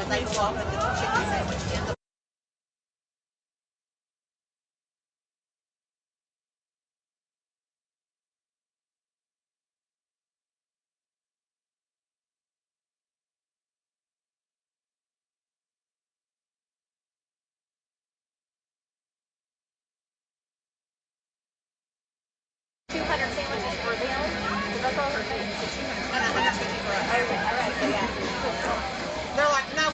they go off with the chicken sandwich in the sandwiches for them. That's all her thing. and 150 for us. All right, so yeah. They're like, no.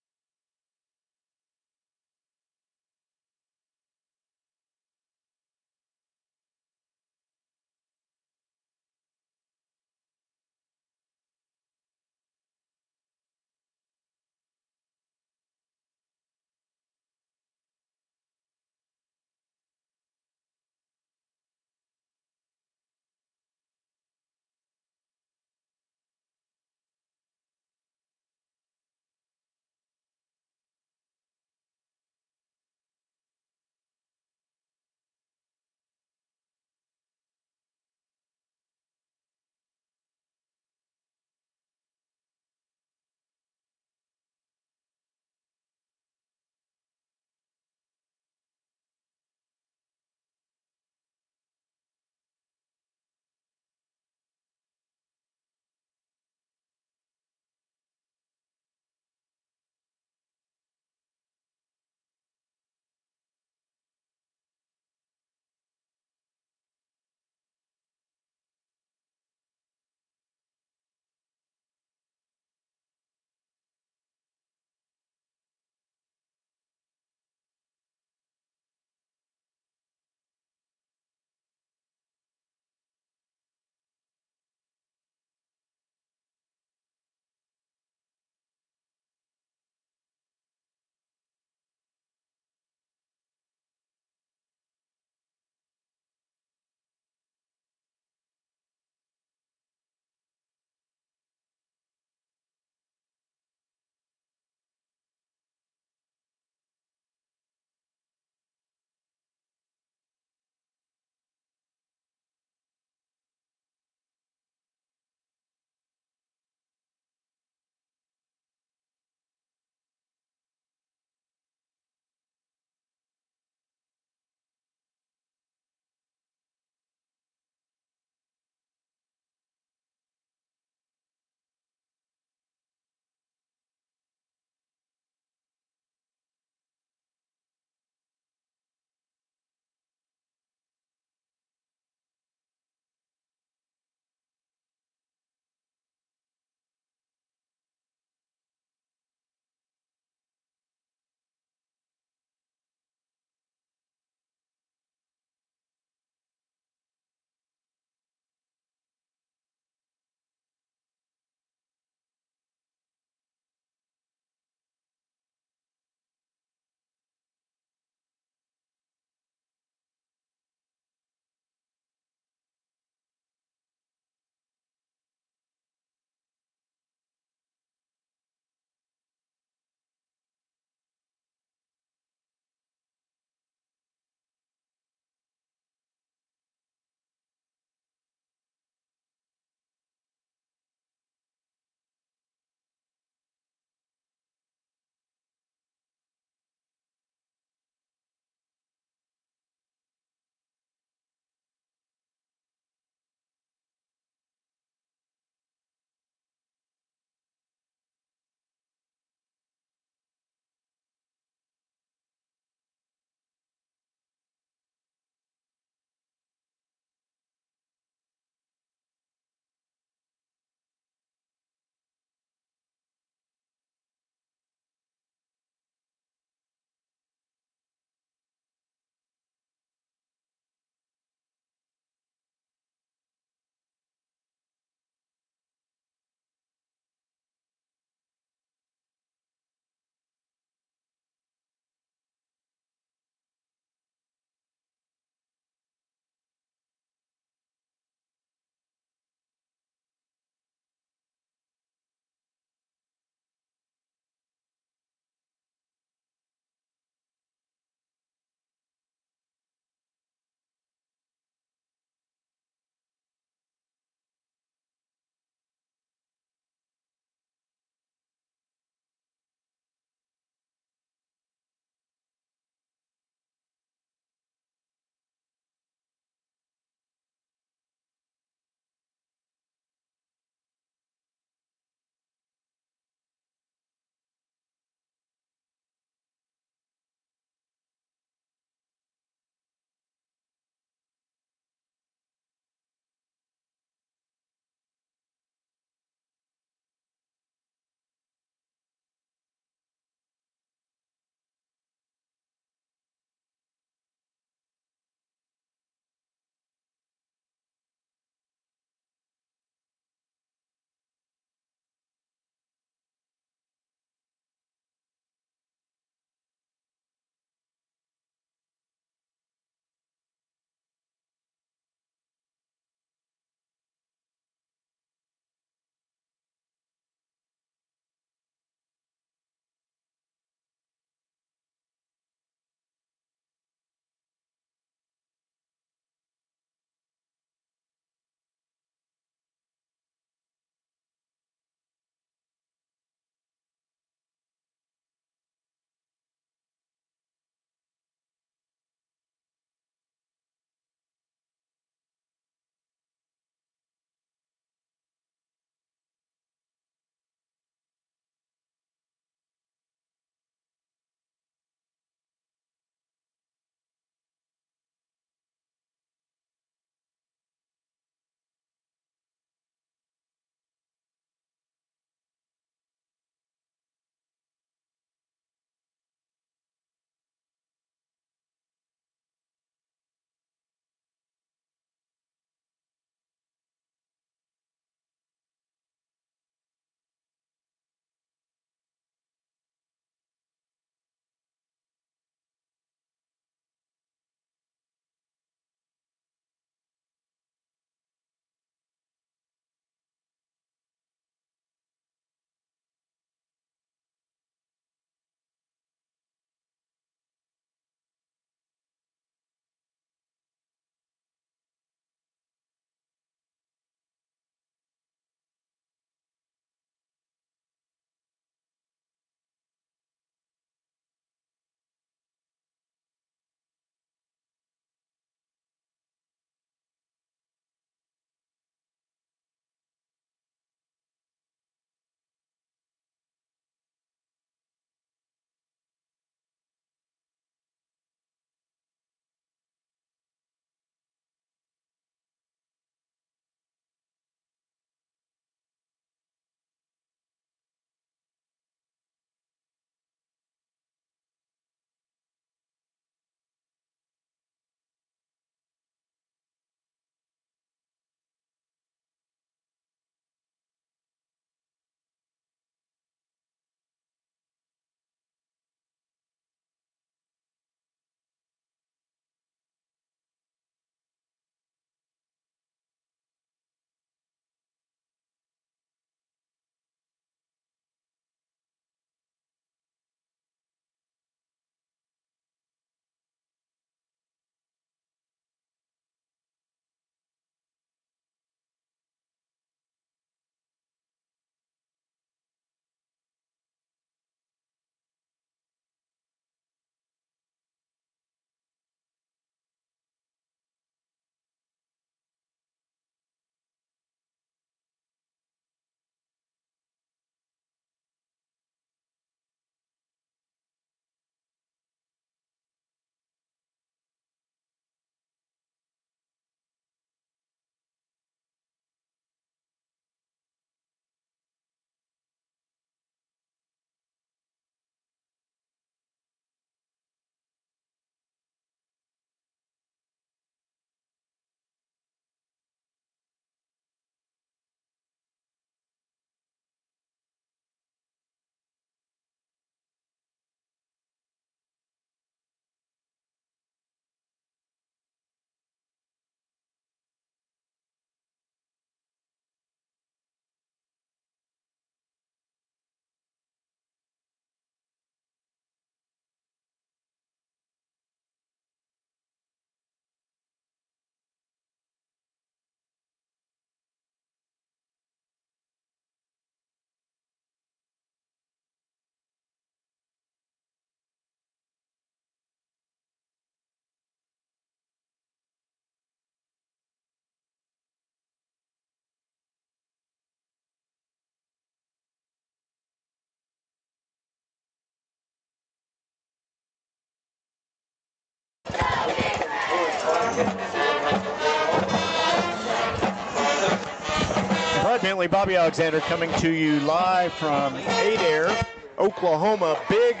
Bentley, Bobby Alexander coming to you live from Adair, Oklahoma. Big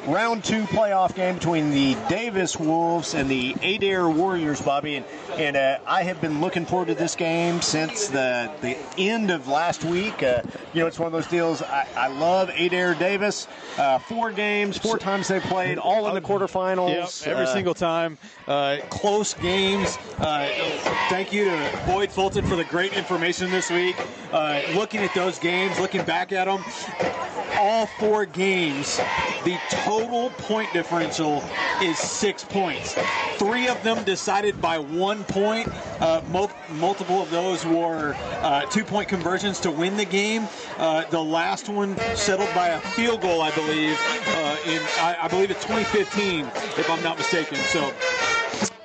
round 2 playoff game between the Davis Wolves and the Adair Warriors, Bobby. And I have been looking forward to this game since the end of last week. It's one of those deals. I love Adair Davis. 4 games, 4 times they played, all in the quarterfinals. Yep, every single time. Close games. Thank you to Boyd Fulton for the great information this week. Looking at those games, looking back at them, all 4 games, the total point differential is 6 points. 3 of them decided by 1 point. Multiple of those were 2-point conversions to win the game. The last one settled by a field goal, I believe, I believe it's 2015, if I'm not mistaken.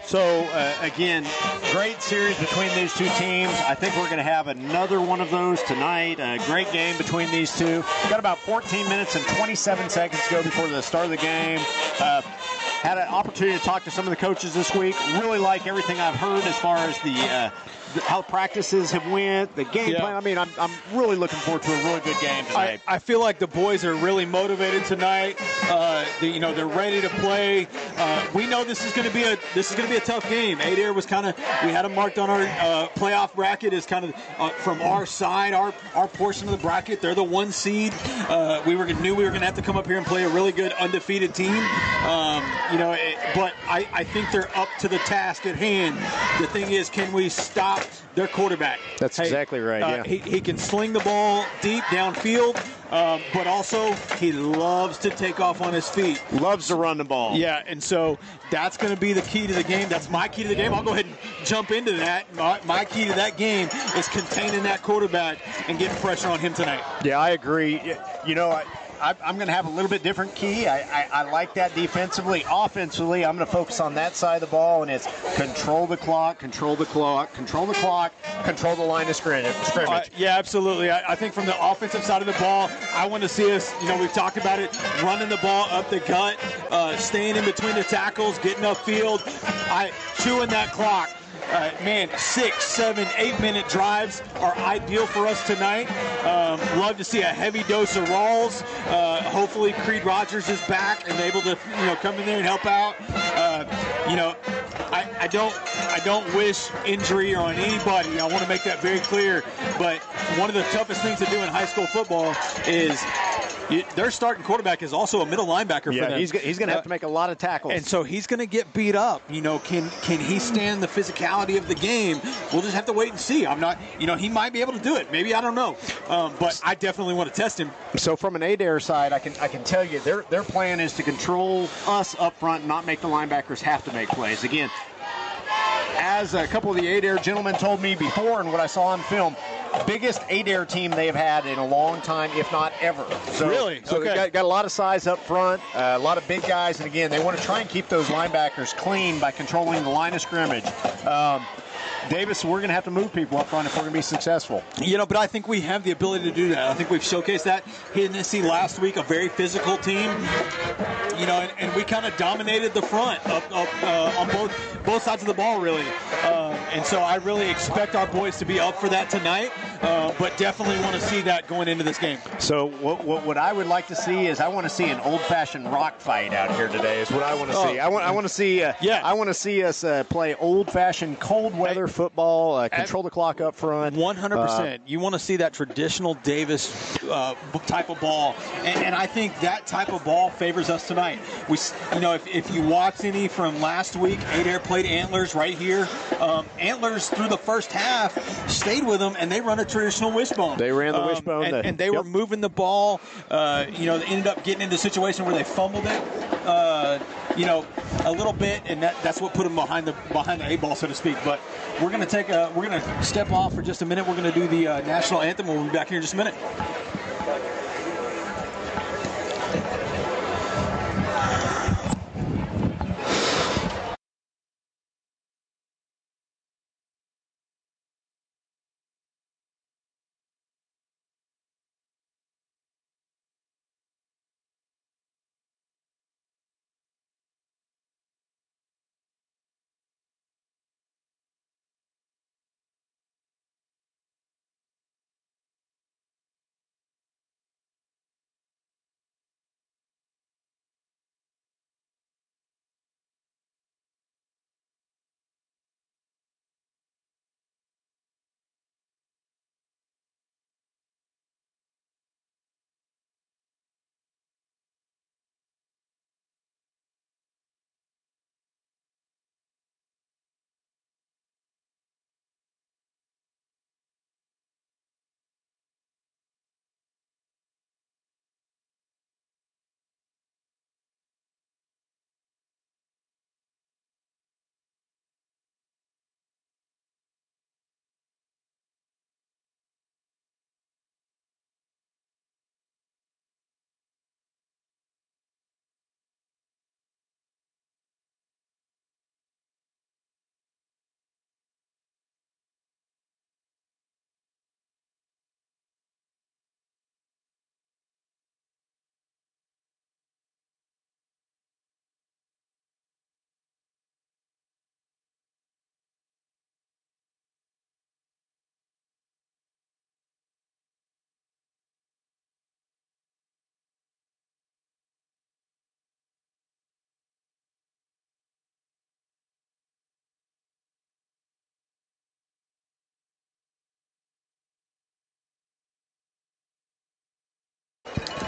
So, again, great series between these 2 teams. I think we're going to have another one of those tonight. A great game between these 2. We've got about 14 minutes and 27 seconds to go before the start of the game. Had an opportunity to talk to some of the coaches this week. Really like everything I've heard as far as how practices have went, the game plan. I mean, I'm really looking forward to a really good game tonight. I feel like the boys are really motivated tonight. They're ready to play. We know this is going to be a tough game. Adair was we had them marked on our playoff bracket as kind of from our side, our portion of the bracket. They're the 1 seed. We knew we were going to have to come up here and play a really good undefeated team. But I think they're up to the task at hand. The thing is, can we stop their quarterback? That's exactly right. Yeah. He can sling the ball deep downfield, but also he loves to take off on his feet. Loves to run the ball. Yeah, and so that's going to be the key to the game. That's my key to the game. I'll go ahead and jump into that. My key to that game is containing that quarterback and getting pressure on him tonight. Yeah, I agree. I'm going to have a little bit different key. I like that defensively. Offensively, I'm going to focus on that side of the ball, and it's control the clock, control the line of scrimmage. Yeah, absolutely. I think from the offensive side of the ball, I want to see us, we've talked about it, running the ball up the gut, staying in between the tackles, getting upfield, chewing that clock. 6, 7, 8-minute drives are ideal for us tonight. Love to see a heavy dose of Rawls. Hopefully Creed Rogers is back and able to come in there and help out. I don't wish injury on anybody. I want to make that very clear. But one of the toughest things to do in high school football is their starting quarterback is also a middle linebacker for them. He's going to have to make a lot of tackles. And so he's going to get beat up. Can he stand the physicality of the game? We'll just have to wait and see. I'm not, he might be able to do it. Maybe, I don't know. But I definitely want to test him. So from an Adair side, I can tell you their plan is to control us up front and not make the linebackers have to make plays. Again, as a couple of the Adair gentlemen told me before and what I saw on film, biggest Adair team they've had in a long time, if not ever. So, really? So okay. They've got a lot of size up front, a lot of big guys, and again, they want to try and keep those linebackers clean by controlling the line of scrimmage. Davis, we're going to have to move people up front if we're going to be successful. But I think we have the ability to do that. I think we've showcased that here in Tennessee last week, a very physical team. And we kind of dominated the front on both sides of the ball, really. And so I really expect our boys to be up for that tonight, but definitely want to see that going into this game. So what I would like to see is I want to see an old-fashioned rock fight out here today is what I want to see. I want to see I want to see us play old-fashioned cold weather football, control the clock up front. 100%. You want to see that traditional Davis type of ball, and I think that type of ball favors us tonight. If you watch any from last week, Adair played Antlers right here. Antlers through the first half stayed with them, and they run a traditional wishbone. They ran the wishbone, and they were moving the ball. They ended up getting into a situation where they fumbled it. A little bit, and that's what put them behind the A ball, so to speak. But we're gonna step off for just a minute. We're gonna do the national anthem. We'll be back here in just a minute.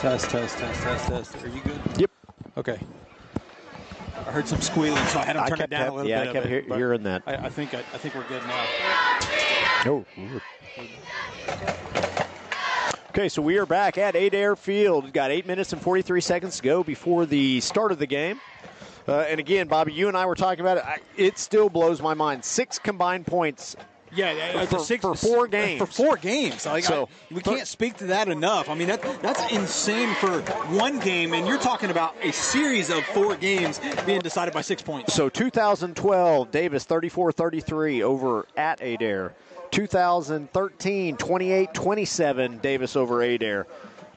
Test. Are you good? Yep. Okay. I heard some squealing, so I had to turn it down a little bit. Yeah, I kept hearing that. I think we're good now. Oh. Okay, so we are back at Adair Field. We've got 8 minutes and 43 seconds to go before the start of the game. And again, Bobby, you and I were talking about it. It still blows my mind. 6 combined points. Yeah, for 4 games. For 4 games. We can't speak to that enough. I mean, that's insane for one game, and you're talking about a series of 4 games being decided by 6 points. So 2012, Davis 34-33 over at Adair. 2013, 28-27, Davis over Adair.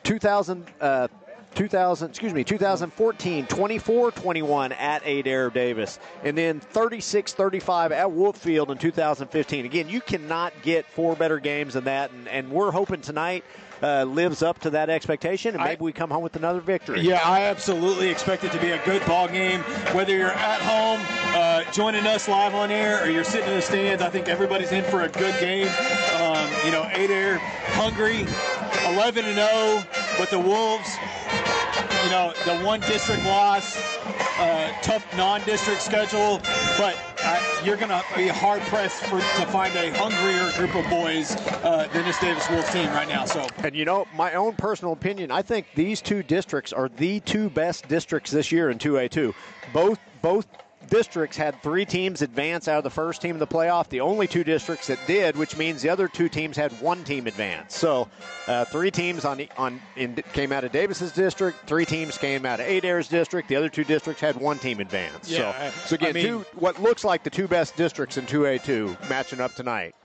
2014, 24-21 at Adair Davis. And then 36-35 at Wolffield in 2015. Again, you cannot get 4 better games than that, and we're hoping tonight lives up to that expectation, and maybe we come home with another victory. Yeah, I absolutely expect it to be a good ball game. Whether you're at home joining us live on air or you're sitting in the stands, I think everybody's in for a good game. Adair hungry, 11-0, but the Wolves, the one district loss, tough non-district schedule, but you're going to be hard-pressed to find a hungrier group of boys than this Davis Wolves team right now. So, and my own personal opinion, I think these 2 districts are the 2 best districts this year in 2A2. Both districts had 3 teams advance out of the first team of the playoff. The only 2 districts that did, which means the other 2 teams had 1 team advance. So 3 teams came out of Davis's district. 3 teams came out of Adair's district. The other 2 districts had 1 team advance. Yeah, so again, what looks like the 2 best districts in 2A2 matching up tonight.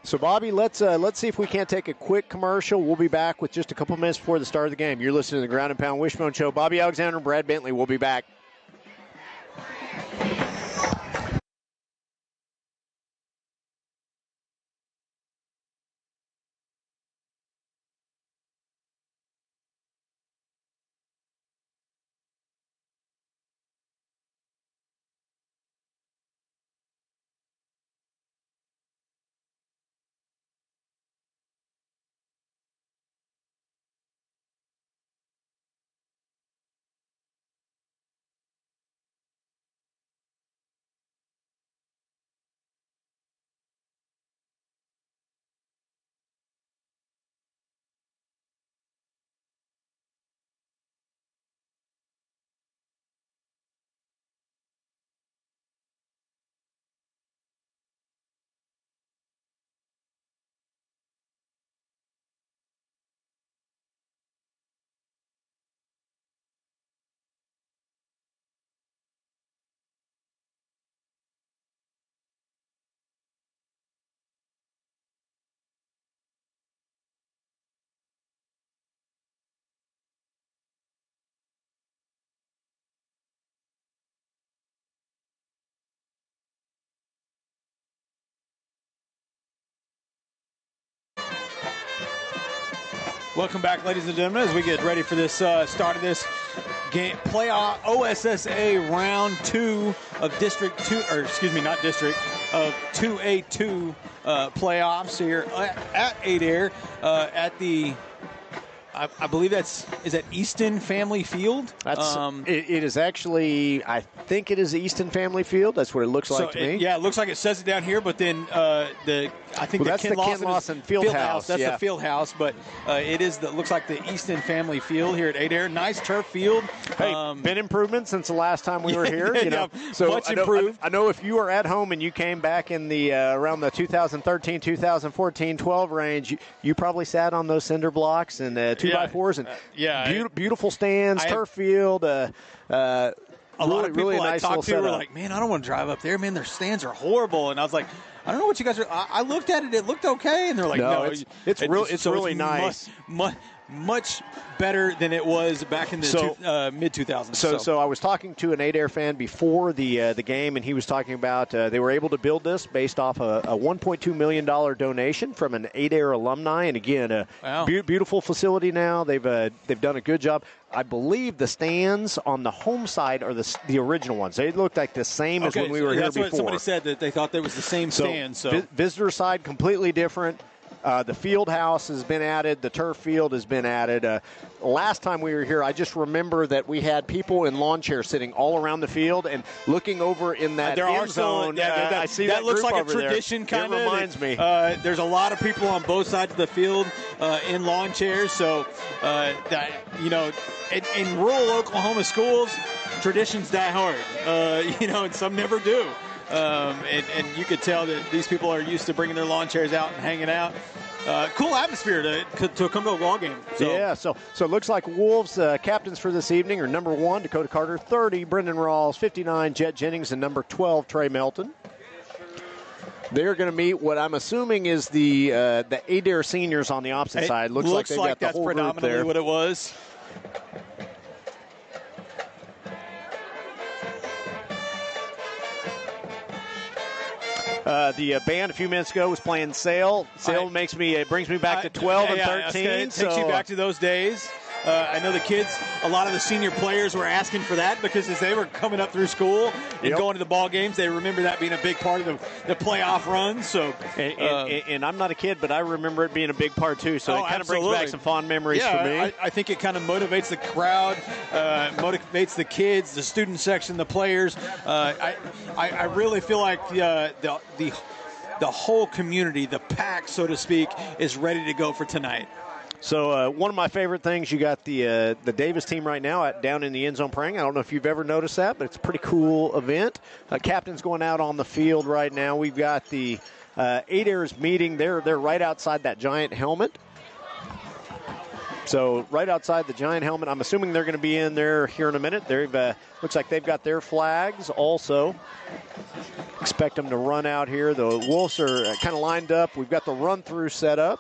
So, Bobby, let's see if we can't take a quick commercial. We'll be back with just a couple minutes before the start of the game. You're listening to the Ground and Pound Wishbone Show. Bobby Alexander and Brad Bentley will be back. Welcome back, ladies and gentlemen, as we get ready for this start of this game, playoff OSSAA round 2 of District 2, or excuse me, not District, of 2A2 playoffs here at Adair at the, I believe is that Easton Family Field? That's it is actually, I think it is Easton Family Field. That's what it looks like to me. Yeah, it looks like it says it down here, but then I think that's the Ken Lawson Field House. That's the field house, but it looks like the Easton Family Field here at Adair. Nice turf field. Hey, been improvement since the last time we were here. So much improved. I know if you were at home and you came back in the around the 2013, 2014, 12 range, you probably sat on those cinder blocks and 2x4s and beautiful stands, turf field. A lot of people really I nice talked to setup. were like, man, I don't want to drive up there. Man, their stands are horrible. And I was like, I don't know what you guys are. I looked at it. It looked okay. And they're like, no, it's really nice. much better than it was back in the mid-2000s. So I was talking to an Adair fan before the game, and he was talking about they were able to build this based off a $1.2 million donation from an Adair alumni. And again, wow. Beautiful facility now. They've done a good job. I believe the stands on the home side are the original ones. They looked like the same as when we were here before. That's what somebody said, that they thought that was the same stand. So visitor side completely different. The field house has been added. The turf field has been added. Last time we were here, I just remember that we had people in lawn chairs sitting all around the field and looking over in that end zone. I see that looks like a over tradition, kind of. It reminds me. There's a lot of people on both sides of the field in lawn chairs. So, in rural Oklahoma schools, traditions die hard. And some never do. And you could tell that these people are used to bringing their lawn chairs out and hanging out. Cool atmosphere to come to a ball game. Yeah, so it looks like Wolves captains for this evening are number 1, Dakota Carter, 30, Brendan Rawls, 59, Jet Jennings, and number 12, Trey Melton. They're going to meet what I'm assuming is the Adair seniors on the opposite side. Looks like they've got the whole group there. That's predominantly what it was. The band a few minutes ago was playing Sail. Sail brings me back to 12 and 13. It takes you back to those days. I know the kids, a lot of the senior players were asking for that because as they were coming up through school and going to the ball games, they remember that being a big part of the playoff run. So, and I'm not a kid, but I remember it being a big part too. So it kind of brings back some fond memories for me. I think it kind of motivates the crowd, motivates the kids, the student section, the players. I really feel like the whole community, the pack, so to speak, is ready to go for tonight. So one of my favorite things, you got the Davis team right now down in the end zone praying. I don't know if you've ever noticed that, but it's a pretty cool event. Captain's going out on the field right now. We've got the Adairs meeting. They're right outside that giant helmet. So right outside the giant helmet. I'm assuming they're going to be in there here in a minute. Looks like they've got their flags also. Expect them to run out here. The Wolves are kind of lined up. We've got the run-through set up.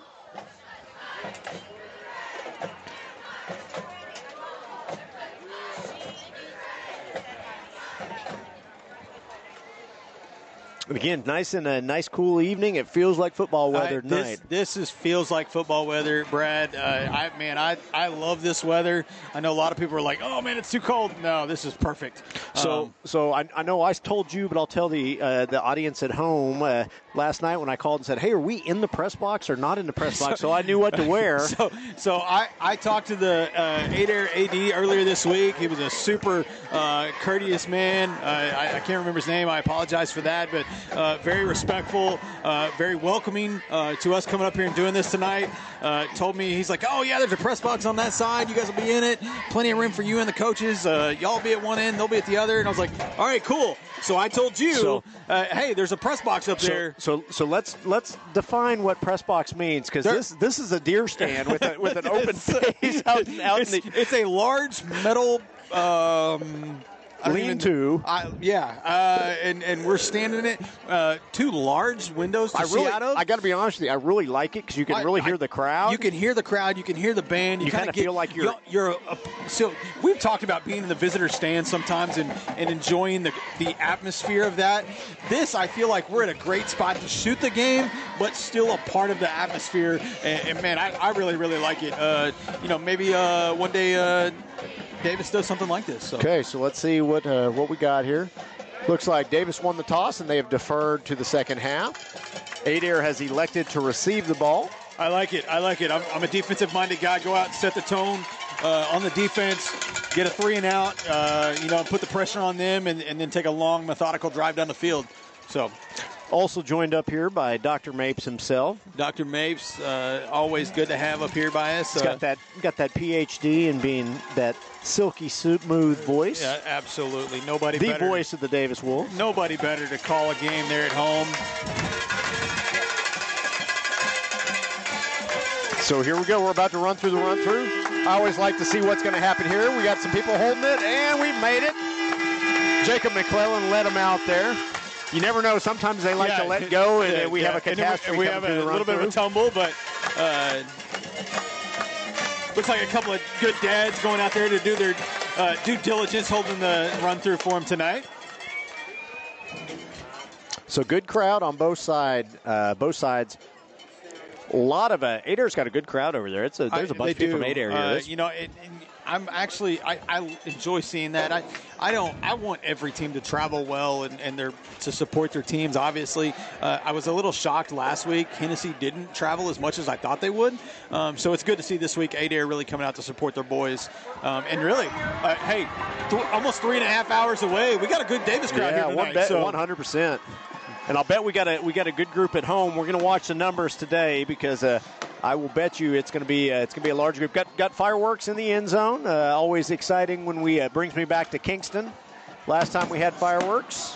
And again, nice cool evening. It feels like football weather tonight. This feels like football weather, Brad. I love this weather. I know a lot of people are like, "Oh man, it's too cold." No, this is perfect. So I know I told you, but I'll tell the audience at home. Last night when I called and said, "Hey, are we in the press box or not in the press box?" So I knew what to wear. So I talked to the Adair AD earlier this week. He was a super courteous man. I can't remember his name. I apologize for that, but very respectful, very welcoming to us coming up here and doing this tonight. Told me, he's like, "Oh yeah, there's a press box on that side. You guys will be in it. Plenty of room for you and the coaches. Y'all be at one end, they'll be at the other." And I was like, "All right, cool." So I told you, hey, there's a press box up there. So let's define what press box means, because this is a deer stand with an open space out in the. It's a large metal. Lean-to. And we're standing in it. 2 large windows to see out of. I got to be honest with you. I really like it because you can really hear the crowd. You can hear the crowd. You can hear the band. You kind of feel like you're. So we've talked about being in the visitor stand sometimes and enjoying the atmosphere of that. This, I feel like we're at a great spot to shoot the game, but still a part of the atmosphere. And man, I really, really like it. Maybe one day Davis does something like this. So. Okay, so let's see what we got here. Looks like Davis won the toss, and they have deferred to the second half. Adair has elected to receive the ball. I like it. I'm a defensive-minded guy. Go out and set the tone on the defense, get a 3 and out, put the pressure on them, and then take a long, methodical drive down the field. So. Also joined up here by Dr. Mapes himself. Dr. Mapes, always good to have up here by us. He's got that PhD in being that silky smooth voice. Yeah, absolutely. Nobody the better. The voice of the Davis Wolves. Nobody better to call a game there at home. So here we go. We're about to run through the run-through. I always like to see what's going to happen here. We got some people holding it, and we made it. Jacob McClellan led them out there. You never know. Sometimes they like to let go, and we have a catastrophe. We have a little bit of a tumble, but looks like a couple of good dads going out there to do their due diligence, holding the run through for them tonight. So good crowd on both sides. A lot of Adair's got a good crowd over there. There's a bunch of people from Adair here. I'm actually I enjoy seeing that. I want every team to travel well and to support their teams. Obviously, I was a little shocked last week. Hennessy didn't travel as much as I thought they would. So it's good to see this week Adair really coming out to support their boys. And really, hey, almost 3.5 hours away. We got a good Davis crowd here tonight. 100%. And I'll bet we got a good group at home. We're going to watch the numbers today because I will bet you it's going to be a large group. Got fireworks in the end zone. Always exciting when we brings me back to Kingston. Last time we had fireworks.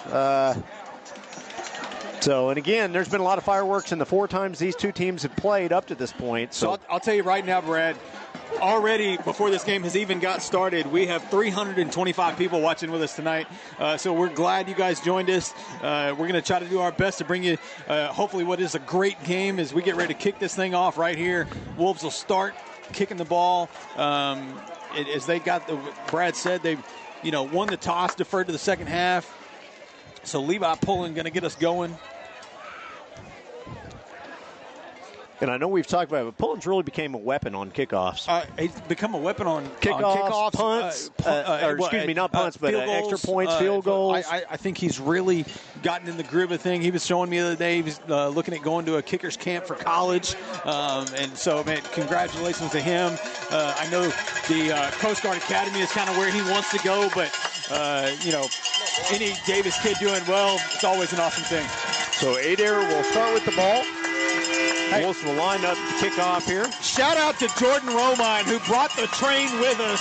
And again, there's been a lot of fireworks in the 4 times these two teams have played up to this point. So I'll tell you right now, Brad. Already, before this game has even got started, we have 325 people watching with us tonight. So we're glad you guys joined us. We're going to try to do our best to bring you, hopefully, what is a great game as we get ready to kick this thing off right here. Wolves will start kicking the ball. As they got Brad said, they, won the toss, deferred to the second half. So Levi Pullen going to get us going. And I know we've talked about it, but Pullen's really became a weapon on kickoffs. He's become a weapon on kickoffs, punts, not punts, but extra points, field goals. I think he's really gotten in the groove of thing. He was showing me the other day he was looking at going to a kickers camp for college. And so, man, congratulations to him. I know the Coast Guard Academy is kind of where he wants to go, but, any Davis kid doing well, it's always an awesome thing. So Adair will start with the ball. Wolves will line up to kick off here. Shout out to Jordan Romine, who brought the train with us.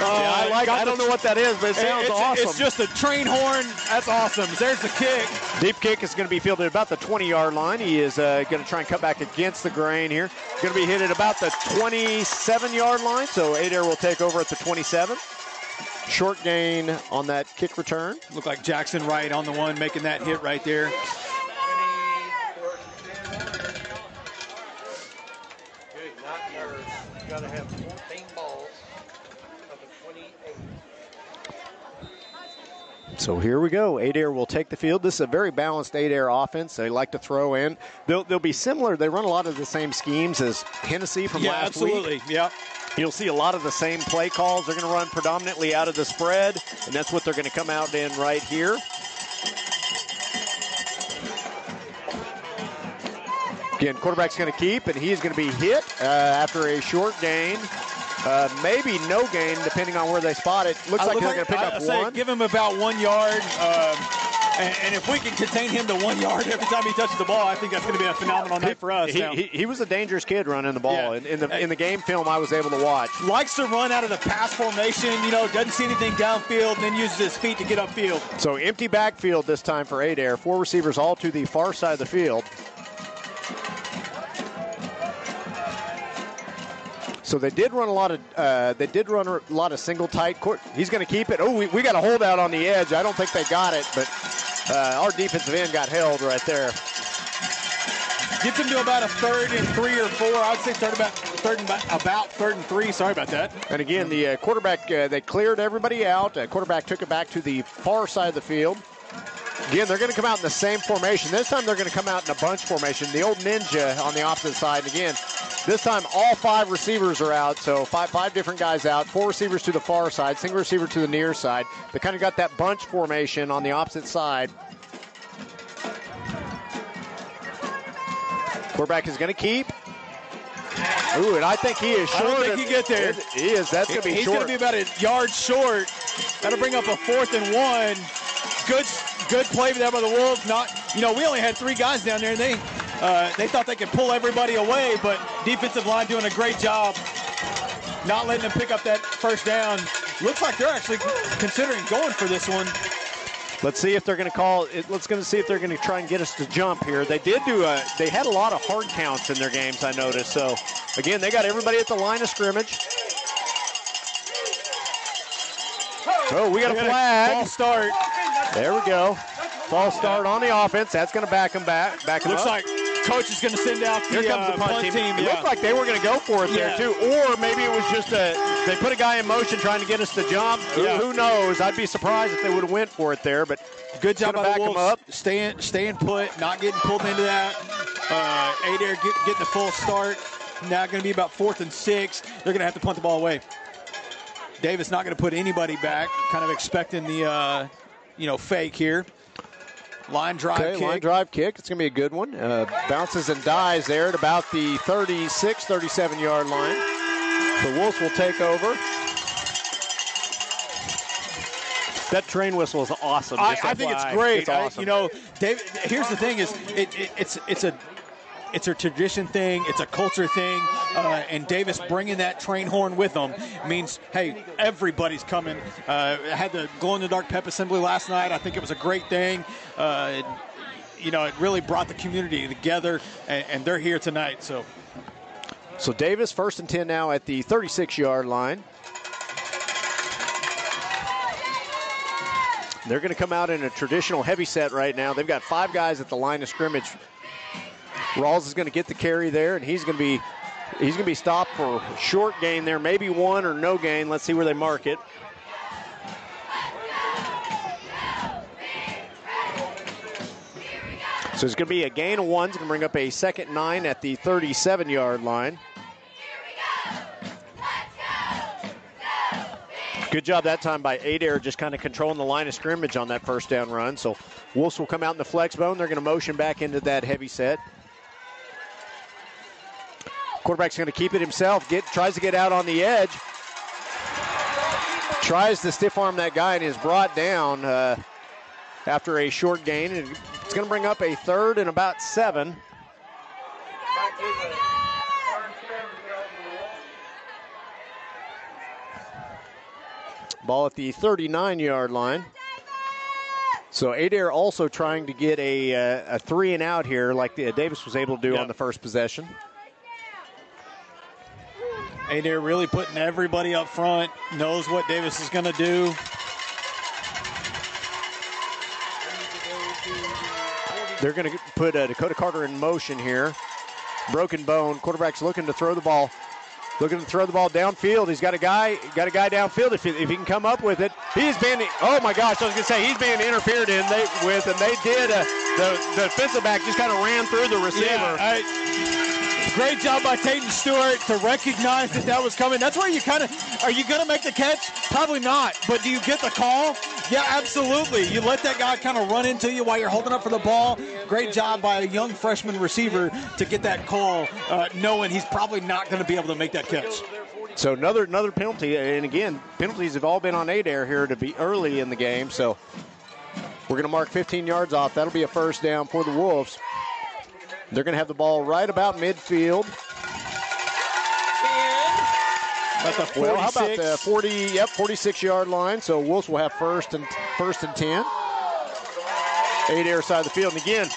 I don't know what that is, but it sounds awesome. It's just a train horn. That's awesome. There's the kick. Deep kick is going to be fielded about the 20-yard line. He is going to try and cut back against the grain here. Going to be hit at about the 27-yard line, so Adair will take over at the 27. Short gain on that kick return. Looked like Jackson Wright on the one, making that hit right there. Got to have 14 balls of the 28. So here we go. Adair will take the field. This is a very balanced Adair offense. They like to throw in. They'll be similar. They run a lot of the same schemes as Hennessy from last week. Absolutely. Yeah. You'll see a lot of the same play calls. They're going to run predominantly out of the spread, and that's what they're going to come out in right here. Again, quarterback's going to keep, and he's going to be hit after a short gain. Maybe no gain, depending on where they spot it. Looks like they're going to pick up one. Give him about 1 yard. And if we can contain him to 1 yard every time he touches the ball, I think that's going to be a phenomenal night for us. He was a dangerous kid running the ball. Yeah. In the game film I was able to watch. Likes to run out of the pass formation, doesn't see anything downfield, and then uses his feet to get upfield. So empty backfield this time for Adair. 4 receivers all to the far side of the field. So they did run a lot of single tight. He's going to keep it. Oh, we got a holdout on the edge. I don't think they got it, but our defensive end got held right there. Gets him to about a 3rd and 3 or 4. I would say about 3rd and 3. Sorry about that. And again, the quarterback, they cleared everybody out. Quarterback took it back to the far side of the field. Again, they're going to come out in the same formation. This time they're going to come out in a bunch formation, the old ninja on the opposite side. And again, this time all 5 receivers are out, so five different guys out. 4 receivers to the far side, single receiver to the near side. They kind of got that bunch formation on the opposite side. Quarterback is going to keep. Ooh, and I think he is short. I don't think he get there. He is. That's going to be He's short. He's going to be about a yard short. That'll bring up a 4th and 1. Good play there by the Wolves. We only had 3 guys down there, and they thought they could pull everybody away, but defensive line doing a great job not letting them pick up that first down. Looks like they're actually considering going for this one. Let's see if they're going to call it. Let's see if they're going to try and get us to jump here. They had a lot of hard counts in their games, I noticed. So again, they got everybody at the line of scrimmage. Oh, we got a flag. False start. There we go. False start on the offense. That's going to back them up. Looks like Coach is going to send out the, Here comes the punt team. It Yeah. looked like they were going to go for it there, too. Or maybe it was just they put a guy in motion trying to get us to jump. Yeah. Who knows? I'd be surprised if they would have went for it there. But Good job gonna by back the them Wolves. up. Staying put, not getting pulled into that. Adair getting the full start. Now going to be about 4th and 6. They're going to have to punt the ball away. Davis not going to put anybody back. Kind of expecting the fake here. Line drive kick. Line drive kick. It's going to be a good one. Bounces and dives there at about the 36, 37-yard line. The Wolves will take over. That train whistle is awesome. I think it's great. It's awesome. David, here's the thing: is it's a tradition thing, it's a culture thing, and Davis bringing that train horn with them means, hey, everybody's coming. Had the glow-in-the-dark pep assembly last night. I think it was a great thing. It really brought the community together, and they're here tonight. So Davis, 1st and 10 now at the 36-yard line. They're going to come out in a traditional heavy set right now. They've got 5 guys at the line of scrimmage. Rawls is going to get the carry there, and he's going to be stopped for a short gain there, maybe 1 or no gain. Let's see where they mark it. So it's going to be a gain of 1. It's going to bring up a 2nd and 9 at the 37-yard line. Good job that time by Adair, just kind of controlling the line of scrimmage on that 1st down run. So Wolves will come out in the flex bone. They're going to motion back into that heavy set. Quarterback's going to keep it himself. Tries to get out on the edge. Tries to stiff arm that guy and is brought down after a short gain. And it's going to bring up a 3rd and about 7. Ball at the 39-yard line. So Adair also trying to get a 3 and out here like Davis was able to do on the first possession. Adair really putting everybody up front, knows what Davis is going to do. They're going to put Dakota Carter in motion here. Broken bone. Quarterback's looking to throw the ball. Looking to throw the ball downfield. He's got a guy downfield if he can come up with it. He's been, oh my gosh, I was going to say, he's being interfered in with, and they did. The defensive back just kind of ran through the receiver. Yeah, great job by Tayton Stewart to recognize that was coming. That's where you kind of, are you going to make the catch? Probably not, but do you get the call? Yeah, absolutely. You let that guy kind of run into you while you're holding up for the ball. Great job by a young freshman receiver to get that call, knowing he's probably not going to be able to make that catch. So another penalty, and again, penalties have all been on Adair here to be early in the game. So we're going to mark 15 yards off. That'll be a 1st down for the Wolves. They're going to have the ball right about midfield. About the 46. Well, how about the 46-yard line? So Wolves will have first and 10. Adair side of the field, and again,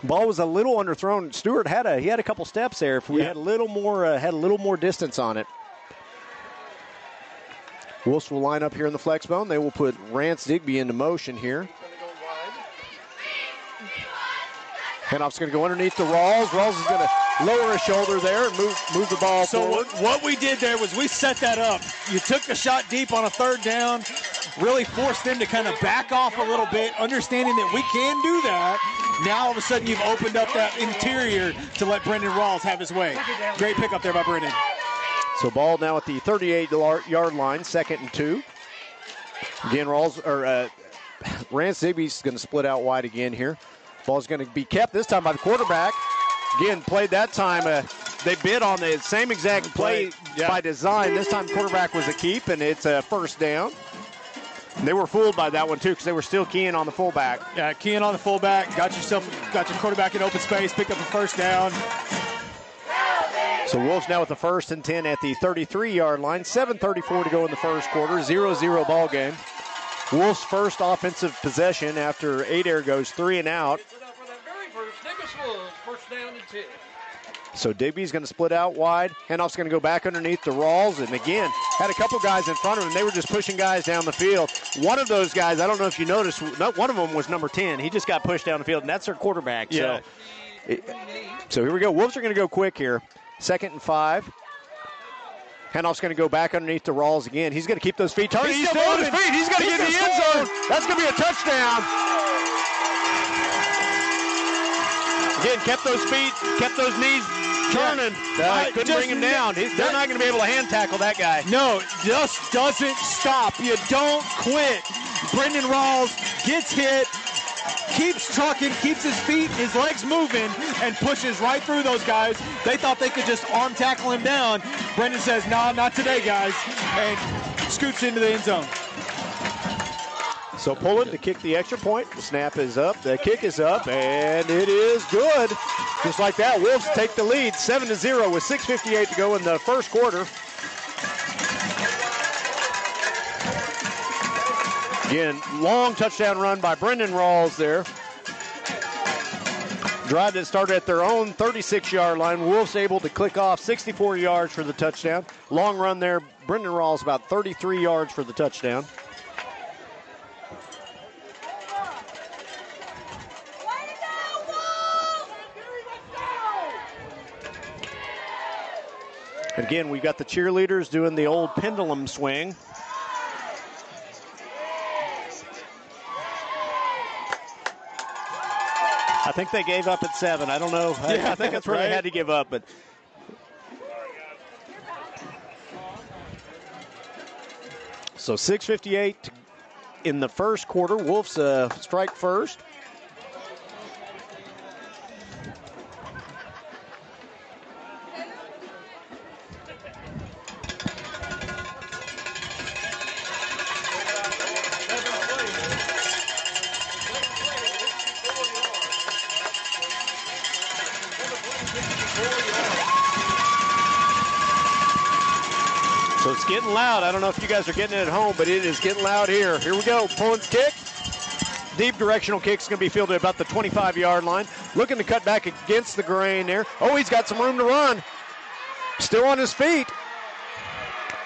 ball was a little underthrown. Stewart had a couple steps there. If we had a little more distance on it. Wolves will line up here in the flex bone. They will put Rance Digby into motion here. Handoff's going to go underneath the Rawls. Rawls is going to lower his shoulder there and move the ball forward. So what we did there was we set that up. You took the shot deep on a 3rd down, really forced them to kind of back off a little bit, understanding that we can do that. Now all of a sudden you've opened up that interior to let Brendan Rawls have his way. Great pickup there by Brendan. So ball now at the 38-yard line, 2nd and 2. Again, Rance Digby's going to split out wide again here. Ball's going to be kept this time by the quarterback. Again, played that time. They bid on the same exact play by design. This time quarterback was a keep, and it's a 1st down. And they were fooled by that one, too, because they were still keying on the fullback. Yeah, keying on the fullback. Got your quarterback in open space, picked up a 1st down. So Wolves now with the 1st and 10 at the 33-yard line. 7:34 to go in the first quarter. 0-0 ball game. Wolves' first offensive possession after Adair goes 3 and out. For that very first, Nicholas was 1st down and 10. So Digby's going to split out wide. Handoff's going to go back underneath the Rawls. And again, had a couple guys in front of him. They were just pushing guys down the field. One of those guys, I don't know if you noticed, one of them was number 10. He just got pushed down the field, and that's their quarterback. Yeah. So here we go. Wolves are going to go quick here. 2nd and 5. Handoff's going to go back underneath the Rawls again. He's going to keep those feet turning. He's still on his feet. He's going to get in the end zone. That's going to be a touchdown. Again, kept those feet, kept those knees turning. Couldn't bring him down. They're not going to be able to hand tackle that guy. No, just doesn't stop. You don't quit. Brendan Rawls gets hit, keeps trucking, keeps his feet, his legs moving, and pushes right through those guys. They thought they could just arm tackle him down. Brendan says, "No, not today, guys," and scoots into the end zone. So Pullen to kick the extra point. The snap is up. The kick is up, and it is good. Just like that, Wolves take the lead 7-0 with 6:58 to go in the first quarter. Again, long touchdown run by Brendan Rawls there. Drive that started at their own 36-yard line. Wolves able to click off 64 yards for the touchdown. Long run there. Brendan Rawls about 33 yards for the touchdown. Again, we've got the cheerleaders doing the old pendulum swing. I think they gave up at 7. I don't know. I think that's where they had to give up. But so 6:58 in the first quarter. Wolves strike first. So it's getting loud. I don't know if you guys are getting it at home, but it is getting loud here. Here we go. Pullen's kick. Deep directional kick is going to be fielded about the 25-yard line. Looking to cut back against the grain there. Oh, he's got some room to run. Still on his feet.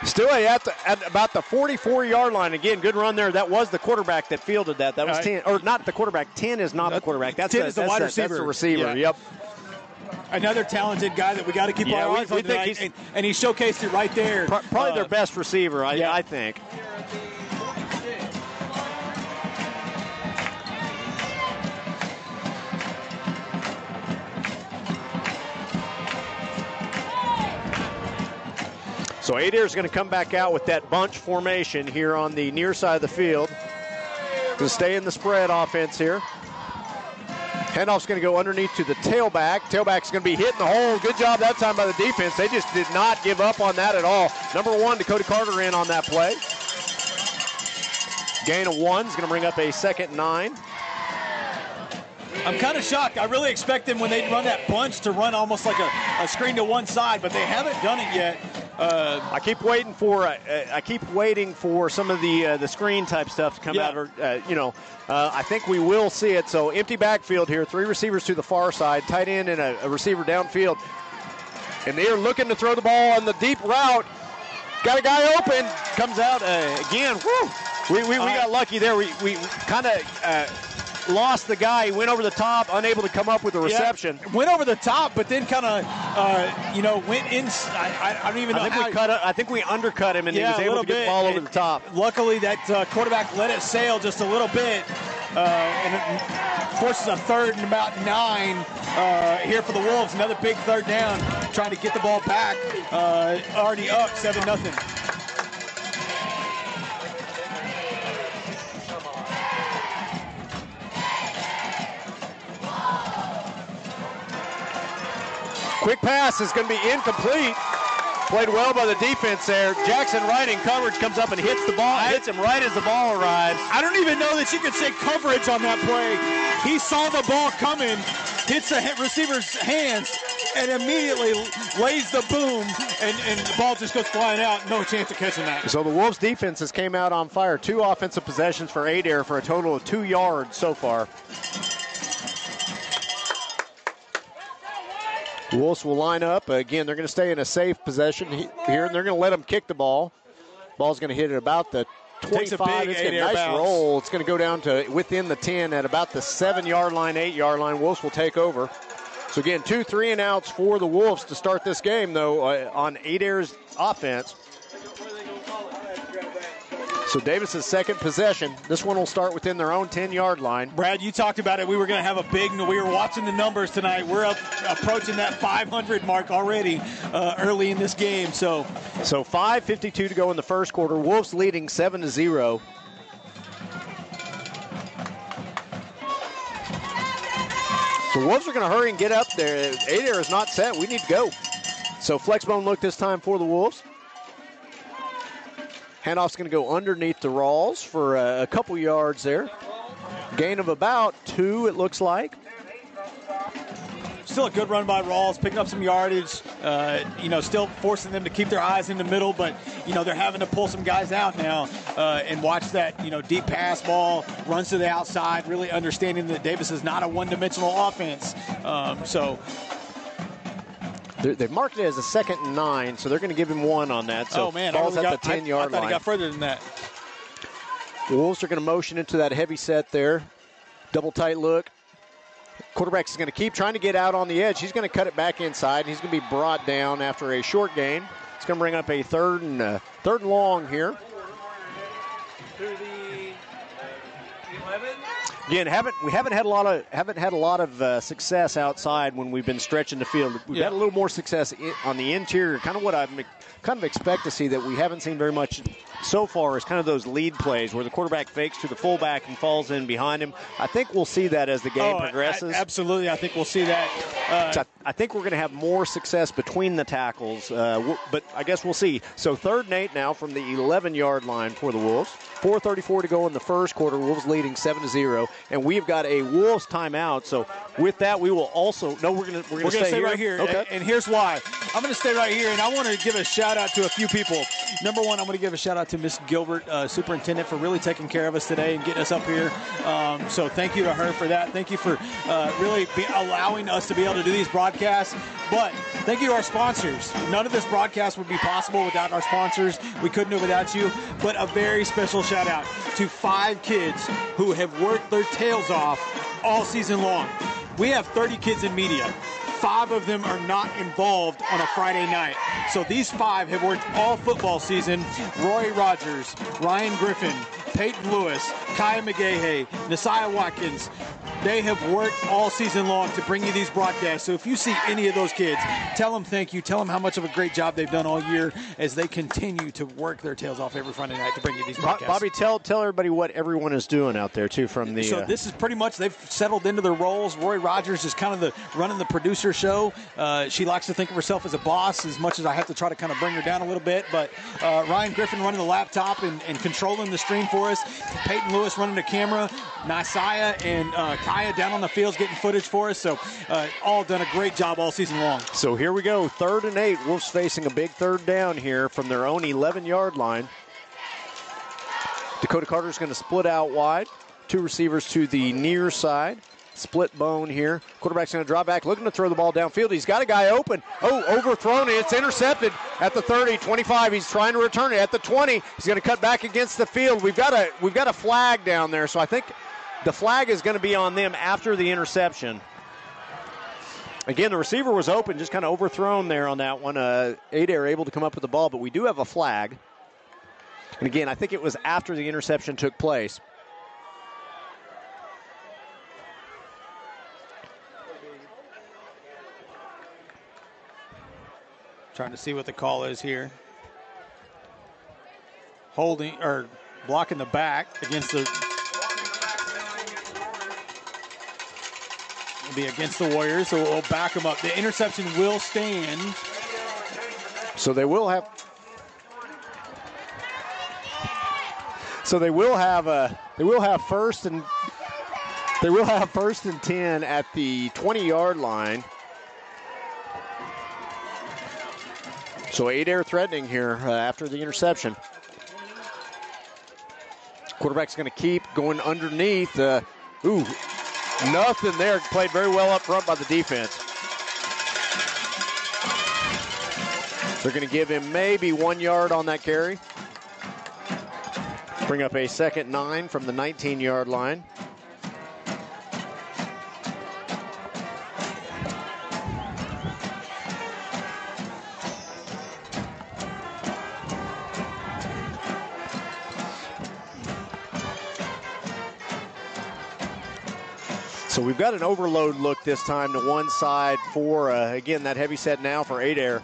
Still at about the 44-yard line. Again, good run there. That was the quarterback that fielded that. That was 10. Or not the quarterback. 10 is not the quarterback. That's 10 is the wide receiver. That's the receiver. Yep. Another talented guy that we got to keep our eyes on tonight, and he showcased it right there. Probably their best receiver, I think. So Adair is going to come back out with that bunch formation here on the near side of the field. Going to stay in the spread offense here. Handoff's going to go underneath to the tailback. Tailback's going to be hitting the hole. Good job that time by the defense. They just did not give up on that at all. Number 1, Dakota Carter in on that play. Gain of 1 is going to bring up a 2nd and 9. I'm kind of shocked. I really expect them when they run that bunch to run almost like a screen to one side, but they haven't done it yet. I keep waiting for some of the screen type stuff to come out. Or I think we will see it. So empty backfield here. 3 receivers to the far side, tight end and a receiver downfield, and they are looking to throw the ball on the deep route. Got a guy open. Comes out again. Woo! We got lucky there. We kind of. Lost the guy. He went over the top, unable to come up with a reception. Yeah, went over the top, but then kind of, went in. I don't even know. I think we undercut him, and he was able to get the ball over the top. Luckily, that quarterback let it sail just a little bit, and it forces a 3rd and about 9 here for the Wolves. Another big 3rd down, trying to get the ball back. Already up 7-0. Quick pass is going to be incomplete. Played well by the defense there. Jackson Wright in coverage comes up and hits the ball. Hits him right as the ball arrives. I don't even know that you could say coverage on that play. He saw the ball coming, hits the receiver's hands, and immediately lays the boom, and the ball just goes flying out. No chance of catching that. So the Wolves defense has came out on fire. 2 offensive possessions for Adair for a total of 2 yards so far. Wolves will line up. Again, they're going to stay in a safe possession here, and they're going to let them kick the ball. Ball's going to hit at about the 25. It's a nice roll. It's going to go down to within the 10 at about the 7-yard line, 8-yard line. Wolves will take over. So, again, 2 3-and-outs for the Wolves to start this game, though, on Adair's offense. So Davis's second possession. This one will start within their own 10-yard line. Brad, you talked about it. We were going to have a big, we were watching the numbers tonight. We're approaching that 500 mark already early in this game. So 5:52 to go in the first quarter. Wolves leading 7-0. So Wolves are going to hurry and get up there. Adair is not set. We need to go. So flexbone look this time for the Wolves. Handoff's going to go underneath the Rawls for a couple yards there. Gain of about 2, it looks like. Still a good run by Rawls, picking up some yardage, still forcing them to keep their eyes in the middle, but, they're having to pull some guys out now and watch that, deep pass ball, runs to the outside, really understanding that Davis is not a one-dimensional offense. They've marked it as a 2nd and 9, so they're going to give him 1 on that. So ball's at the 10-yard line. I thought he got further than that. The Wolves are going to motion into that heavy set there. Double tight look. Quarterback is going to keep trying to get out on the edge. He's going to cut it back inside, and he's going to be brought down after a short gain. It's going to bring up a third and long here. To the 11. Again, we haven't had a lot of success outside when we've been stretching the field. We've had a little more success on the interior. Kind of what I kind of expect to see that we haven't seen very much so far is kind of those lead plays where the quarterback fakes to the fullback and falls in behind him. I think we'll see that as the game progresses. Absolutely, I think we'll see that. I think we're going to have more success between the tackles, but I guess we'll see. So 3rd and 8 now from the 11-yard line for the Wolves. 4:34 to go in the first quarter. Wolves leading 7-0, and we've got a Wolves timeout. So with that, we will also we're going to stay right here. Okay. And here's why. I'm going to stay right here, and I want to give a shout out to a few people. Number one, I'm going to give a shout out to Miss Gilbert, superintendent, for really taking care of us today and getting us up here. So thank you to her for that. Thank you for really allowing us to be able to do these broadcasts. But thank you to our sponsors. None of this broadcast would be possible without our sponsors. We couldn't do it without you. But a very special shout out to 5 kids who have worked their tails off all season long. We have 30 kids in media. 5 of them are not involved on a Friday night. So these 5 have worked all football season. Roy Rogers, Ryan Griffin, Peyton Lewis, Kaya McGahey, Nasiah Watkins. They have worked all season long to bring you these broadcasts. So if you see any of those kids, tell them thank you. Tell them how much of a great job they've done all year as they continue to work their tails off every Friday night to bring you these broadcasts. Bobby, tell everybody what everyone is doing out there, too, from the... So this is pretty much, they've settled into their roles. Roy Rogers is kind of running the producer show. She likes to think of herself as a boss as much as I have to try to kind of bring her down a little bit. But Ryan Griffin running the laptop and controlling the stream for us. Peyton Lewis running the camera. Nasiah and Kaya down on the fields getting footage for us. So all done a great job all season long. So here we go, 3rd and 8. Wolves facing a big 3rd down here from their own 11-yard line. Dakota Carter's going to split out wide. 2 receivers to the near side. Split bone here. Quarterback's going to draw back, looking to throw the ball downfield. He's got a guy open. Overthrown. It's intercepted at the 30, 25. He's trying to return it at the 20. He's going to cut back against the field. We've got a flag down there, so I think the flag is going to be on them after the interception. Again, the receiver was open, just kind of overthrown there on that one. Adair able to come up with the ball, but we do have a flag. And again, I think it was after the interception took place. Trying to see what the call is here. Holding or blocking the back against the... It'll be against the Warriors, so we'll back them up. The interception will stand. So they will have... So they will have first and 10 at the 20-yard line. So Adair threatening here after the interception. Quarterback's going to keep going underneath. Nothing there. Played very well up front by the defense. They're going to give him maybe 1 yard on that carry. Bring up a 2nd and 9 from the 19-yard line. So we've got an overload look this time to one side for, again, that heavy set now for Adair.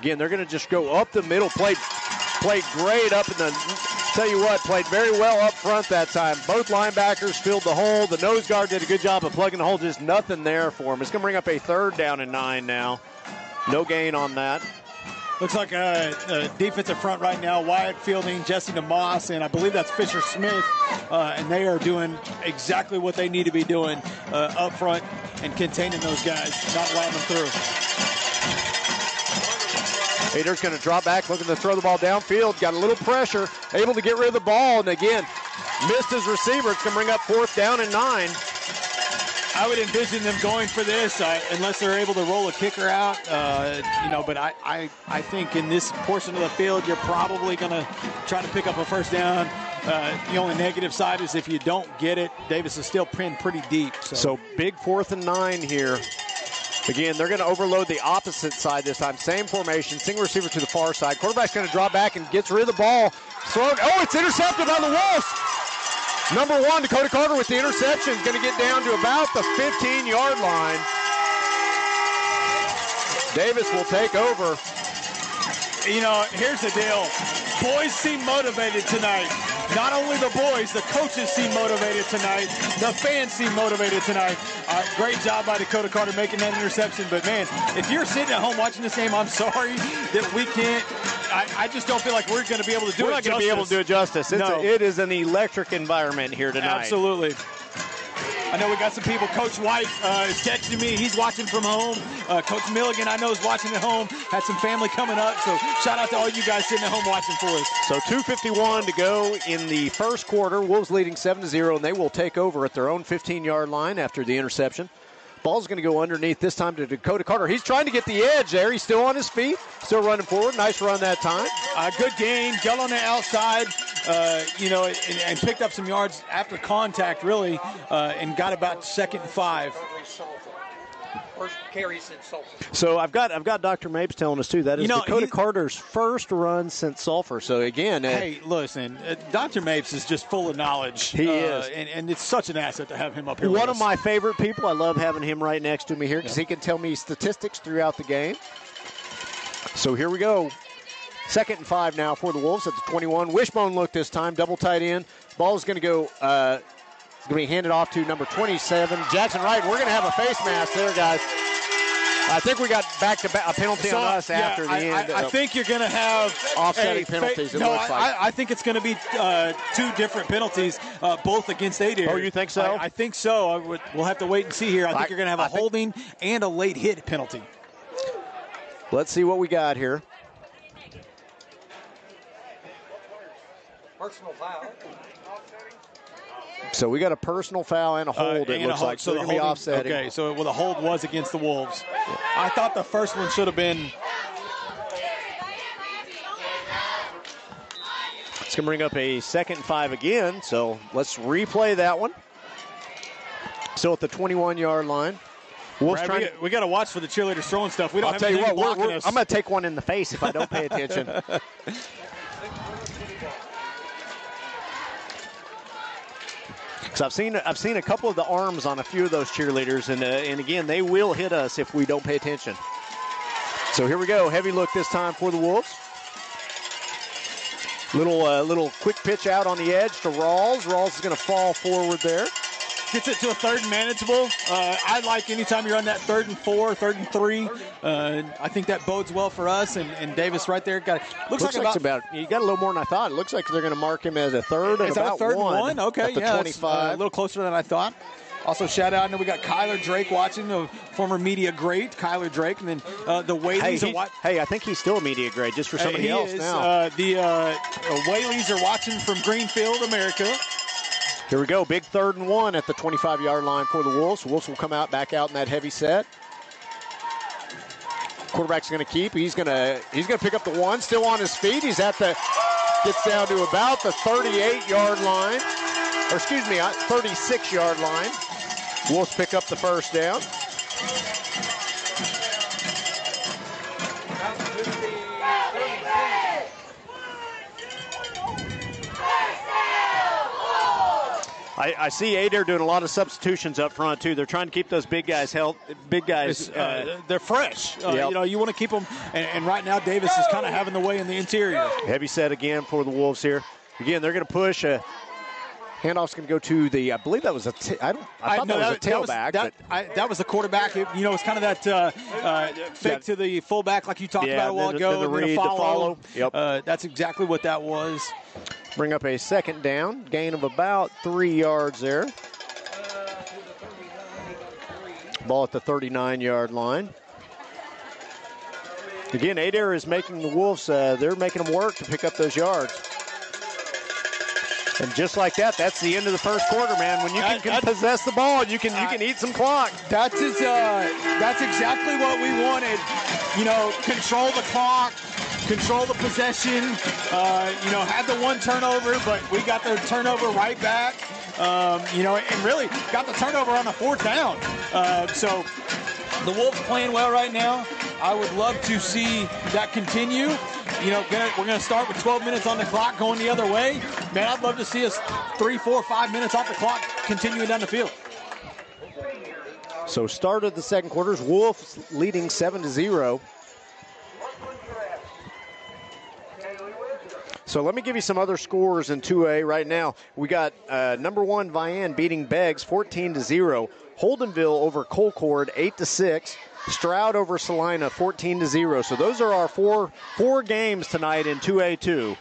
Again, they're going to just go up the middle. Played great up in the, tell you what, played very well up front that time. Both linebackers filled the hole. The nose guard did a good job of plugging the hole. Just nothing there for him. It's going to bring up a 3rd down and 9 now. No gain on that. Looks like a defensive front right now. Wyatt Fielding, Jesse DeMoss, and I believe that's Fisher Smith. And they are doing exactly what they need to be doing up front and containing those guys, not allowing them through. Adair's going to drop back, looking to throw the ball downfield. Got a little pressure, able to get rid of the ball, and again, missed his receiver. It's going to bring up 4th down and 9. I would envision them going for this unless they're able to roll a kicker out, but I think in this portion of the field, you're probably going to try to pick up a 1st down. The only negative side is if you don't get it, Davis is still pinned pretty deep. So big 4th and 9 here. Again, they're going to overload the opposite side this time. Same formation, single receiver to the far side. Quarterback's going to drop back and gets rid of the ball. Thrown. Oh, it's intercepted by the Wolves. Number 1, Dakota Carter with the interception. Going to get down to about the 15-yard line. Davis will take over. You know, here's the deal. Boys seem motivated tonight. Not only the boys, the coaches seem motivated tonight. The fans seem motivated tonight. Great job by Dakota Carter making that interception. But, man, if you're sitting at home watching this game, I'm sorry that we can't. I just don't feel like we're going to be able to do it justice. We're not going to be able to do it justice. It is an electric environment here tonight. Absolutely. I know we got some people. Coach White is texting me. He's watching from home. Coach Milligan, I know, is watching at home. Had some family coming up. So shout out to all you guys sitting at home watching for us. So 2:51 to go in the first quarter. Wolves leading 7-0, and they will take over at their own 15-yard line after the interception. Ball's going to go underneath this time to Dakota Carter. He's trying to get the edge there. He's still on his feet, still running forward. Nice run that time. Good gain. Got on the outside, and picked up some yards after contact, really, and got about 2nd and 5. First carry since Sulphur. So I've got Dr. Mapes telling us, too, that is Dakota Carter's first run since Sulphur. So, again. Hey, listen, Dr. Mapes is just full of knowledge. He is. And it's such an asset to have him up here One of my favorite people. I love having him right next to me here because he can tell me statistics throughout the game. So here we go. 2nd and 5 now for the Wolves at the 21. Wishbone look this time, double tight end. Ball is going to go, it's going to be handed off to number 27, Jackson Wright. We're going to have a face mask there, guys. I think we got back-to-back a penalty on us after the end. I think you're going to have offsetting penalties. It looks like. I think it's going to be 2 different penalties, both against Adair. Oh, you think so? I think so. We'll have to wait and see here. I think you're going to have a holding and a late hit penalty. Let's see what we got here. Personal foul. So we got a personal foul and a hold, it looks like. So they're going to be offsetting. Okay, so the hold was against the Wolves. I thought the first one should have been. It's going to bring up a 2nd and 5 again, so let's replay that one. Still at the 21-yard line. Brad, we got to watch for the cheerleaders throwing stuff. We don't have anything blocking us. I'm going to take one in the face if I don't pay attention. Because I've seen a couple of the arms on a few of those cheerleaders, and again, they will hit us if we don't pay attention. So here we go. Heavy look this time for the Wolves. Little quick pitch out on the edge to Rawls. Rawls is going to fall forward there. Gets it to a 3rd and manageable. I like anytime you're on that 3rd and 4, 3rd and 3. I think that bodes well for us. And Davis right there looks like it's about. You got a little more than I thought. It looks like they're going to mark him as a 3rd and about 3rd and 1. Okay, at the 25. A little closer than I thought. Also, shout out, I know we got Kyler Drake watching, the former media great, Kyler Drake, and then the Whaleys Hey, I think he's still a media grade, just for somebody else now. The Whaleys are watching from Greenfield, America. Here we go, big 3rd and 1 at the 25-yard line for the Wolves. Wolves will come back out in that heavy set. Quarterback's going to keep. He's going to pick up the one. Still on his feet. He's at the gets down to about the 38-yard line, or excuse me, 36-yard line. Wolves pick up the first down. I see Adair doing a lot of substitutions up front too. They're trying to keep those big guys healthy. Big guys, they're fresh. Yep. You know, you want to keep them. And right now, Davis is kind of having the way in the interior. Heavy set again for the Wolves here. Again, they're going to push. Handoff's going to go to the. I believe that was a. I thought that was a tailback. That was the quarterback. You know, it's kind of that fake to the fullback, like you talked about a while ago. The read, the follow. Yep. That's exactly what that was. Bring up a second down, gain of about 3 yards there. Ball at the 39-yard line. Again, Adair is making the Wolves, they're making them work to pick up those yards. And just like that, that's the end of the first quarter, man. When you can possess the ball, you can eat some clock. That's exactly what we wanted. You know, control the clock, control the possession. You know, had the one turnover, but we got the turnover right back. You know, and really got the turnover on the fourth down. So the Wolves playing well right now. I would love to see that continue. You know, we're going to start with 12 minutes on the clock going the other way. Man, I'd love to see us 3, 4, 5 minutes off the clock continuing down the field. So start of the second quarter, Wolves leading 7-0. So let me give you some other scores in 2A right now. We got number 1 Vian beating Beggs 14-0. Holdenville over Colcord 8-6. Stroud over Salina 14-0. So those are our four games tonight in 2A2.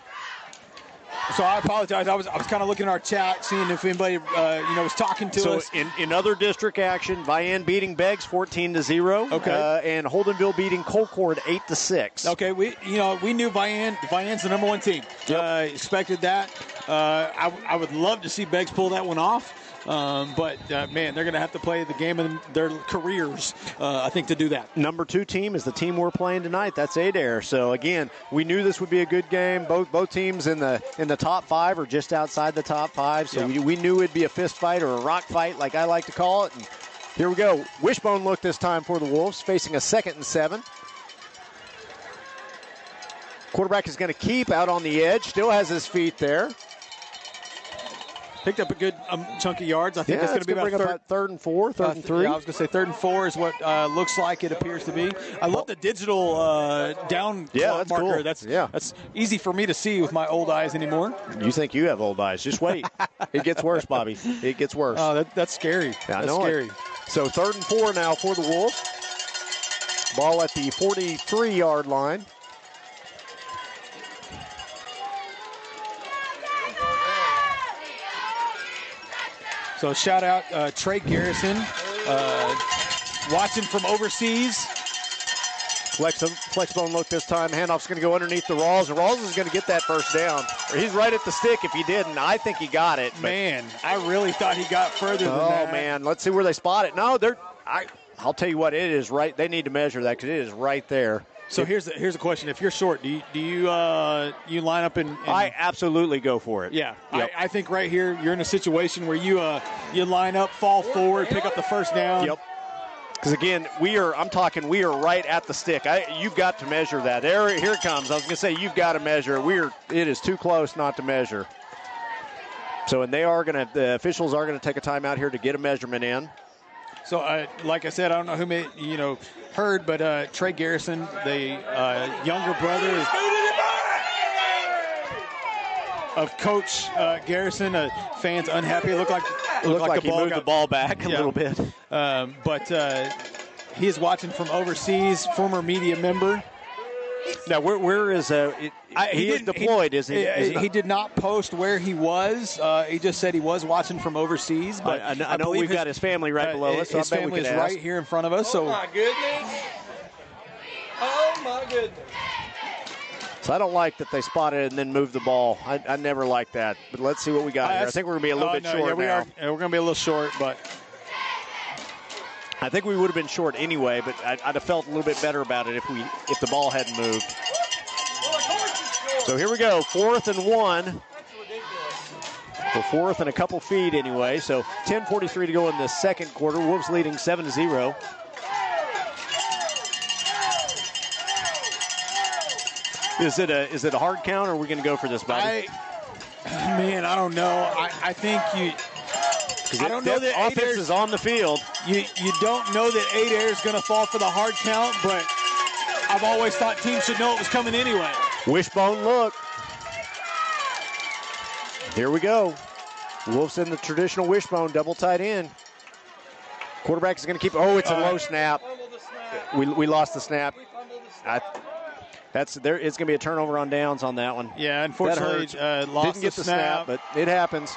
So I apologize. I was kind of looking at our chat, seeing if anybody was talking to us. So in other district action, Vian beating Beggs 14-0. Okay. And Holdenville beating Colcord 8-6. Okay. We knew Vian's the number 1 team. Yep. Expected that. I would love to see Beggs pull that one off. But man, they're going to have to play the game of their careers, I think, to do that. Number 2 team is the team we're playing tonight. That's Adair. So again, we knew this would be a good game. Both teams in the top 5 or just outside the top 5. So we knew it'd be a fist fight or a rock fight, like I like to call it. And here we go. Wishbone look this time for the Wolves, facing a 2nd and 7. Quarterback is going to keep out on the edge. Still has his feet there. Picked up a good chunk of yards. I think it's going to be about 3rd and 4, 3rd and 3. Yeah, I was going to say 3rd and 4 is what looks like it appears to be. I love the digital down that's marker. cool. That's easy for me to see with my old eyes anymore. You think you have old eyes. Just wait. It gets worse, Bobby. It gets worse. Oh, that's scary. That's scary. So 3rd and 4 now for the Wolves. Ball at the 43-yard line. So shout out Trey Garrison, watching from overseas. Flexbone look this time. Handoff's going to go underneath the Rawls, and Rawls is going to get that first down. He's right at the stick if he didn't. I think he got it. Man, I really thought he got further than that. Oh, man. Let's see where they spot it. No, I'll tell you what, it is right. They need to measure that because it is right there. So here's a question: if you're short, do you line up and I absolutely go for it. Yeah, yep. I think right here you're in a situation where you line up, fall forward, pick up the first down. Yep. Because again, we are right at the stick. You've got to measure that. Here it comes. I was going to say you've got to measure. It is too close not to measure. So and the officials are going to take a timeout here to get a measurement in. So, like I said, I don't know who heard, but Trey Garrison, the younger brother of Coach Garrison, fans unhappy. It looked like he moved the ball back a little bit. But he is watching from overseas, former media member. Now, where is he is deployed? Is he? He did not post where he was. He just said he was watching from overseas. But I know we've got his family right below us. So his family is right here in front of us. Oh my goodness! Oh my goodness! So I don't like that they spotted it and then moved the ball. I never like that. But let's see what we got here. I think we're going to be a little bit short now. We're going to be a little short, but I think we would have been short anyway, but I'd have felt a little bit better about it if the ball hadn't moved. So here we go, 4th and 1. Well, 4th and a couple feet anyway. So 10:43 to go in the second quarter. Wolves leading 7-0. Is it a hard count, or are we going to go for this, Bobby? I don't know. I think you. I don't know that offense is on the field. You don't know that 8 air is going to fall for the hard count, but I've always thought teams should know it was coming anyway. Wishbone look. Here we go. Wolves in the traditional wishbone, double tight end. Quarterback is going to keep. Oh, it's a low snap. We lost the snap. It's going to be a turnover on downs on that one. Yeah, unfortunately, lost Didn't get the snap, but it happens.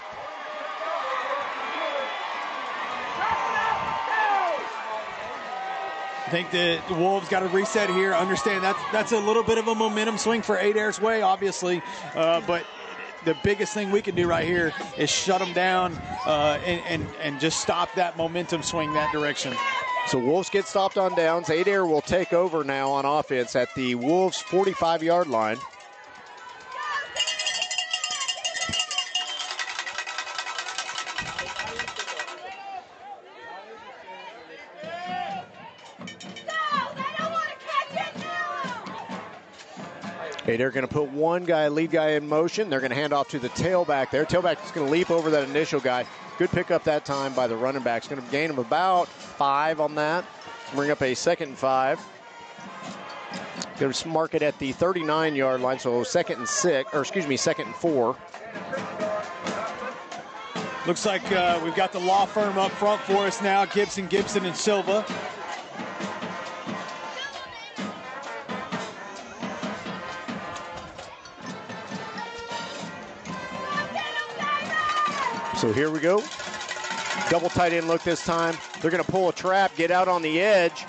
I think the Wolves got to reset here. Understand that's a little bit of a momentum swing for 8 air's way, obviously, but the biggest thing we can do right here is shut them down and just stop that momentum swing that direction. So Wolves get stopped on downs. 8 air will take over now on offense at the Wolves 45-yard line. Okay, they're going to put one guy, lead guy in motion. They're going to hand off to the tailback there. Tailback is going to leap over that initial guy. Good pickup that time by the running back. It's going to gain him about 5 on that. Bring up a 2nd and 5. Going to mark it at the 39-yard line, so 2nd and 4. Looks like we've got the law firm up front for us now, Gibson, and Silva. So here we go. Double tight end look this time. They're going to pull a trap, get out on the edge.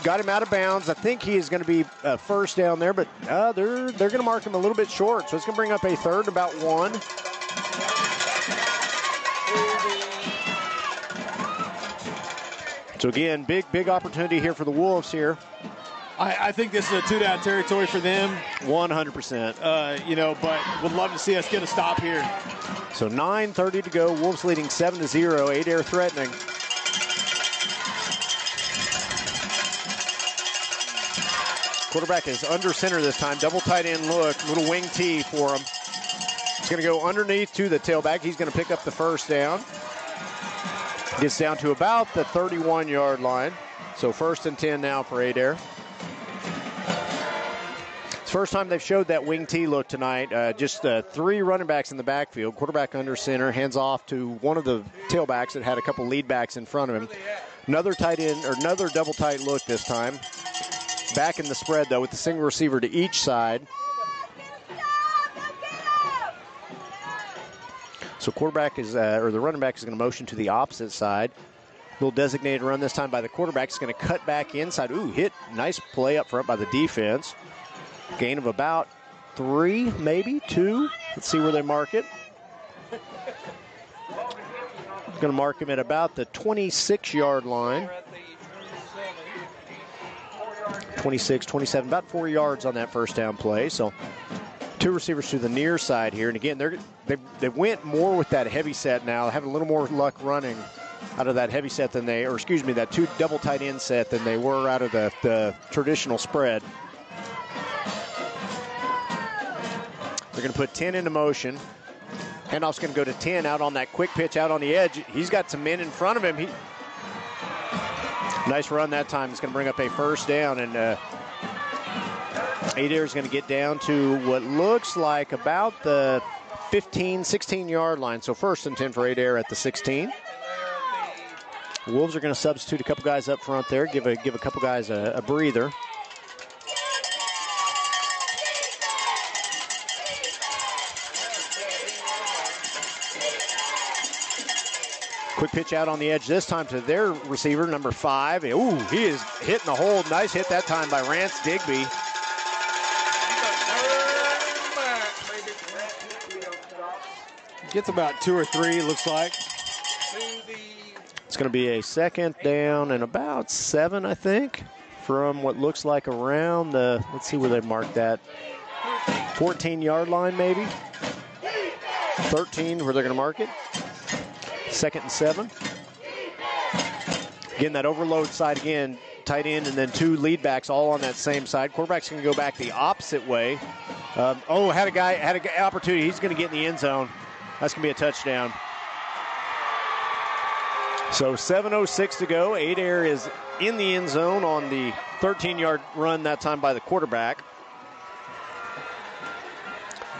Got him out of bounds. I think he is going to be first down there, but they're going to mark him a little bit short. So it's going to bring up a 3rd, about 1. So again, big opportunity here for the Wolves here. I think this is a 2-down territory for them. 100%. But would love to see us get a stop here. So 9:30 to go. Wolves leading 7-0. 8 air threatening. Quarterback is under center this time. Double tight end look. Little wing T for him. It's going to go underneath to the tailback. He's going to pick up the first down. Gets down to about the 31-yard line. So 1st and 10 now for 8 air. First time they've showed that wing T look tonight. Just 3 running backs in the backfield. Quarterback under center, hands off to one of the tailbacks that had a couple lead backs in front of him. Another tight end, or another double tight look this time. Back in the spread though, with the single receiver to each side. So quarterback is, or the running back is going to motion to the opposite side. Little designated run this time by the quarterback. Is going to cut back inside. Ooh, hit. Nice play up front by the defense. Gain of about 3, maybe 2. Let's see where they mark it. Going to mark him at about the 26-yard line. 26, 27, about 4 yards on that first down play. So 2 receivers to the near side here. And again, they went more with that heavy set now, having a little more luck running out of that heavy set than that 2 double tight end set than they were out of the traditional spread. They're going to put 10 into motion. Handoff's going to go to 10 out on that quick pitch out on the edge. He's got some men in front of him. Nice run that time. It's going to bring up a first down, and 8 air is going to get down to what looks like about the 15, 16-yard line. So 1st and 10 for 8 air at the 16. The Wolves are going to substitute a couple guys up front there, give a couple guys a breather. Quick pitch out on the edge this time to their receiver, number 5. Ooh, he is hitting the hole. Nice hit that time by Rance Digby. Gets about 2 or 3, looks like. It's going to be a second down and about 7, I think, from what looks like around the, let's see where they marked that, 14-yard line maybe. 13 where they're going to mark it. Second and 7. Again, that overload side again, tight end and then 2 lead backs all on that same side. Quarterback's going to go back the opposite way. Had an opportunity. He's going to get in the end zone. That's going to be a touchdown. So 7:06 to go. Adair is in the end zone on the 13-yard run that time by the quarterback.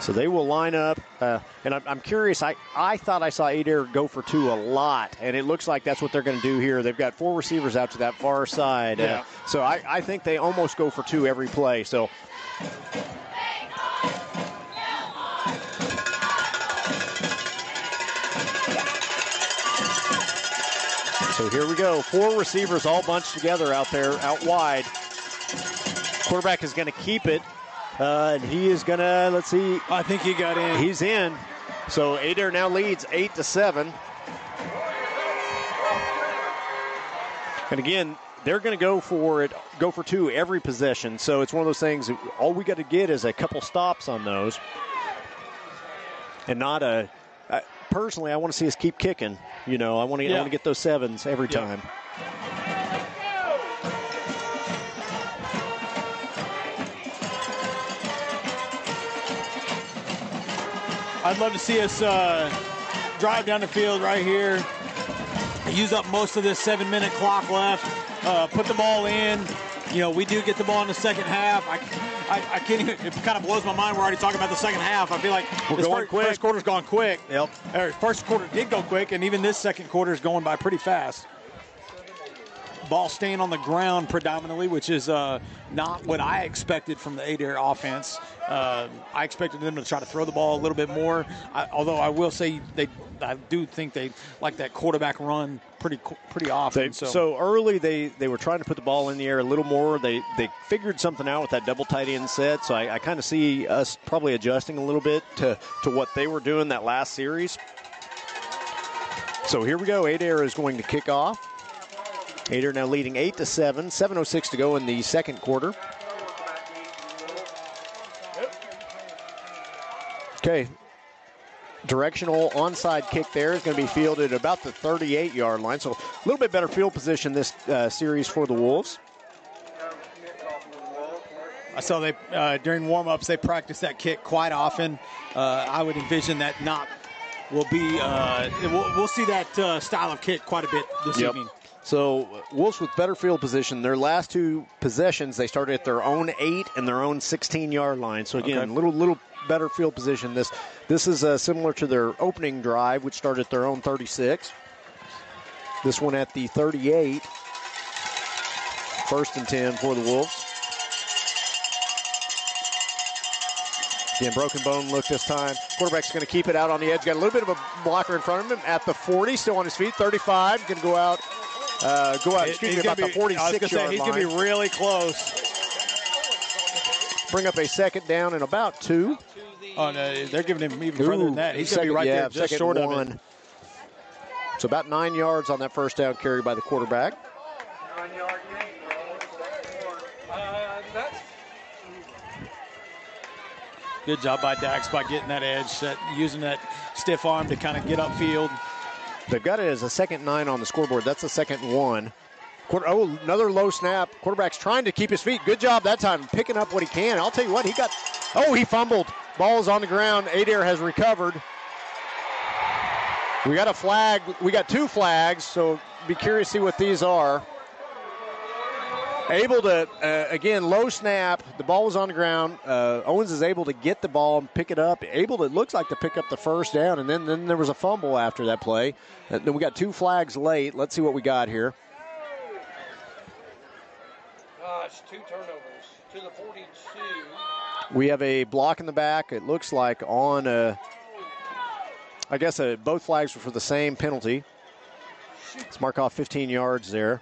So they will line up, and I'm curious. I thought I saw Adair go for 2 a lot, and it looks like that's what they're going to do here. They've got 4 receivers out to that far side. Yeah. So I think they almost go for 2 every play. So here we go. 4 receivers all bunched together out there, out wide. Quarterback is going to keep it. And he is going to, let's see. I think he got in. He's in. So Adair now leads 8-7. And again, they're going to go for 2 every possession. So it's one of those things, all we got to get is a couple stops on those. And not personally, I want to see us keep kicking. I want to get those 7s every time. I'd love to see us drive down the field right here, use up most of this 7-minute clock left, put the ball in. We do get the ball in the second half. I can't even, it kind of blows my mind. We're already talking about the second half. I feel like first quarter's gone quick. Yep. First quarter did go quick, and even this second quarter is going by pretty fast. Ball staying on the ground predominantly, which is not what I expected from the Adair offense. I expected them to try to throw the ball a little bit more, although I will say I do think they like that quarterback run pretty often. So early they were trying to put the ball in the air a little more. They figured something out with that double tight end set, so I kind of see us probably adjusting a little bit to what they were doing that last series. So here we go. Adair is going to kick off. Adair now leading 8-7. 7:06 to go in the second quarter. Okay. Directional onside kick there is going to be fielded about the 38-yard line. So a little bit better field position this series for the Wolves. I saw they during warm-ups they practice that kick quite often. I would envision that will be we'll see that style of kick quite a bit this evening. So Wolves with better field position. Their last 2 possessions, they started at their own 8 and their own 16-yard line. So again, little better field position. This is similar to their opening drive, which started at their own 36. This one at the 38. 1st and 10 for the Wolves. Again, broken bone look this time. Quarterback's going to keep it out on the edge. Got a little bit of a blocker in front of him at the 40, still on his feet. 35, going to go out. About the 46-yard line. He's going to be really close. Bring up a second down and about 2. Oh, no, they're giving him even further than that. He's going to be right there just short of it. So about 9 yards on that first down carry by the quarterback. Good job by Dax by getting that edge, using that stiff arm to kind of get upfield. They've got it as a 2nd and 9 on the scoreboard. That's a 2nd and 1. Another low snap. Quarterback's trying to keep his feet. Good job that time, picking up what he can. I'll tell you what, he fumbled. Ball is on the ground. Adair has recovered. We got a flag. We got 2 flags, so be curious to see what these are. Able to, again, low snap. The ball was on the ground. Owens is able to get the ball and pick it up. It looks like to pick up the first down, and then there was a fumble after that play. Then we got 2 flags late. Let's see what we got here. Gosh, 2 turnovers to the 42. We have a block in the back. It looks like on, I guess both flags were for the same penalty. Let's mark off 15 yards there.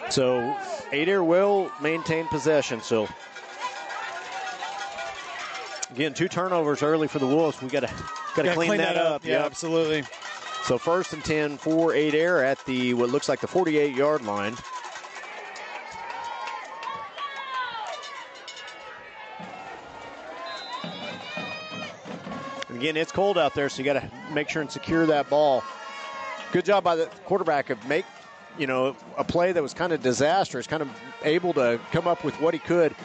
So Adair will maintain possession. So Again, 2 turnovers early for the Wolves. We got to clean that up. Yeah, absolutely. So 1st and 10 for Adair at the what looks like the 48-yard line. And again, it's cold out there, so you got to make sure and secure that ball. Good job by the quarterback of a play that was kind of disastrous, kind of able to come up with what he could.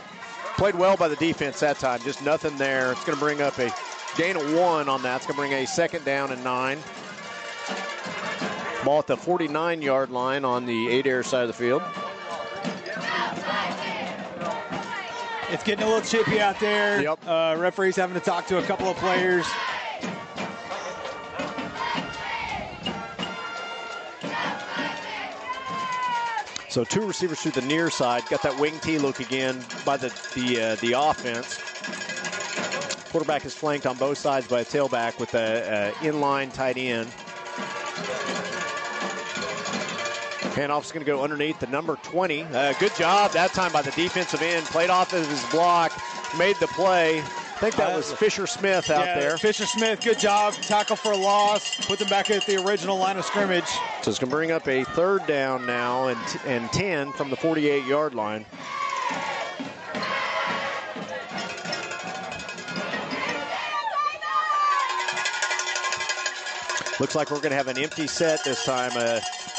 Played well by the defense that time, just nothing there. It's going to bring up a gain of 1 on that. It's going to bring a 2nd down and 9. Ball at the 49-yard line on the Adair side of the field. It's getting a little chippy out there. Yep. Referee's having to talk to a couple of players. So 2 receivers to the near side. Got that wing T look again by the offense. Quarterback is flanked on both sides by a tailback with a inline tight end. Handoff's going to go underneath the number 20. Good job that time by the defensive end. Played off of his block, made the play. I think that was Fisher Smith out there. Fisher Smith, good job. Tackle for a loss. Put them back at the original line of scrimmage. So it's going to bring up a 3rd down now and 10 from the 48-yard line. Looks like we're going to have an empty set this time.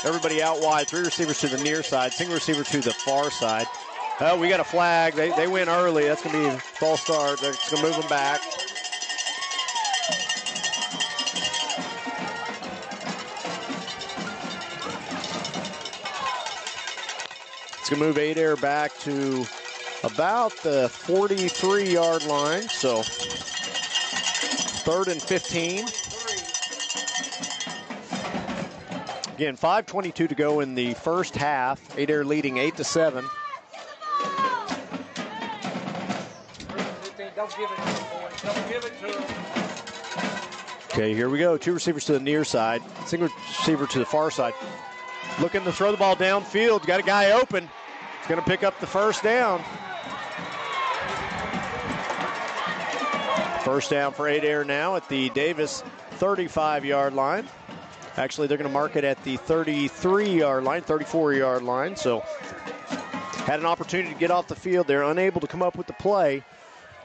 Everybody out wide. 3 receivers to the near side, single receiver to the far side. We got a flag. They win early. That's going to be a false start. It's going to move them back. It's going to move Adair back to about the 43-yard line. So 3rd and 15. Again, 5:22 to go in the first half. Adair leading 8-7. Don't give it to him, boys. Don't give it to him. Okay, here we go. 2 receivers to the near side, single receiver to the far side. Looking to throw the ball downfield. Got a guy open. He's going to pick up the 1st down. First down for Adair now at the Davis 35-yard line. Actually, they're going to mark it at the 33-yard line, 34-yard line. So had an opportunity to get off the field. They're unable to come up with the play.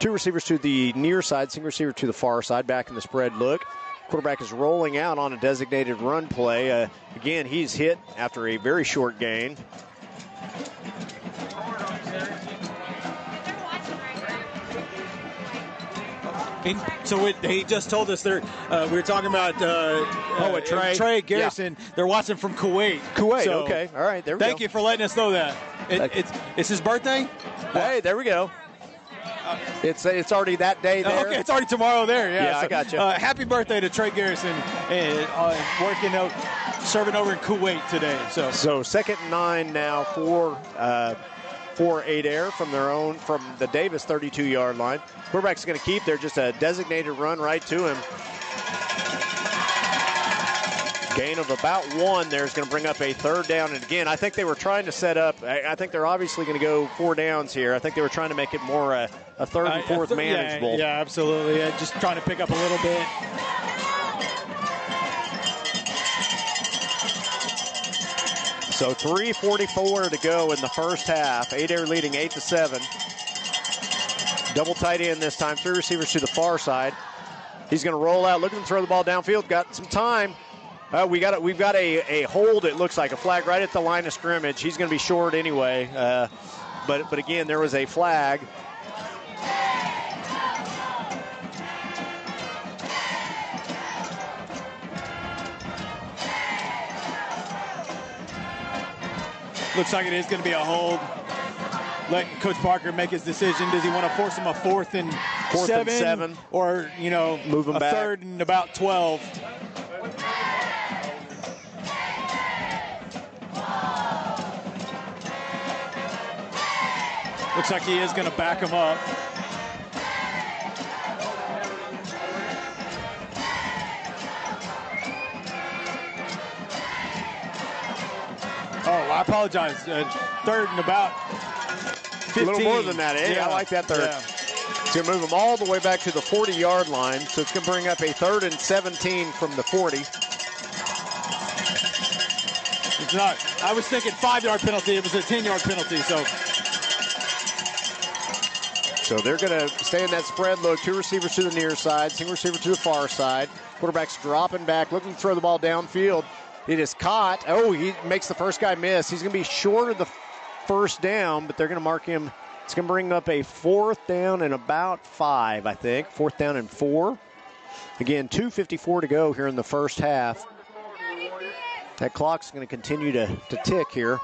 2 receivers to the near side, single receiver to the far side, back in the spread look. Quarterback is rolling out on a designated run play. Again, he's hit after a very short gain. So he just told us we were talking about Trey Garrison. Yeah. They're watching from Kuwait. So, okay. All right, there we go. Thank you for letting us know that. It's his birthday? Hey, there we go. It's already that day there. Okay, it's already tomorrow there. Yeah, I got you. Happy birthday to Trey Garrison, serving over in Kuwait today. So 2nd and 9 now for Adair from the Davis 32-yard line. Quarterback's going to keep there, just a designated run right to him. Gain of about 1 there is going to bring up a 3rd down. And again, I think they were trying to set up. I think they're obviously going to go 4 downs here. I think they were trying to make it more a 3rd and 4th manageable. Yeah, absolutely. Just trying to pick up a little bit. So 3:44 to go in the first half. Adair leading 8-7. Double tight end this time. 3 receivers to the far side. He's going to roll out, looking to throw the ball downfield. Got some time. We've got a hold. It looks like a flag right at the line of scrimmage. He's going to be short anyway. But again, there was a flag. Looks like it is going to be a hold. Let Coach Parker make his decision. Does he want to force him a 4th and 7? Or, move him back. 3rd and about 12? Looks like he is going to back him up. Oh, I apologize. 3rd and about 15. A little more than that, eh? Yeah. I like that 3rd. It's going to move them all the way back to the 40-yard line. So it's going to bring up a 3rd and 17 from the 40. It's not. I was thinking 5-yard penalty. It was a 10-yard penalty. So they're going to stay in that spread look. 2 receivers to the near side, single receiver to the far side. Quarterback's dropping back, looking to throw the ball downfield. It is caught. Oh, he makes the first guy miss. He's going to be short of the first down, but they're going to mark him. It's going to bring up a 4th down and about 5, I think. 4th down and 4. Again, 2:54 to go here in the first half. That clock's going to continue to tick here.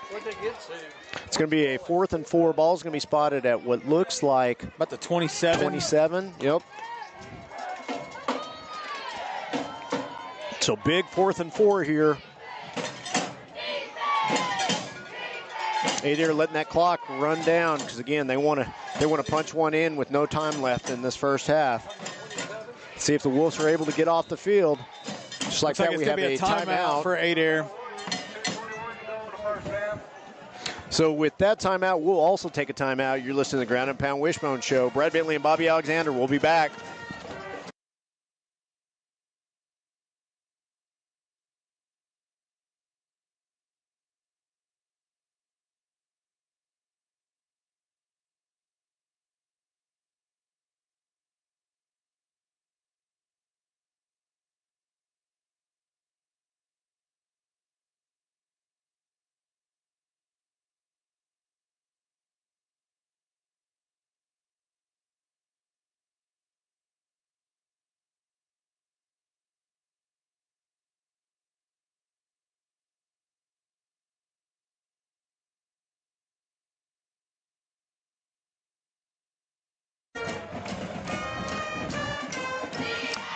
Where'd they get to? It's going to be a 4th and 4. Ball's going to be spotted at what looks like about the 27. 27, yep. So big 4th and 4 here. Adair letting that clock run down because again they want to punch one in with no time left in this first half. See if the Wolves are able to get off the field. Just like that, we have a timeout for Adair. So with that timeout, we'll also take a timeout. You're listening to the Ground and Pound Wishbone Show. Brad Bentley and Bobby Alexander will be back.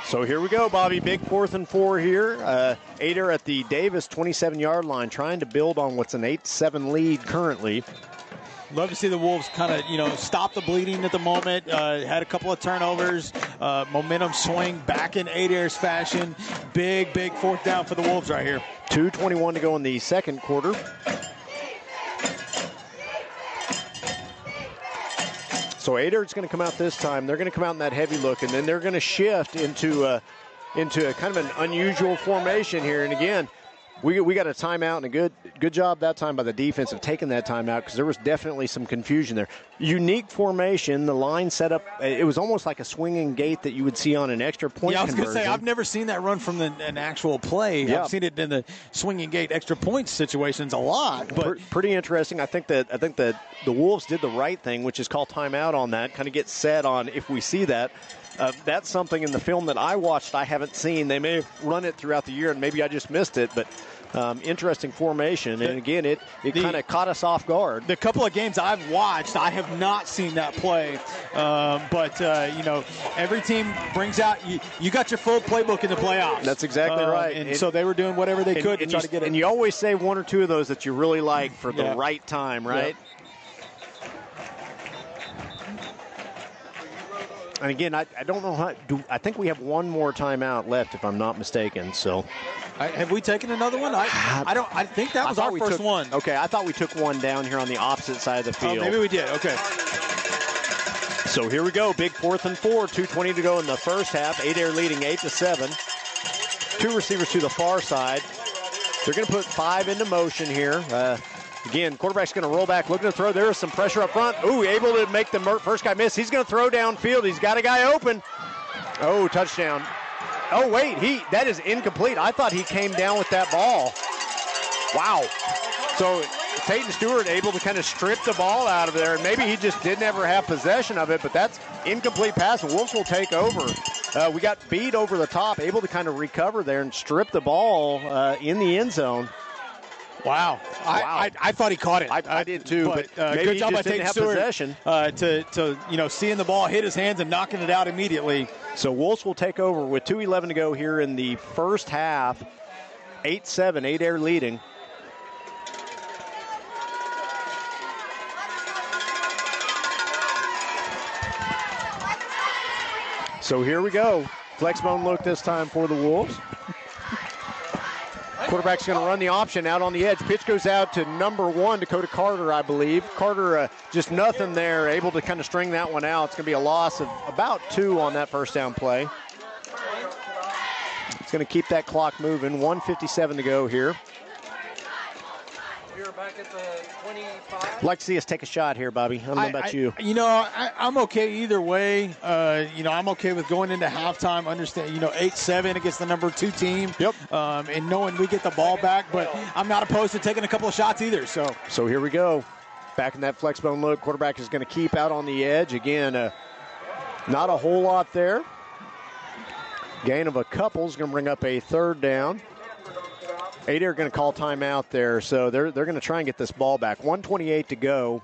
So here we go, Bobby. Big 4th and 4 here. Adair at the Davis 27-yard line, trying to build on what's an 8-7 lead currently. Love to see the Wolves kind of, stop the bleeding at the moment. Had a couple of turnovers. Momentum swing back in Adair's fashion. Big 4th down for the Wolves right here. 2:21 to go in the second quarter. So Adair's going to come out this time. They're going to come out in that heavy look, and then they're going to shift into a kind of an unusual formation here. And again, we got a timeout, and a good job that time by the defense of taking that timeout because there was definitely some confusion there. Unique formation, the line set up. It was almost like a swinging gate that you would see on an extra point Yeah, I was going to conversion. say, I've never seen that run from an actual play. Yeah. I've seen it in the swinging gate extra point situations a lot. But pretty interesting. I think that the Wolves did the right thing, which is call timeout on that, kind of get set on if we see that. That's something in the film that I watched I haven't seen. They may have run it throughout the year, and maybe I just missed it, but interesting formation. And again, it kind of caught us off guard. The couple of games I've watched, I have not seen that play. But every team brings out, you got your full playbook in the playoffs. That's exactly right. And so they were doing whatever they could to try to get it. And you always save one or two of those that you really like for the right time, right? Yeah. And again, I don't know how. I think we have one more timeout left, if I'm not mistaken. So, have we taken another one? I think that was our first one. Okay, I thought we took one down here on the opposite side of the field. Oh, maybe we did. Okay. So here we go. Big 4th and 4. 2:20 to go in the first half. Adair leading 8-7. 2 receivers to the far side. They're going to put 5 into motion here. Again, quarterback's going to roll back, looking to throw. There is some pressure up front. Ooh, able to make the first guy miss. He's going to throw downfield. He's got a guy open. Oh, touchdown. Oh, wait, that is incomplete. I thought he came down with that ball. Wow. So Peyton Stewart able to kind of strip the ball out of there, and maybe he just didn't ever have possession of it, but that's incomplete pass. The Wolves will take over. We got beat over the top, able to kind of recover there and strip the ball in the end zone. Wow. I thought he caught it. I did too, but maybe good job he by just didn't have Stewart, possession. To seeing the ball hit his hands and knocking it out immediately. So Wolves will take over with 2:11 to go here in the first half. 8-7, Adair leading. So here we go. Flexbone look this time for the Wolves. Quarterback's going to run the option out on the edge. Pitch goes out to number 1, Dakota Carter, I believe. Carter, just nothing there, able to kind of string that one out. It's going to be a loss of about 2 on that first down play. It's going to keep that clock moving. 1:57 to go here. You're back at the 25. I'd like to see us take a shot here, Bobby. I don't know about you. I'm okay either way. I'm okay with going into halftime, understand, 8-7 against the number 2 team. Yep. And knowing we get the ball back, but I'm not opposed to taking a couple of shots either. So here we go. Back in that flex bone look, quarterback is going to keep out on the edge. Again, not a whole lot there. Gain of a couple is going to bring up a 3rd down. Adair going to call timeout there, so they're going to try and get this ball back. 1:28 to go.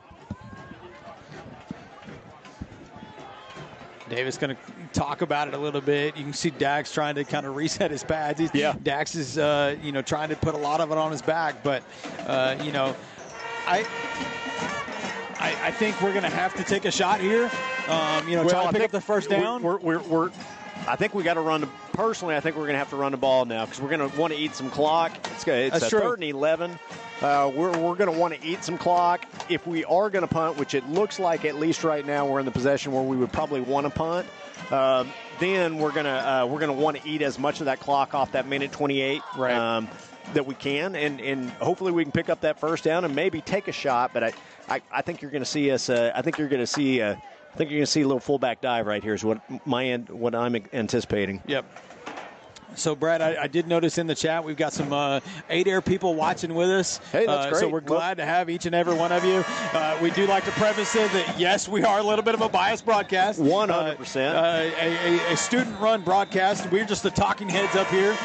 Davis going to talk about it a little bit. You can see Dax trying to kind of reset his pads. Dax is, trying to put a lot of it on his back, but, I think we're going to have to take a shot here. Try to pick up the first down. I think we got to run. Personally, I think we're going to have to run the ball now because we're going to want to eat some clock. It's a 3rd and 11. We're going to want to eat some clock. If we are going to punt, which it looks like at least right now we're in the possession where we would probably want to punt, then we're going to want to eat as much of that clock off that minute 28 that we can, and hopefully we can pick up that first down and maybe take a shot. But I think you're going to see us. I think you're going to see a little fullback dive right here is what I'm anticipating. Yep. So, Brad, I did notice in the chat we've got some Adair people watching with us. Hey, that's great. So we're glad to have each and every one of you. We do like to preface it that, yes, we are a little bit of a biased broadcast. 100%. A student-run broadcast. We're just the talking heads up here.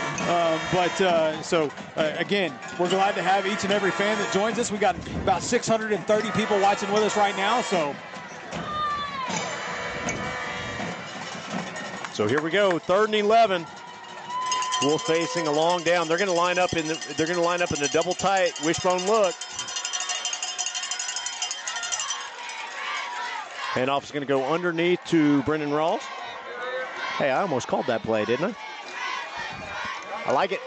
Again, we're glad to have each and every fan that joins us. We got about 630 people watching with us right now, So here we go, 3rd and 11. Wolf facing a long down. They're going to line up in the double tight wishbone look. Handoff is going to go underneath to Brendan Rawls. Hey, I almost called that play, didn't I? I like it.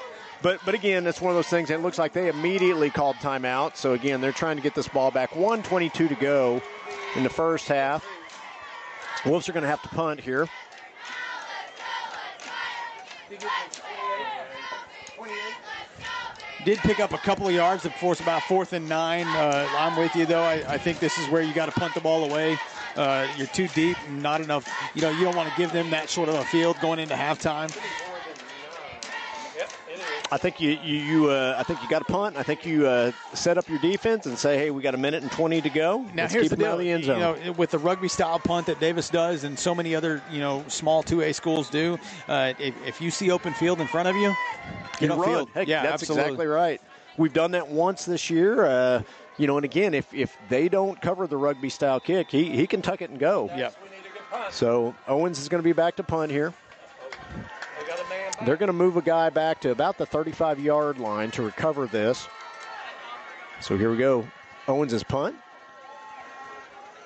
But again, it's one of those things. It looks like they immediately called timeout. So again, they're trying to get this ball back. 1:22 to go in the first half. Wolves are going to have to punt here. Did pick up a couple of yards to force about 4th and 9. I'm with you, though. I think this is where you got to punt the ball away. You're too deep, not enough. You don't want to give them that short of a field going into halftime. I think you got to punt. I think you set up your defense and say, hey, we got 1:20 to go. Now Let's here's keep the them out of the end zone. With the rugby style punt that Davis does and so many other small 2A schools do, if you see open field in front of you, get upfield. Heck, yeah, that's absolutely. exactly right. We've done that once this year. And again, if they don't cover the rugby style kick, he can tuck it and go. Yep. So Owens is going to be back to punt here. They're going to move a guy back to about the 35-yard line to recover this. So here we go. Owens' punt.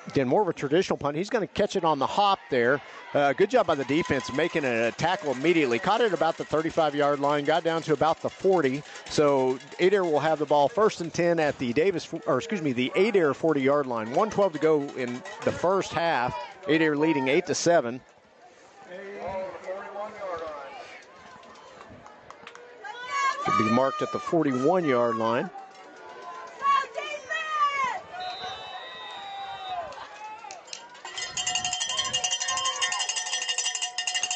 Again, more of a traditional punt. He's going to catch it on the hop there. Good job by the defense making a tackle immediately. Caught it about the 35-yard line. Got down to about the 40. So Adair will have the ball 1st and 10 at the the Adair 40-yard line. 1:12 to go in the first half. Adair leading 8-7. Could be marked at the 41-yard line.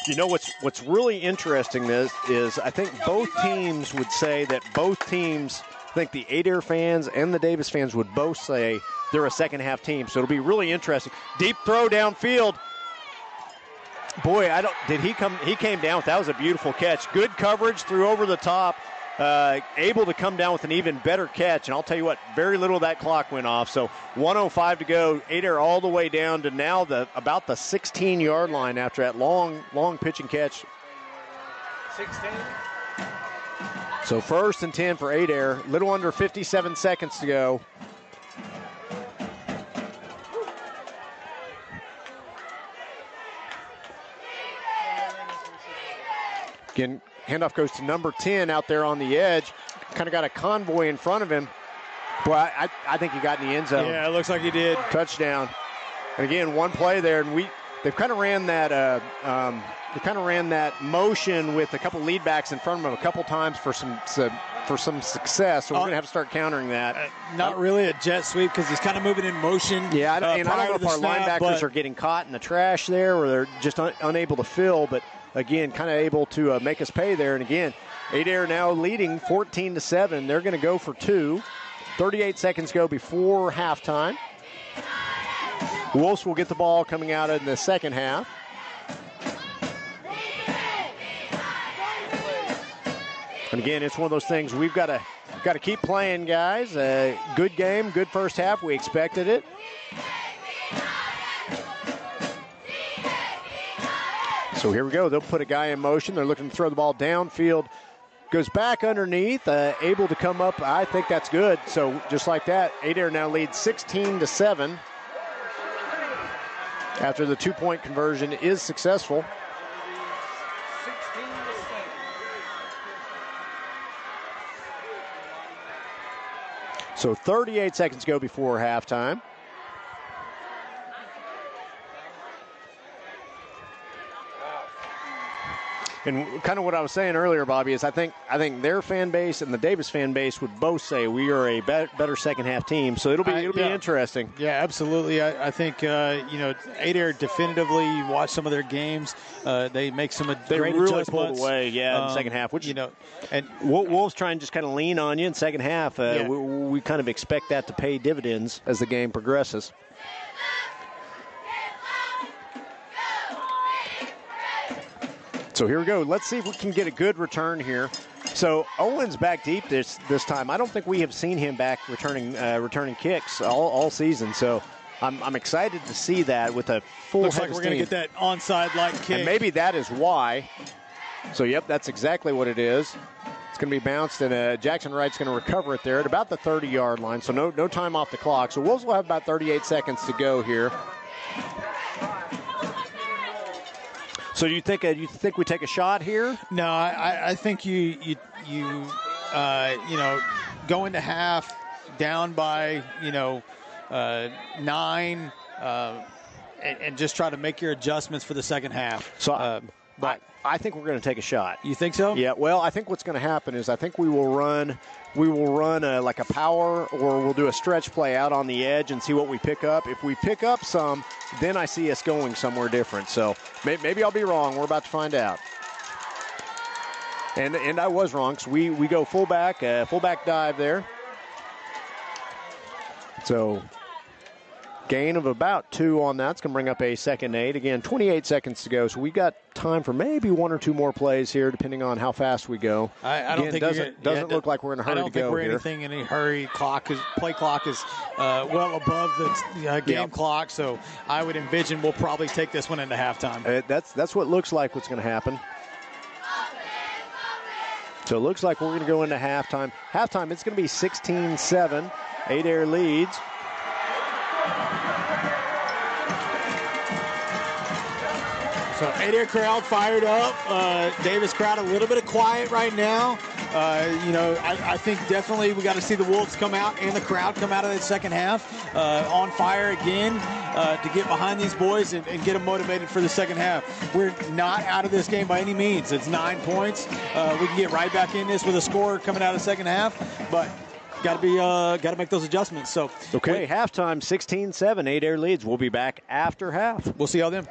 You know what's really interesting is I think both teams would say that I think the Adair fans and the Davis fans would both say they're a second half team. So it'll be really interesting. Deep throw downfield. Boy, he came down. That was a beautiful catch. Good coverage, threw over the top. Able to come down with an even better catch. And I'll tell you what, very little of that clock went off. So 1:05 to go. Adair all the way down to now about the 16-yard line after that long pitch and catch. 16. So 1st and 10 for Adair. Little under 57 seconds to go. Again, handoff goes to number 10 out there on the edge. kind of got a convoy in front of him. Boy, I think he got in the end zone. Yeah, it looks like he did. Touchdown. And again, one play there, and they've kind of ran that motion with a couple lead backs in front of him a couple times for some success. So we're going to have to start countering that. Not really a jet sweep because he's kind of moving in motion. Yeah, I don't know if our linebackers are getting caught in the trash there, or they're just unable to fill. But again, kind of able to make us pay there. And again, Adair now leading 14-7. They're going to go for 2. 38 seconds go before halftime. Wolves will get the ball coming out in the second half. And again, it's one of those things we've got to keep playing, guys. Good game, good first half. We expected it. So here we go. They'll put a guy in motion. They're looking to throw the ball downfield. Goes back underneath, able to come up. I think that's good. So just like that, Adair now leads 16-7 after the 2-point conversion is successful. 16-7. So 38 seconds go before halftime. And kind of what I was saying earlier, Bobby, is I think their fan base and the Davis fan base would both say we are a better second half team. So it'll be interesting. Yeah, absolutely. I think Adair definitively. You watch some of their games. They make some great really adjustments. Pulled away, in the second half. Which and Wolves try and just kind of lean on you in second half. We kind of expect that to pay dividends as the game progresses. So here we go. Let's see if we can get a good return here. So Owen's back deep this time. I don't think we have seen him back returning kicks all season. So I'm excited to see that with a full Looks head like of we're steam. going to get that onside-like kick. And maybe that is why. So, yep, that's exactly what it is. It's going to be bounced, and Jackson Wright's going to recover it there at about the 30-yard line. So no time off the clock. So Wolves will have about 38 seconds to go here. So you think we take a shot here? No, I think you go into half down by 9 and just try to make your adjustments for the second half. So but I think we're going to take a shot. You think so? Yeah. Well, I think what's going to happen is I think we will run like a power, or we'll do a stretch play out on the edge and see what we pick up. If we pick up some, then I see us going somewhere different. So maybe I'll be wrong. We're about to find out. And I was wrong, because we go fullback dive there. So gain of about 2 on that. It's going to bring up a 2nd and 8. Again, 28 seconds to go. So we got time for maybe 1 or 2 more plays here, depending on how fast we go. I don't think it doesn't look like we're in a hurry to go here. I don't think we're anything in any hurry. Play clock is well above the game clock. So I would envision we'll probably take this one into halftime. That's what looks like what's going to happen. So it looks like we're going to go into halftime. Halftime, it's going to be 16-7. Adair leads. So Adair crowd fired up. Davis crowd a little bit of quiet right now. I think definitely we got to see the Wolves come out and the crowd come out of the second half on fire again to get behind these boys and get them motivated for the second half. We're not out of this game by any means. It's 9 points. We can get right back in this with a score coming out of the second half, but got to make those adjustments. So halftime 16-7. Adair leads. We'll be back after half. We'll see y'all then.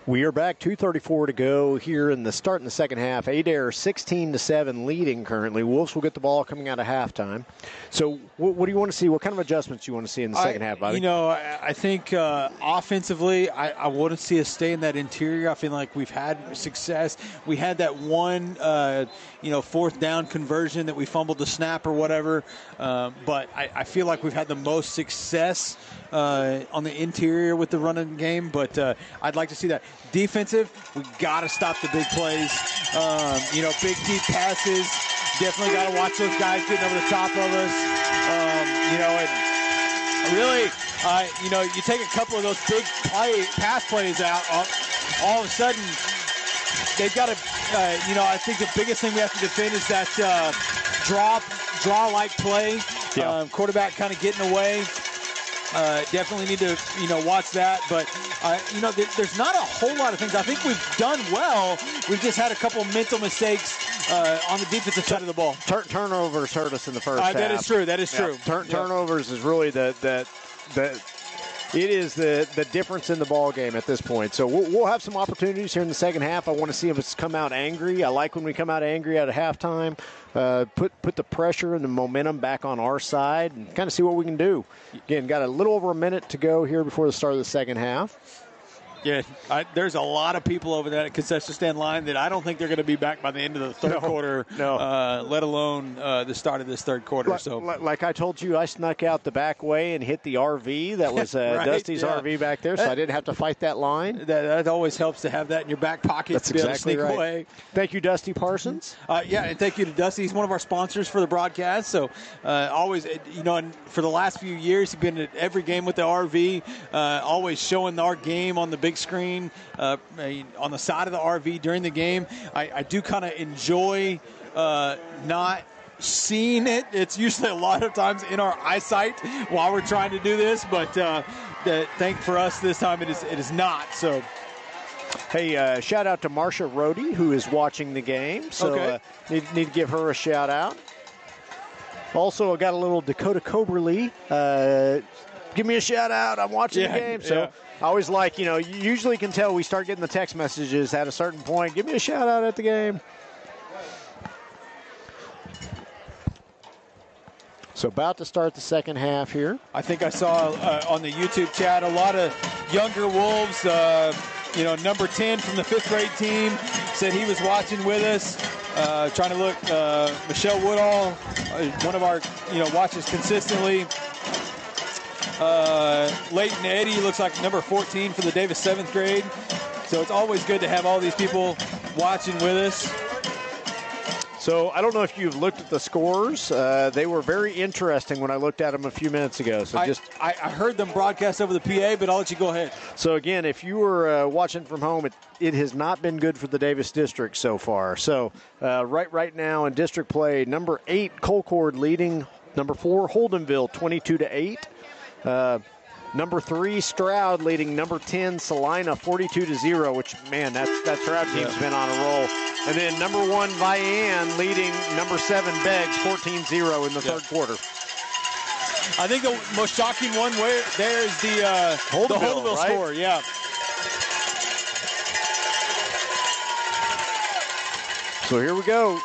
We are back, 2:34 to go here in the start in the second half. Adair 16-7 leading currently. Wolves will get the ball coming out of halftime. So what do you want to see? What kind of adjustments do you want to see in the second half, Bobby? I think offensively, I want to see us stay in that interior. I feel like we've had success. We had that one, fourth down conversion that we fumbled the snap or whatever. But I feel like we've had the most success on the interior with the running game. But I'd like to see that. Defensive, we got to stop the big plays. Big deep passes. Definitely got to watch those guys getting over the top of us. And really, you take a couple of those big pass plays out, all of a sudden, they've got to, I think the biggest thing we have to defend is that draw-like play. Yeah. Quarterback kind of getting away. Definitely need to, watch that. But, there's not a whole lot of things. I think we've done well. We've just had a couple mental mistakes on the defensive side of the ball. Turnovers hurt us in the first half. That is true. That is true. Turnovers is really the difference in the ball game at this point. So we'll have some opportunities here in the second half. I want to see if it's come out angry. I like when we come out angry at halftime. Put the pressure and the momentum back on our side and kind of see what we can do. Again, got a little over a minute to go here before the start of the second half. Yeah, there's a lot of people over that concession stand line that I don't think they're going to be back by the end of the third quarter, let alone the start of this third quarter. Like I told you, I snuck out the back way and hit the RV. That was right, Dusty's RV back there, so I didn't have to fight that line. That always helps to have that in your back pocket. That's to be exactly able to sneak right. away. Thank you, Dusty Parsons. And thank you to Dusty. He's one of our sponsors for the broadcast. So always, and for the last few years, he's been at every game with the RV, always showing our game on the big screen on the side of the RV during the game. I do kind of enjoy not seeing it. It's usually a lot of times in our eyesight while we're trying to do this, but thank for us this time it is not. So. Hey, shout out to Marsha Rohde, who is watching the game. So need to give her a shout out. Also, I got a little Dakota Coberly. Give me a shout out. I'm watching the game. So I always like, you usually can tell we start getting the text messages at a certain point. Give me a shout out at the game. So about to start the second half here. I think I saw on the YouTube chat a lot of younger Wolves. Number 10 from the 5th grade team said he was watching with us. Trying to look, Michelle Woodall, one of our, watches consistently. Leighton Eddy looks like number 14 for the Davis 7th grade. So it's always good to have all these people watching with us. So I don't know if you've looked at the scores. They were very interesting when I looked at them a few minutes ago. So I heard them broadcast over the PA, but I'll let you go ahead. So again, if you were watching from home, it has not been good for the Davis district so far. So right now in district play, number 8 Colcord leading number 4 Holdenville 22-8. Number 3 Stroud leading number 10 Salina 42-0, which, man, that Stroud team's been on a roll. And then number 1 Vian leading number 7 Beggs 14-0 in the third quarter. I think the most shocking one there is the Holdenville right? score. Yeah. So here we go.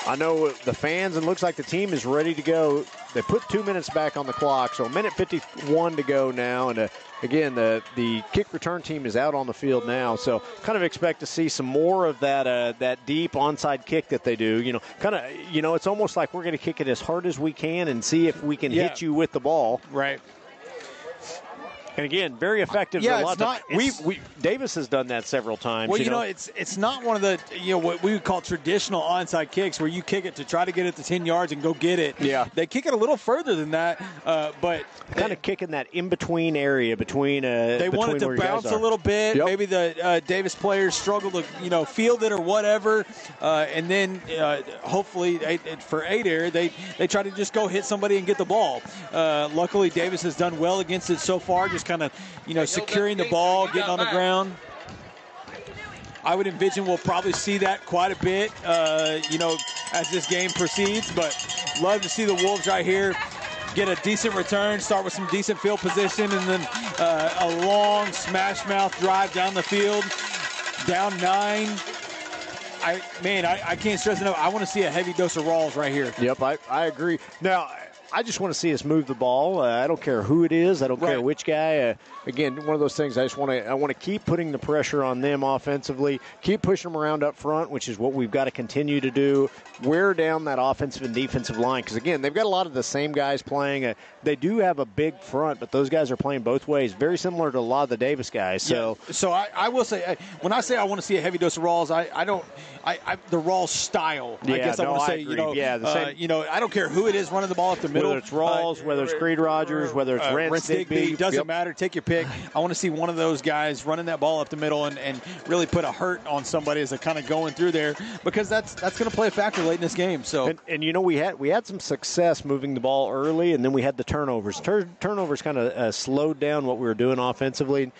I know the fans, and looks like the team is ready to go. They put 2 minutes back on the clock, so a minute 51 to go now. And again, the kick return team is out on the field now, so kind of expect to see some more of that deep onside kick that they do. It's almost like we're going to kick it as hard as we can and see if we can hit you with the ball. Right. And again, very effective. Yeah, it's not. Davis has done that several times. Well, it's not one of the what we would call traditional onside kicks where you kick it to try to get it to 10 yards and go get it. Yeah, they kick it a little further than that, but kind of kicking that in between area between. They want it to bounce a little bit. Yep. Maybe the Davis players struggle to field it or whatever, and then hopefully for Adair they try to just go hit somebody and get the ball. Luckily, Davis has done well against it so far. Just kind of, securing the ball, getting on the ground. I would envision we'll probably see that quite a bit, as this game proceeds. But love to see the Wolves right here get a decent return, start with some decent field position, and then a long smash mouth drive down the field, down 9. I can't stress enough. I want to see a heavy dose of Rawls right here. Yep, I agree. Now, I just want to see us move the ball. I don't care who it is. I don't care which guy. Again, one of those things. I want to keep putting the pressure on them offensively. Keep pushing them around up front, which is what we've got to continue to do. Wear down that offensive and defensive line because again, they've got a lot of the same guys playing. They do have a big front, but those guys are playing both ways. Very similar to a lot of the Davis guys. So, I will say when I say I want to see a heavy dose of Rawls, I don't. The Rawls style. Yeah, I guess I want to say. The same. I don't care who it is running the ball up the middle. Whether it's Rawls, whether it's Creed Rogers, whether it's Rentz Digby, doesn't matter. Take your pick. I want to see one of those guys running that ball up the middle and really put a hurt on somebody as they're kind of going through there because that's going to play a factor late in this game. So and we had some success moving the ball early, and then we had the turnovers. Turnovers kind of slowed down what we were doing offensively.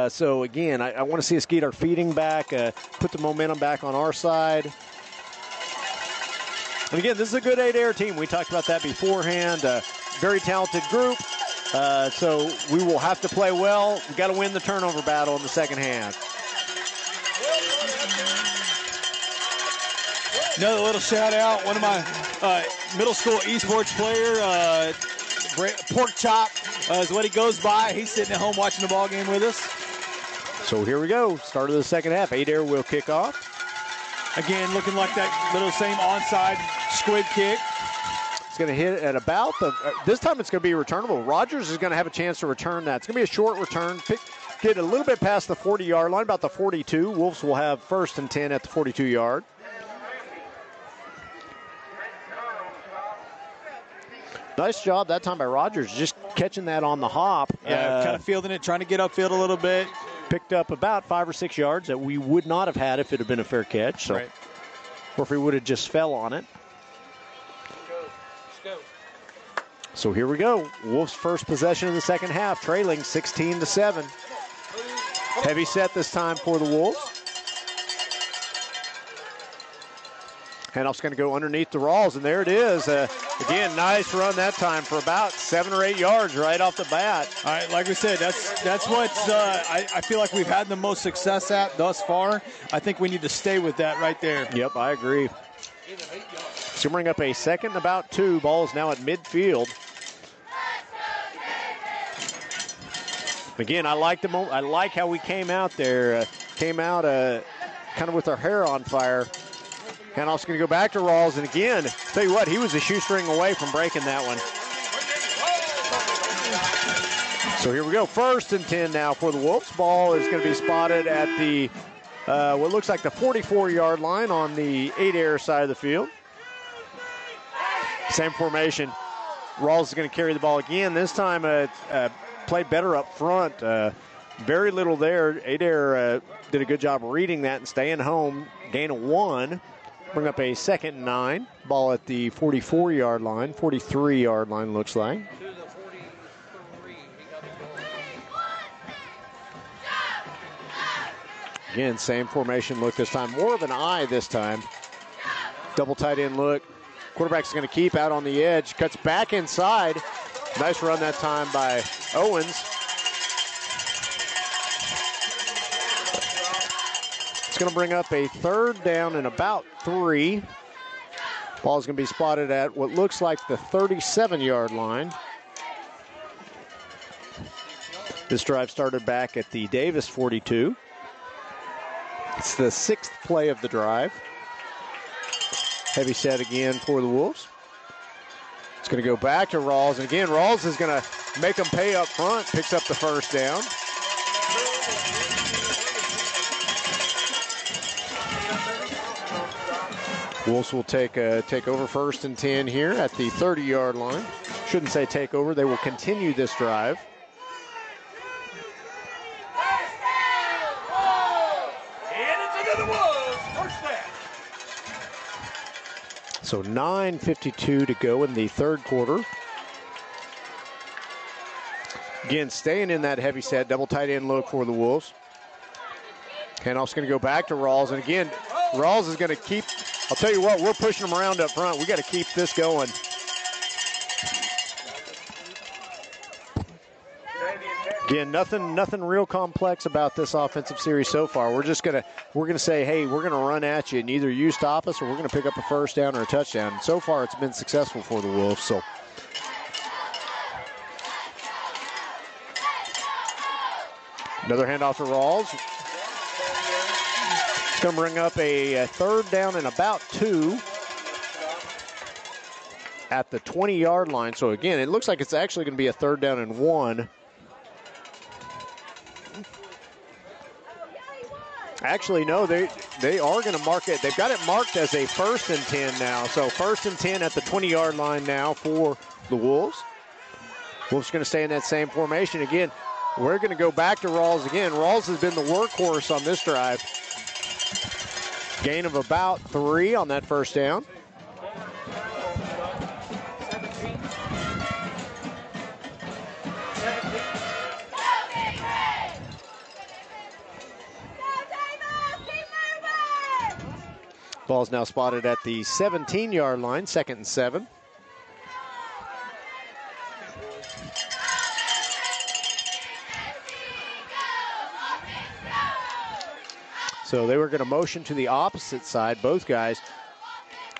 So again, I want to see us get our feeding back, put the momentum back on our side. And again, this is a good 8-air team. We talked about that beforehand. Very talented group. So we will have to play well. We've got to win the turnover battle in the second half. Another little shout out. One of my middle school esports player, Pork Chop is what he goes by. He's sitting at home watching the ball game with us. So here we go. Start of the second half. 8-air will kick off. Again, looking like that little same onside squib kick. It's going to hit at about this time it's going to be returnable. Rogers is going to have a chance to return that. It's going to be a short return. Get a little bit past the 40-yard line, about the 42. Wolves will have 1st and 10 at the 42-yard. Nice job that time by Rogers, just catching that on the hop. Kind of fielding it, trying to get upfield a little bit. Picked up about 5 or 6 yards that we would not have had if it had been a fair catch. So, or if we would have just fell on it. Let's go. So here we go. Wolves' first possession in the second half, trailing 16-7. Heavy set this time for the Wolves. Handoff's going to go underneath the Rawls, and there it is. Again, nice run that time for about 7 or 8 yards right off the bat. All right, like we said, that's what I feel like we've had the most success at thus far. I think we need to stay with that right there. Yep, I agree. So bring up a 2nd and about 2. Ball is now at midfield. Again, I like I like how we came out there. Came out kind of with our hair on fire. Handoff's going to go back to Rawls, and again, tell you what, he was a shoestring away from breaking that one. So here we go, 1st and 10 now for the Wolves. Ball is going to be spotted at the, what looks like the 44-yard line on the 8-air side of the field. Same formation. Rawls is going to carry the ball again. This time, played better up front. Very little there. 8-air did a good job reading that and staying home. Gain of 1. Bring up a 2nd and 9. Ball at the 44-yard line, 43-yard line looks like. To the 43. Again, same formation look this time. More of an eye this time. Double tight end look. Quarterback's going to keep out on the edge. Cuts back inside. Nice run that time by Owens. It's going to bring up a 3rd down and about 3. Ball's going to be spotted at what looks like the 37-yard line. This drive started back at the Davis 42. It's the 6th play of the drive. Heavy set again for the Wolves. It's going to go back to Rawls. And again, Rawls is going to make them pay up front. Picks up the 1st down. Wolves will take over 1st and 10 here at the 30-yard line. Shouldn't say take over. They will continue this drive. So 9:52 to go in the 3rd quarter. Again, staying in that heavy set, double tight end look for the Wolves. Handoff's going to go back to Rawls. And again, Rawls is going to keep, I'll tell you what, we're pushing them around up front. We got to keep this going. Again, nothing real complex about this offensive series so far. We're gonna say, hey, we're gonna run at you, and either you stop us or we're gonna pick up a first down or a touchdown. And so far, it's been successful for the Wolves. So. Another handoff to Rawls. It's going to bring up a third down and about 2 at the 20-yard line. So, again, it looks like it's actually going to be a third down and 1. Actually, no, they are going to mark it. They've got it marked as a 1st and 10 now. So, 1st and 10 at the 20-yard line now for the Wolves. Wolves going to stay in that same formation again. We're going to go back to Rawls again. Rawls has been the workhorse on this drive. Gain of about 3 on that first down. Ball's now spotted at the 17-yard line, 2nd and 7. So they were going to motion to the opposite side, both guys.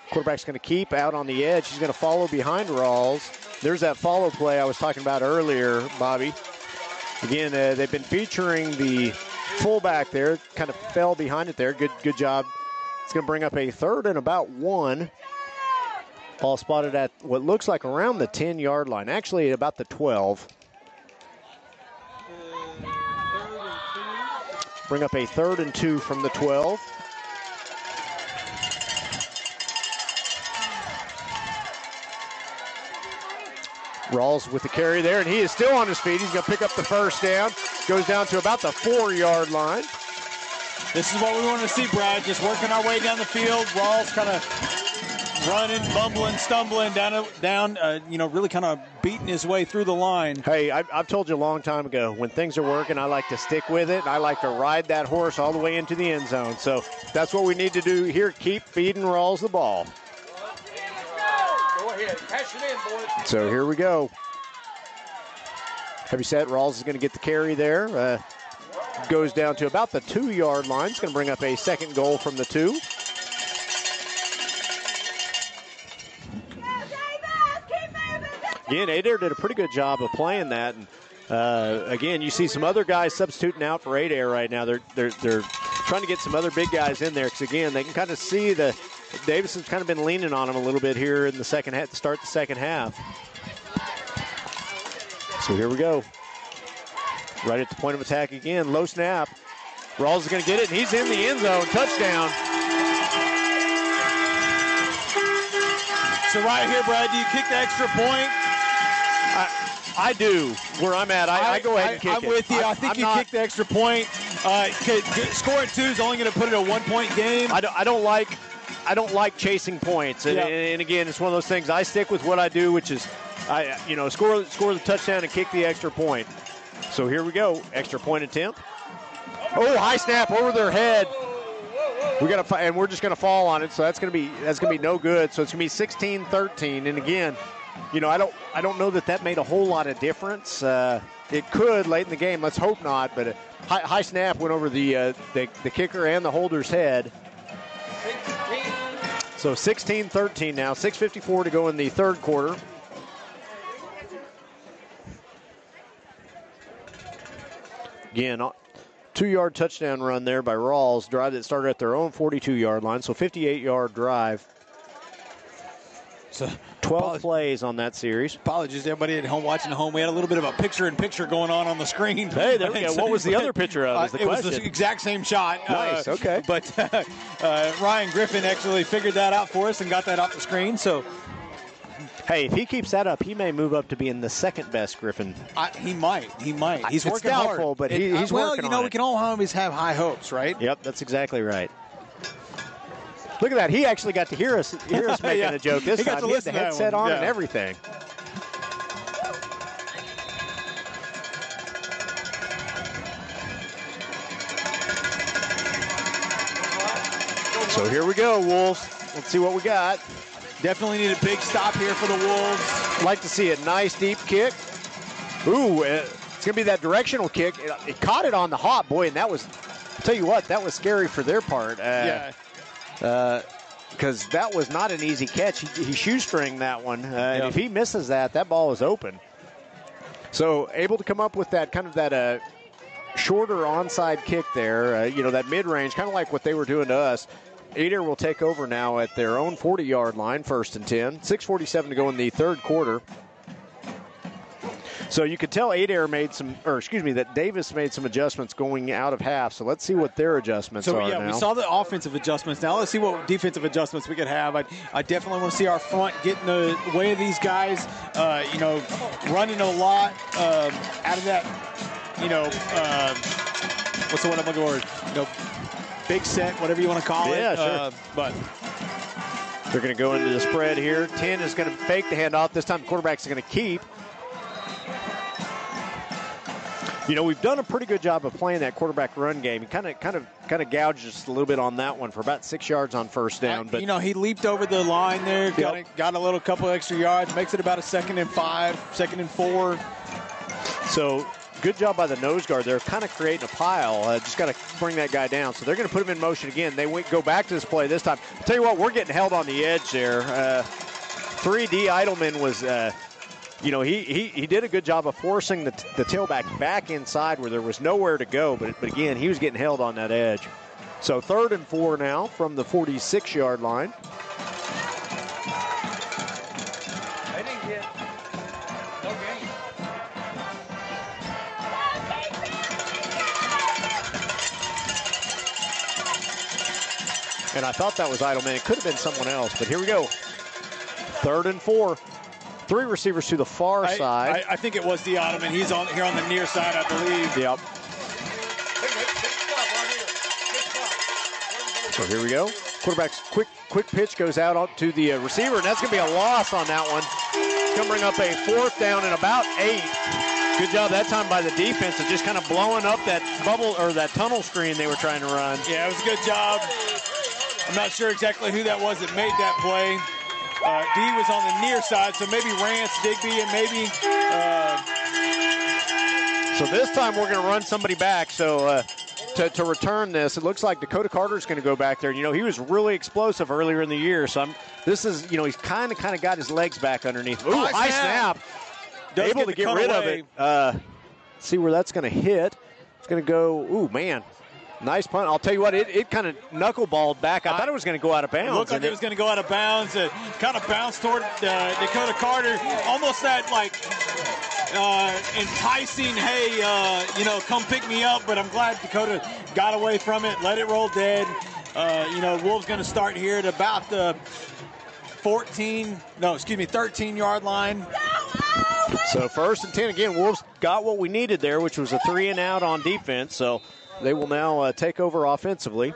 Quarterback's going to keep out on the edge. He's going to follow behind Rawls. There's that follow play I was talking about earlier, Bobby. Again, they've been featuring the fullback there. Kind of fell behind it there. Good job. It's going to bring up a 3rd and about 1. Ball spotted at what looks like around the 10-yard line. Actually, about the 12. Bring up a 3rd and 2 from the 12. Rawls with the carry there, and he is still on his feet. He's going to pick up the first down. Goes down to about the 4-yard line. This is what we want to see, Brad. Just working our way down the field. Rawls kind of running, bumbling, stumbling down, really kind of beating his way through the line. Hey, I've told you a long time ago, when things are working, I like to stick with it. I like to ride that horse all the way into the end zone. So that's what we need to do here. Keep feeding Rawls the ball. Go ahead. Cash it in, boys. So here we go. Heavy set. Rawls is going to get the carry there. Goes down to about the 2-yard line. It's going to bring up a 2nd goal from the 2. Again, Adair did a pretty good job of playing that. And again, you see some other guys substituting out for Adair right now. They're trying to get some other big guys in there because, again, they can kind of see Davis has kind of been leaning on him a little bit here in the second half to start the second half. So here we go. Right at the point of attack again. Low snap. Rawls is going to get it, and he's in the end zone. Touchdown. So right here, Brad, do you kick the extra point? I do. Where I'm at, I go ahead and kick it. I'm with you. I think you kick the extra point. Scoring 2 is only going to put it a 1-point game. I don't like chasing points. And again, it's one of those things. I stick with what I do, which is, score the touchdown and kick the extra point. So here we go. Extra point attempt. Oh, high snap over their head. And we're just going to fall on it. So that's going to be no good. So it's going to be 16-13. And again, I don't know that made a whole lot of difference. It could late in the game. Let's hope not. But a high snap went over the kicker and the holder's head. 16. So 16-13 now. 6:54 to go in the third quarter. Again, 2-yard touchdown run there by Rawls. Drive that started at their own 42-yard line. So 58-yard drive. So 12 plays on that series. Apologies to everybody at home watching at home. We had a little bit of a picture-in-picture going on the screen. Hey, there we go. What was the other picture of? Is the question. Was the exact same shot. Nice, okay. But Ryan Griffin actually figured that out for us and got that off the screen. So, hey, if he keeps that up, he may move up to being the second best Griffin. He might. He's working doubtful, hard. But he's working on it. We can all always have high hopes, right? Yep, that's exactly right. Look at that. He actually got to hear us making a joke this time. He had the headset on and everything. So here we go, Wolves. Let's see what we got. Definitely need a big stop here for the Wolves. Like to see a nice deep kick. Ooh, It's going to be that directional kick. It caught it on the hop, boy, and that was, I'll tell you what, that was scary for their part. Because that was not an easy catch. He shoestringed that one. And if he misses that, that ball is open. So able to come up with that kind of that shorter onside kick there, that mid-range, kind of like what they were doing to us. Adair will take over now at their own 40-yard line, 1st and 10. 6:47 to go in the third quarter. So you could tell that Davis made some adjustments going out of half. So let's see what their adjustments are now. We saw the offensive adjustments. Now let's see what defensive adjustments we could have. I definitely want to see our front get in the way of these guys, running a lot out of that, what's the word I'm looking for? Big set, whatever you want to call it. Yeah, sure. But they're going to go into the spread here. 10 is going to fake the handoff. This time the quarterback's going to keep. We've done a pretty good job of playing that quarterback run game. He kind of gouged us a little bit on that one for about 6 yards on first down. But he leaped over the line there, got a couple extra yards, makes it about a 2nd and 5, 2nd and 4. So good job by the nose guard. They're kind of creating a pile. Just got to bring that guy down. So they're going to put him in motion again. They go back to this play this time. I'll tell you what, we're getting held on the edge there. 3D Eidelman was. He did a good job of forcing the tailback back inside where there was nowhere to go. But again, he was getting held on that edge. So 3rd and 4 now from the 46-yard line. They didn't get no gain. And I thought that was Eidelman. It could have been someone else. But here we go. 3rd and 4. 3 receivers to the far side. I think it was the Ottoman. He's on here on the near side, I believe. Yep. So here we go. Quarterback's quick pitch goes out to the receiver, and that's going to be a loss on that one. It's going to bring up a 4th down and about 8. Good job that time by the defense of just kind of blowing up that bubble or that tunnel screen they were trying to run. Yeah, it was a good job. I'm not sure exactly who that was that made that play. D was on the near side, so maybe Rance, Digby, and maybe. So this time we're going to run somebody back. So to return this, it looks like Dakota Carter's going to go back there. He was really explosive earlier in the year. So he's kind of got his legs back underneath. Ooh, high snap. Able to get rid of it. See where that's going to hit. It's going to go. Ooh, man. Nice punt. I'll tell you what, it kind of knuckleballed back. I thought it was going to go out of bounds. It looked like it was going to go out of bounds. It kind of bounced toward Dakota Carter. Almost that, enticing, hey, come pick me up. But I'm glad Dakota got away from it, let it roll dead. Wolves going to start here at about the 13-yard line. So 1st and 10 again. Wolves got what we needed there, which was a 3 and out on defense. So they will now take over offensively.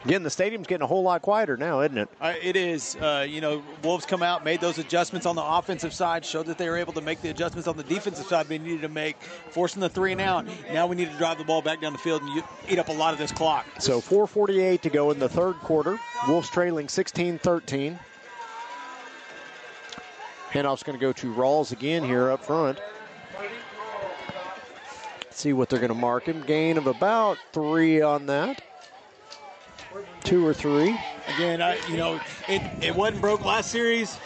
Again, the stadium's getting a whole lot quieter now, isn't it? It is. Wolves come out, made those adjustments on the offensive side, showed that they were able to make the adjustments on the defensive side they needed to make, forcing the 3 and out. Now we need to drive the ball back down the field and eat up a lot of this clock. So 4:48 to go in the third quarter. Wolves trailing 16-13. Handoff's going to go to Rawls again here up front. See what they're going to mark him. Gain of about 3 on that. 2 or 3. Again, it wasn't broke last series.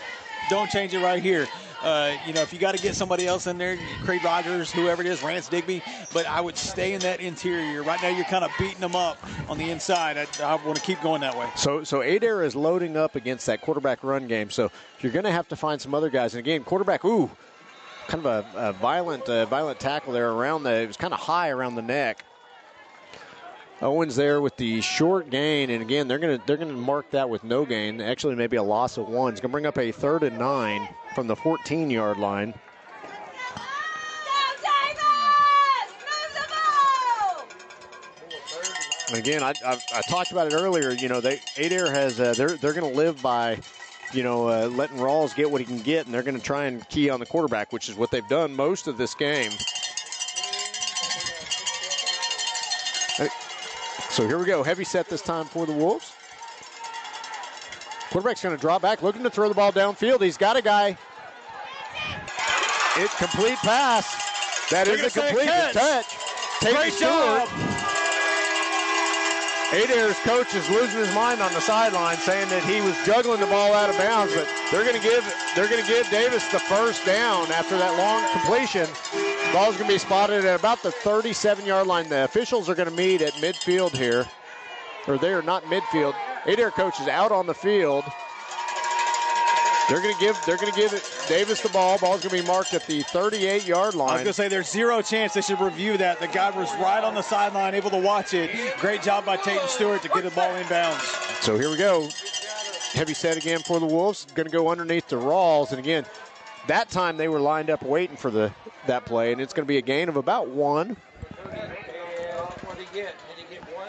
Don't change it right here. If you got to get somebody else in there, Craig Rogers, whoever it is, Rance Digby, but I would stay in that interior. Right now you're kind of beating them up on the inside. I want to keep going that way. So Adair is loading up against that quarterback run game. So you're going to have to find some other guys. And again, quarterback, kind of a violent tackle there it was kind of high around the neck. Owens there with the short gain, and again they're gonna mark that with no gain. Actually, maybe a loss of 1. It's gonna bring up a 3rd and 9 from the 14-yard line. And again, I talked about it earlier. Adair has they're gonna live by letting Rawls get what he can get, and they're going to try and key on the quarterback, which is what they've done most of this game. So here we go. Heavy set this time for the Wolves. Quarterback's going to drop back, looking to throw the ball downfield. He's got a guy. Complete pass. That is a complete touch. Great job. Adair's coach is losing his mind on the sideline, saying that he was juggling the ball out of bounds, but they're going to give Davis the first down after that long completion. Ball's going to be spotted at about the 37-yard line. The officials are going to meet at midfield here, or they are not midfield. Adair coach is out on the field. They're going to give Davis the ball. Ball's going to be marked at the 38-yard line. I was going to say there's zero chance they should review that. The guy was right on the sideline, able to watch it. Great job by Tatum Stewart to get the ball inbounds. So here we go. Heavy set again for the Wolves. Going to go underneath the Rawls. And again, that time they were lined up waiting for that play, and it's going to be a gain of about 1. What did he get? Did he get 1?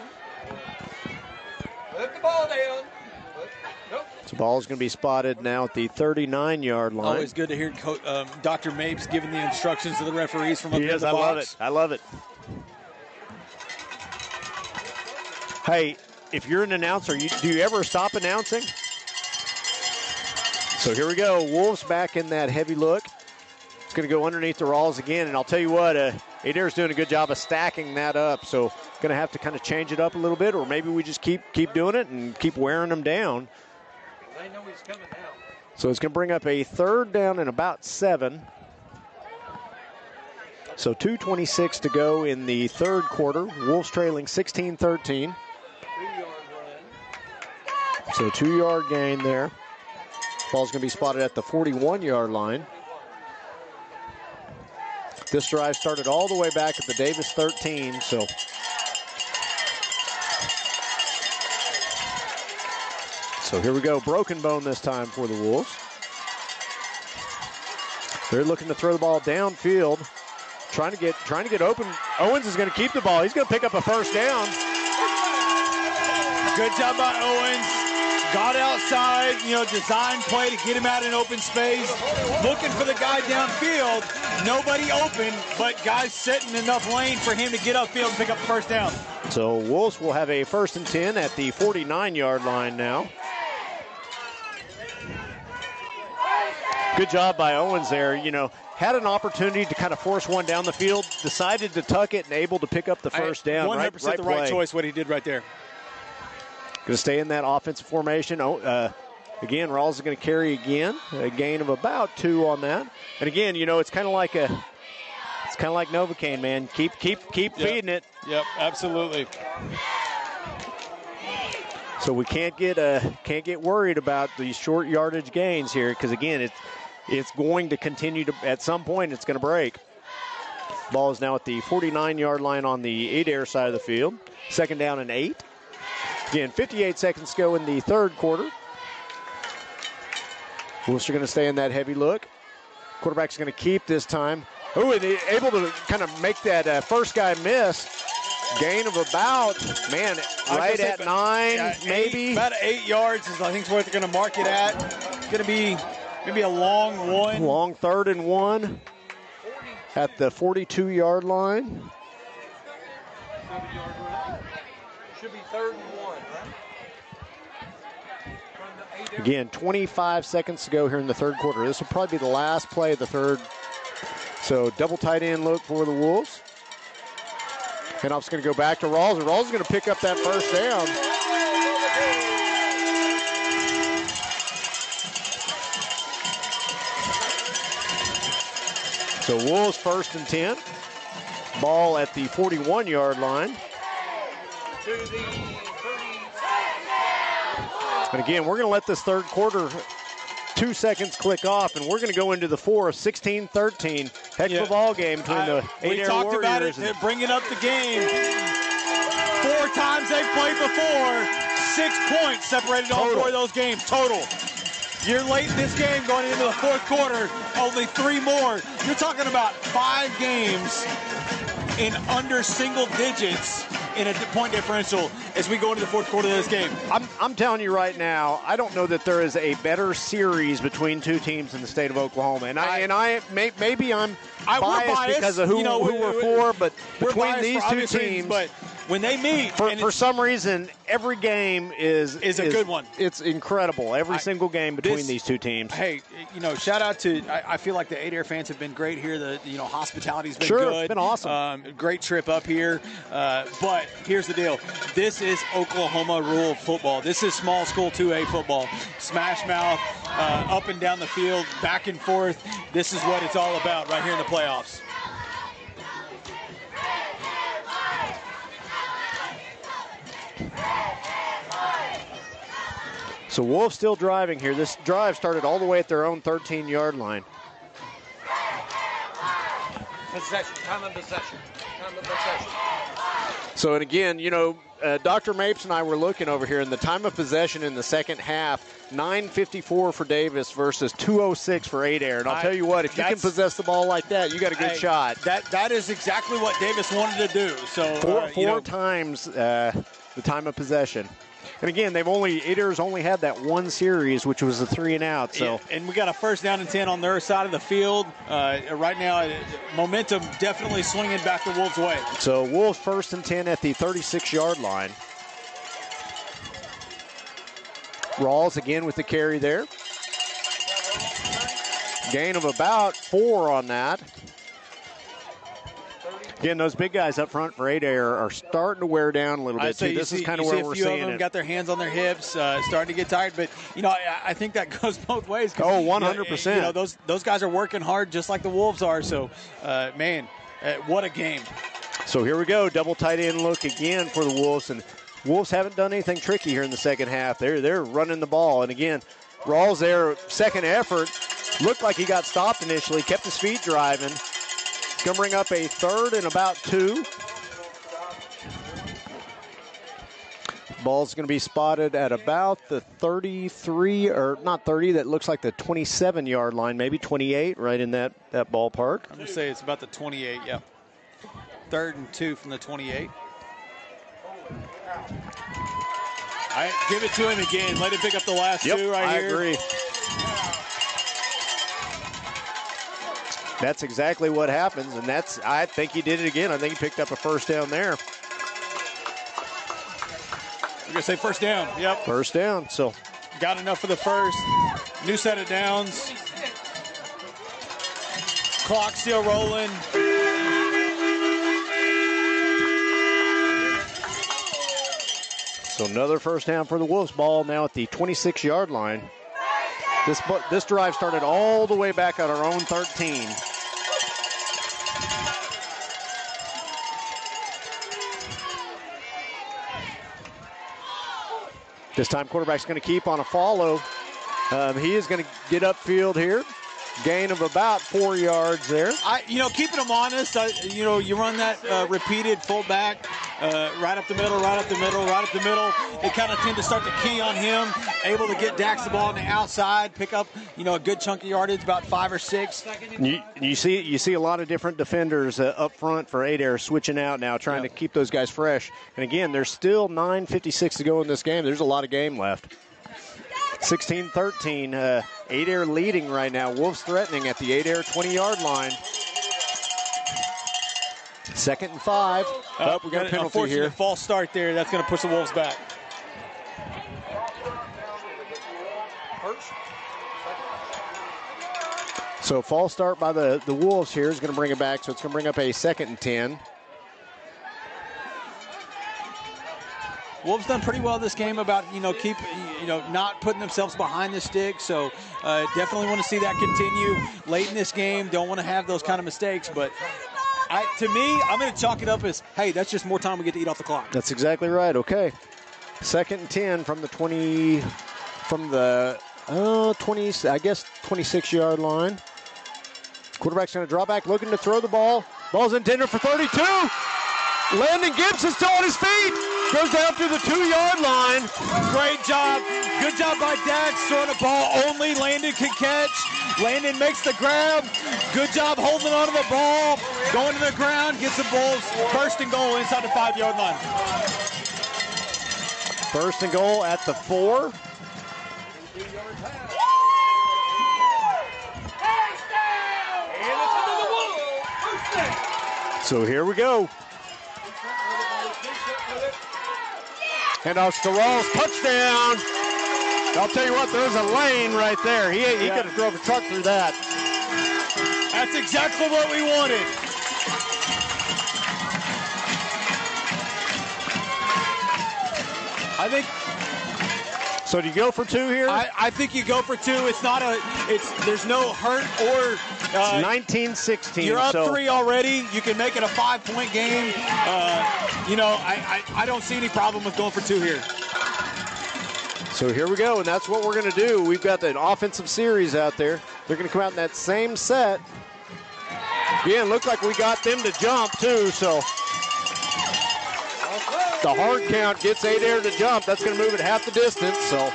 Put the ball down. Nope. So ball is going to be spotted now at the 39-yard line. Always good to hear Dr. Mapes giving the instructions to the referees from up in the box. I love it. Hey, if you're an announcer, do you ever stop announcing? So here we go. Wolves back in that heavy look. It's going to go underneath the Rawls again. And I'll tell you what, Adair's doing a good job of stacking that up. So going to have to kind of change it up a little bit, or maybe we just keep doing it and keep wearing them down. They know he's coming now. So it's going to bring up a 3rd down and about 7. So 2:26 to go in the third quarter. Wolves trailing 16-13. 2-yard run. So 2-yard gain there. Ball's going to be spotted at the 41-yard line. This drive started all the way back at the Davis 13, So here we go, broken bone this time for the Wolves. They're looking to throw the ball downfield, trying to get open. Owens is going to keep the ball. He's going to pick up a first down. Good job by Owens. Got outside, design play to get him out in open space. Looking for the guy downfield. Nobody open, but guys setting enough lane for him to get upfield and pick up the first down. So Wolves will have a 1st and 10 at the 49-yard line now. Good job by Owens there. Had an opportunity to kind of force one down the field, decided to tuck it and able to pick up the first down. 100% the right choice, what he did right there. Going to stay in that offensive formation. Again, Rawls is going to carry again. A gain of about 2 on that. And again, it's kind of like Novocaine, man. Keep feeding it. Yep, absolutely. So we can't get worried about these short yardage gains here, because again, it's going to continue to, at some point it's going to break. Ball is now at the 49-yard line on the Adair side of the field. 2nd down and 8. Again, 58 seconds to go in the third quarter. Wolves are going to stay in that heavy look. Quarterback's going to keep this time. Oh, and able to kind of make that first guy miss. Gain of about, right at 9, maybe. About 8 yards is, I think, is what they're going to mark it at. It's going to be maybe a long one. Long 3rd and 1 at the 42-yard line. 7-yard run. Should be 3rd and 1, right? Again, 25 seconds to go here in the third quarter. This will probably be the last play of the third. So double tight end look for the Wolves. Handoff's going to go back to Rawls, and Rawls is going to pick up that first down. So Wolves 1st and 10. Ball at the 41-yard line. To the 30. And again, we're going to let this third quarter 2 seconds click off, and we're going to go into the 4th, 16-13. Heck of a ball game between the Adair Warriors. We talked about it, bringing up the game. 4 times they've played before. 6 points separated all 4 of those games total. You're late in this game going into the fourth quarter, only 3 more. You're talking about 5 games in under single digits in a point differential as we go into the fourth quarter of this game. I'm telling you right now, I don't know that there is a better series between 2 teams in the state of Oklahoma. And maybe I'm biased because of who we're for, but between these 2 teams, but when they meet. For some reason, every game is a good one. It's incredible. Every single game between these two teams. Hey, shout out to, I feel like the Adair fans have been great here. The hospitality's been good. It's been awesome. Great trip up here. But here's the deal. This is Oklahoma rule football. This is small school 2A football. Smash mouth, up and down the field, back and forth. This is what it's all about right here in the playoffs. So Wolves still driving here. This drive started all the way at their own 13-yard line. Possession, time of possession. So, and again, Dr. Mapes and I were looking over here, and the time of possession in the second half, 9:54 for Davis versus 2:06 for Adair. And I'll tell you what, if you can possess the ball like that, you got a good shot. That is exactly what Davis wanted to do. So four times the time of possession. And again, Adair's only had that one series, which was a 3-and-out. So, yeah, and we got a 1st down and 10 on their side of the field. Right now, momentum definitely swinging back the Wolves' way. So Wolves 1st and 10 at the 36-yard line. Rawls again with the carry there. Gain of about 4 on that. Again, those big guys up front for Adair are starting to wear down a little bit, too. This is kind of where we're seeing it. A few of them got their hands on their hips, starting to get tired. But, I think that goes both ways. Oh, 100%. Those guys are working hard just like the Wolves are. So, what a game. So here we go. Double tight end look again for the Wolves. And Wolves haven't done anything tricky here in the second half. They're running the ball. And, again, Rawls there, second effort. Looked like he got stopped initially, kept his feet driving. Going to bring up a 3rd and about 2. Ball's going to be spotted at about the 33, or not 30, that looks like the 27-yard line, maybe 28, right in that ballpark. I'm going to say it's about the 28, yeah. 3rd and 2 from the 28. Give it to him again. Let him pick up the last two right here. I agree. That's exactly what happens, and I think he did it again. I think he picked up a 1st down there. We're going to say 1st down. Yep. 1st down. So got enough for the 1st. New set of downs. Clock still rolling. So another 1st down for the Wolves. Ball now at the 26-yard line. This drive started all the way back at our own 13. This time quarterback's going to keep on a follow. He is going to get upfield here. Gain of about 4 yards there. Keeping them honest, you run that repeated fullback, right up the middle, right up the middle, right up the middle. They kind of tend to start to key on him, able to get Dax the ball on the outside, pick up, a good chunk of yardage, about 5 or 6. You see a lot of different defenders up front for Adair switching out now, trying to keep those guys fresh. And again, there's still 9:56 to go in this game. There's a lot of game left. 16-13, Adair leading right now. Wolves threatening at the Adair 20-yard line. 2nd and 5. We got a penalty here. False start there. That's going to push the Wolves back. So false start by the Wolves here is going to bring it back. So it's going to bring up a 2nd and 10. Wolves done pretty well this game about, not putting themselves behind the stick. So definitely want to see that continue late in this game. Don't want to have those kind of mistakes. But to me, I'm going to chalk it up as, hey, that's just more time we get to eat off the clock. That's exactly right. Okay. 2nd and 10 from the 20, from the 20, I guess 26-yard line. Quarterback's going to draw back, looking to throw the ball. Ball's intended for 32. Landon Gibbs is still on his feet. Goes down through the 2-yard line. Great job. Good job by Dax throwing a ball only Landon can catch. Landon makes the grab. Good job holding on to the ball. Going to the ground. Gets the Bulls 1st and goal inside the 5-yard line. 1st and goal at the 4. So here we go. Handoffs to Rawls. Touchdown. I'll tell you what, there's a lane right there. He could have drove a truck through that. That's exactly what we wanted. I think. So do you go for 2 here? I think you go for 2. It's not there's no hurt or. 19-16. You're up 3 already. You can make it a 5-point game. I don't see any problem with going for 2 here. So here we go, and that's what we're going to do. We've got an offensive series out there. They're going to come out in that same set. Again, looked like we got them to jump too, so the hard count gets Adair to jump. That's going to move it half the distance, so.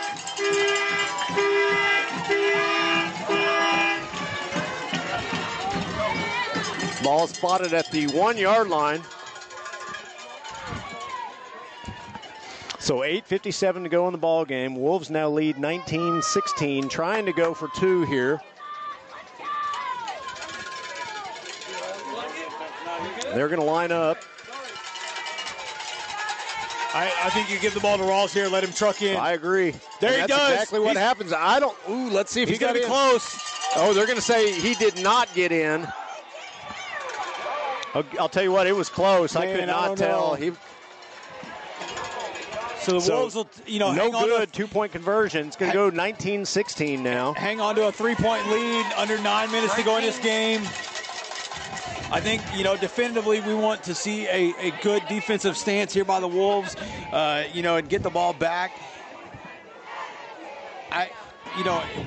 Ball spotted at the 1-yard line. So 8:57 to go in the ball game. Wolves now lead 19-16, trying to go for 2 here. They're going to line up. I think you give the ball to Rawls here, let him truck in. I agree. There he that's does. Exactly what happens. Let's see if he got in. He's going to be close. Oh, they're going to say he did not get in. I'll tell you what, it was close. I could not tell. So the Wolves will, no good 2-point conversion. It's going to go 19-16 now. Hang on to a 3-point lead. Under 9 minutes to go in this game. I think, definitively we want to see a good defensive stance here by the Wolves, and get the ball back.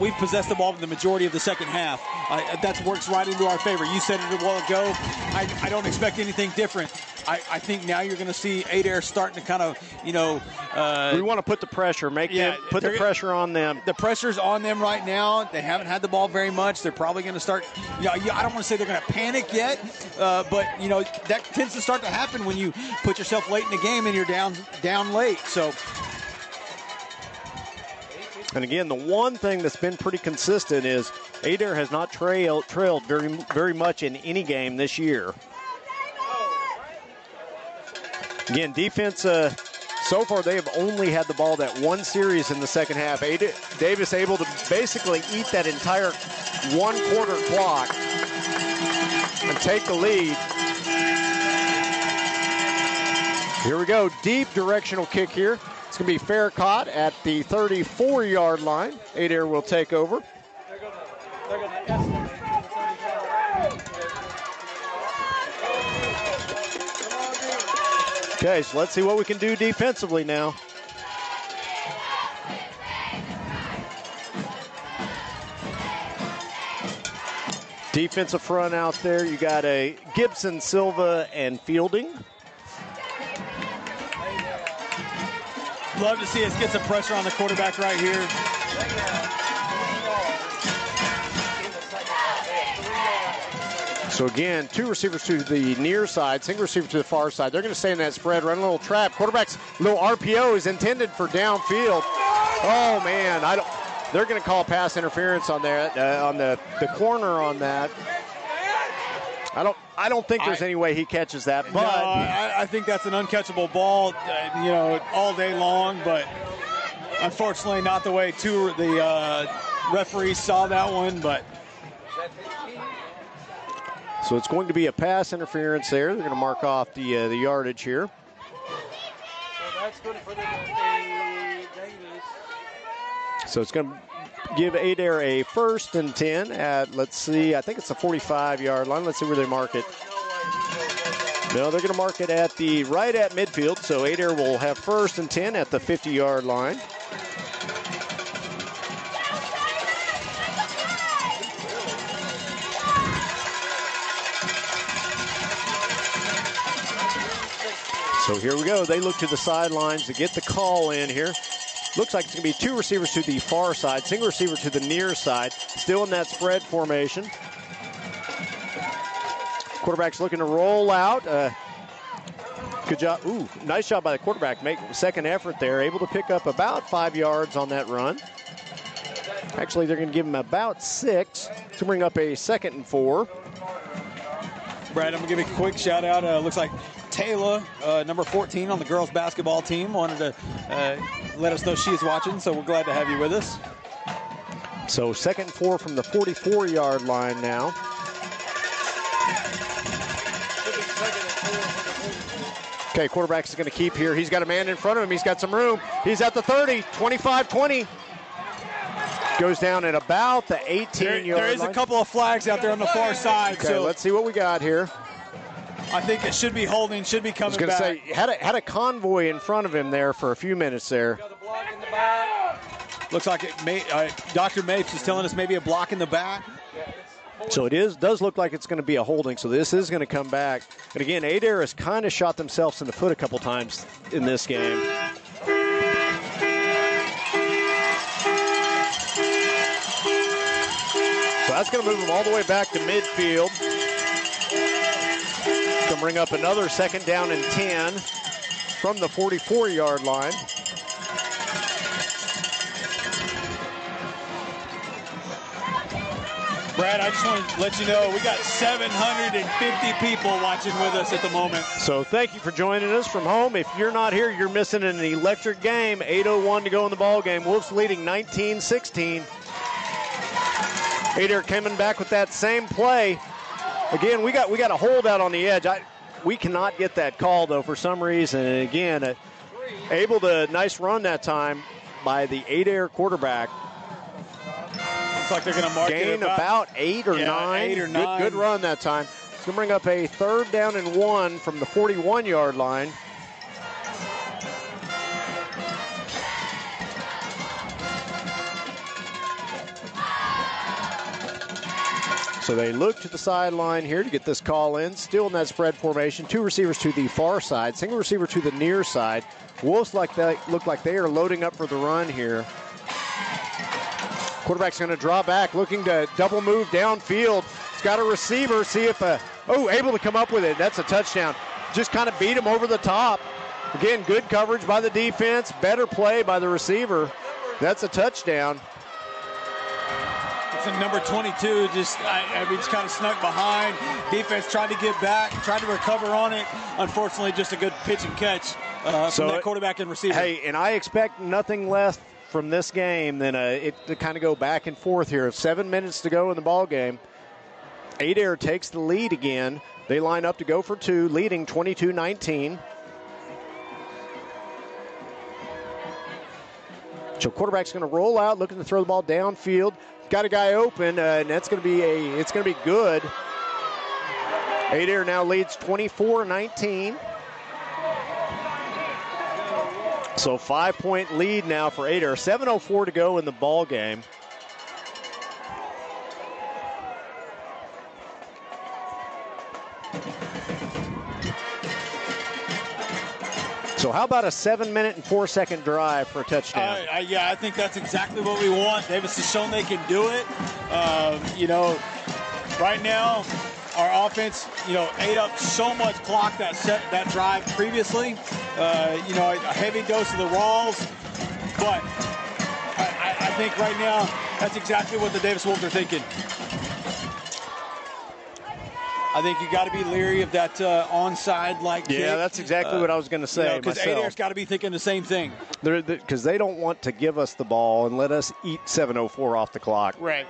We've possessed the ball for the majority of the second half. That works right into our favor. You said it a while ago. I don't expect anything different. I think now you're going to see Adair starting to kind of, we want to put the pressure, put the pressure on them. The pressure's on them right now. They haven't had the ball very much. They're probably going to start, I don't want to say they're going to panic yet, but, that tends to start to happen when you put yourself late in the game and you're down late. So. And again, the one thing that's been pretty consistent is Adair has not trailed very, very much in any game this year. Again, defense, so far they have only had the ball that one series in the second half. Davis able to basically eat that entire 1-quarter clock and take the lead. Here we go, deep directional kick here. It's going to be fair caught at the 34-yard line. Adair will take over. They're going to estimate. Okay, so let's see what we can do defensively now. Defensive front out there, you got a Gibson, Silva, and Fielding. Love to see us get some pressure on the quarterback right here. So again, 2 receivers to the near side, single receiver to the far side. They're going to stay in that spread, run a little trap. Quarterback's little RPO is intended for downfield. Oh man, they're going to call pass interference on that, on the corner on that. I don't think there's any way he catches that, but no, I think that's an uncatchable ball, all day long. But unfortunately, not the way the referees saw that one. But so it's going to be a pass interference there. They're going to mark off the yardage here. So that's good for the Davis. So it's going to give Adair a 1st and 10 at, let's see, I think it's the 45-yard line. Let's see where they mark it. No, they're going to mark it right at midfield. So Adair will have 1st and 10 at the 50-yard line. So here we go. They look to the sidelines to get the call in here. Looks like it's going to be 2 receivers to the far side, single receiver to the near side, still in that spread formation. Quarterback's looking to roll out. Good job. Ooh, nice job by the quarterback. Make second effort there, able to pick up about 5 yards on that run. Actually, they're going to give him about 6 to bring up a 2nd and 4. Brad, I'm going to give a quick shout out. Looks like Taylor, number 14 on the girls basketball team, wanted to let us know she is watching, so we're glad to have you with us. So 2nd and 4 from the 44-yard line now. Okay, quarterback's going to keep here. He's got a man in front of him. He's got some room. He's at the 30, 25-20. Goes down at about the 18-yard line. There is a couple of flags out there on the far side. Okay, so let's see what we got here. I think it should be holding, should be coming back. I was going to say, had a convoy in front of him there for a few minutes there. Looks like it may, Dr. Mapes is telling us maybe a block in the back. So it does look like it's going to be a holding, so this is going to come back. And again, Adair has kind of shot themselves in the foot a couple times in this game. So that's going to move them all the way back to midfield. Going to bring up another 2nd down and 10 from the 44-yard line. Brad, I just want to let you know we got 750 people watching with us at the moment. So thank you for joining us from home. If you're not here, you're missing an electric game. 8:01 to go in the ball game. Wolves leading 19-16. Adair coming back with that same play. Again, we got a holdout on the edge. We cannot get that call though for some reason. And again, able to nice run that time by the Adair quarterback. Looks like they're going to mark gain it about 8 or 9. 8 or 9. Good run that time. It's going to bring up a 3rd down and 1 from the 41-yard line. So they look to the sideline here to get this call in. Still in that spread formation. 2 receivers to the far side. Single receiver to the near side. Wolves look like they are loading up for the run here. Quarterback's going to draw back, looking to double move downfield. He's got a receiver. See if able to come up with it. That's a touchdown. Just kind of beat him over the top. Again, good coverage by the defense. Better play by the receiver. That's a touchdown. It's a number 22. Just kind of snuck behind. Defense tried to get back, tried to recover on it. Unfortunately, just a good pitch and catch from that quarterback and receiver. Hey, and I expect nothing less from this game than it to kind of go back and forth here. 7 minutes to go in the ball game. Adair takes the lead again. They line up to go for 2, leading 22-19. So quarterback's going to roll out, looking to throw the ball downfield. Got a guy open, and that's going to be it's going to be good. Adair now leads 24-19. So 5-point lead now for Adair. 7:04 to go in the ball game. So how about a 7-minute and 4-second drive for a touchdown? Yeah, I think that's exactly what we want. Davis has shown they can do it. Right now, our offense, ate up so much clock that drive previously. A heavy dose of the Rawls. But I think right now, that's exactly what the Davis Wolves are thinking. I think you got to be leery of that onside-like kick. Yeah, that's exactly what I was going to say. Because Adair's got to be thinking the same thing. Because they don't want to give us the ball and let us eat 7:04 off the clock. Right.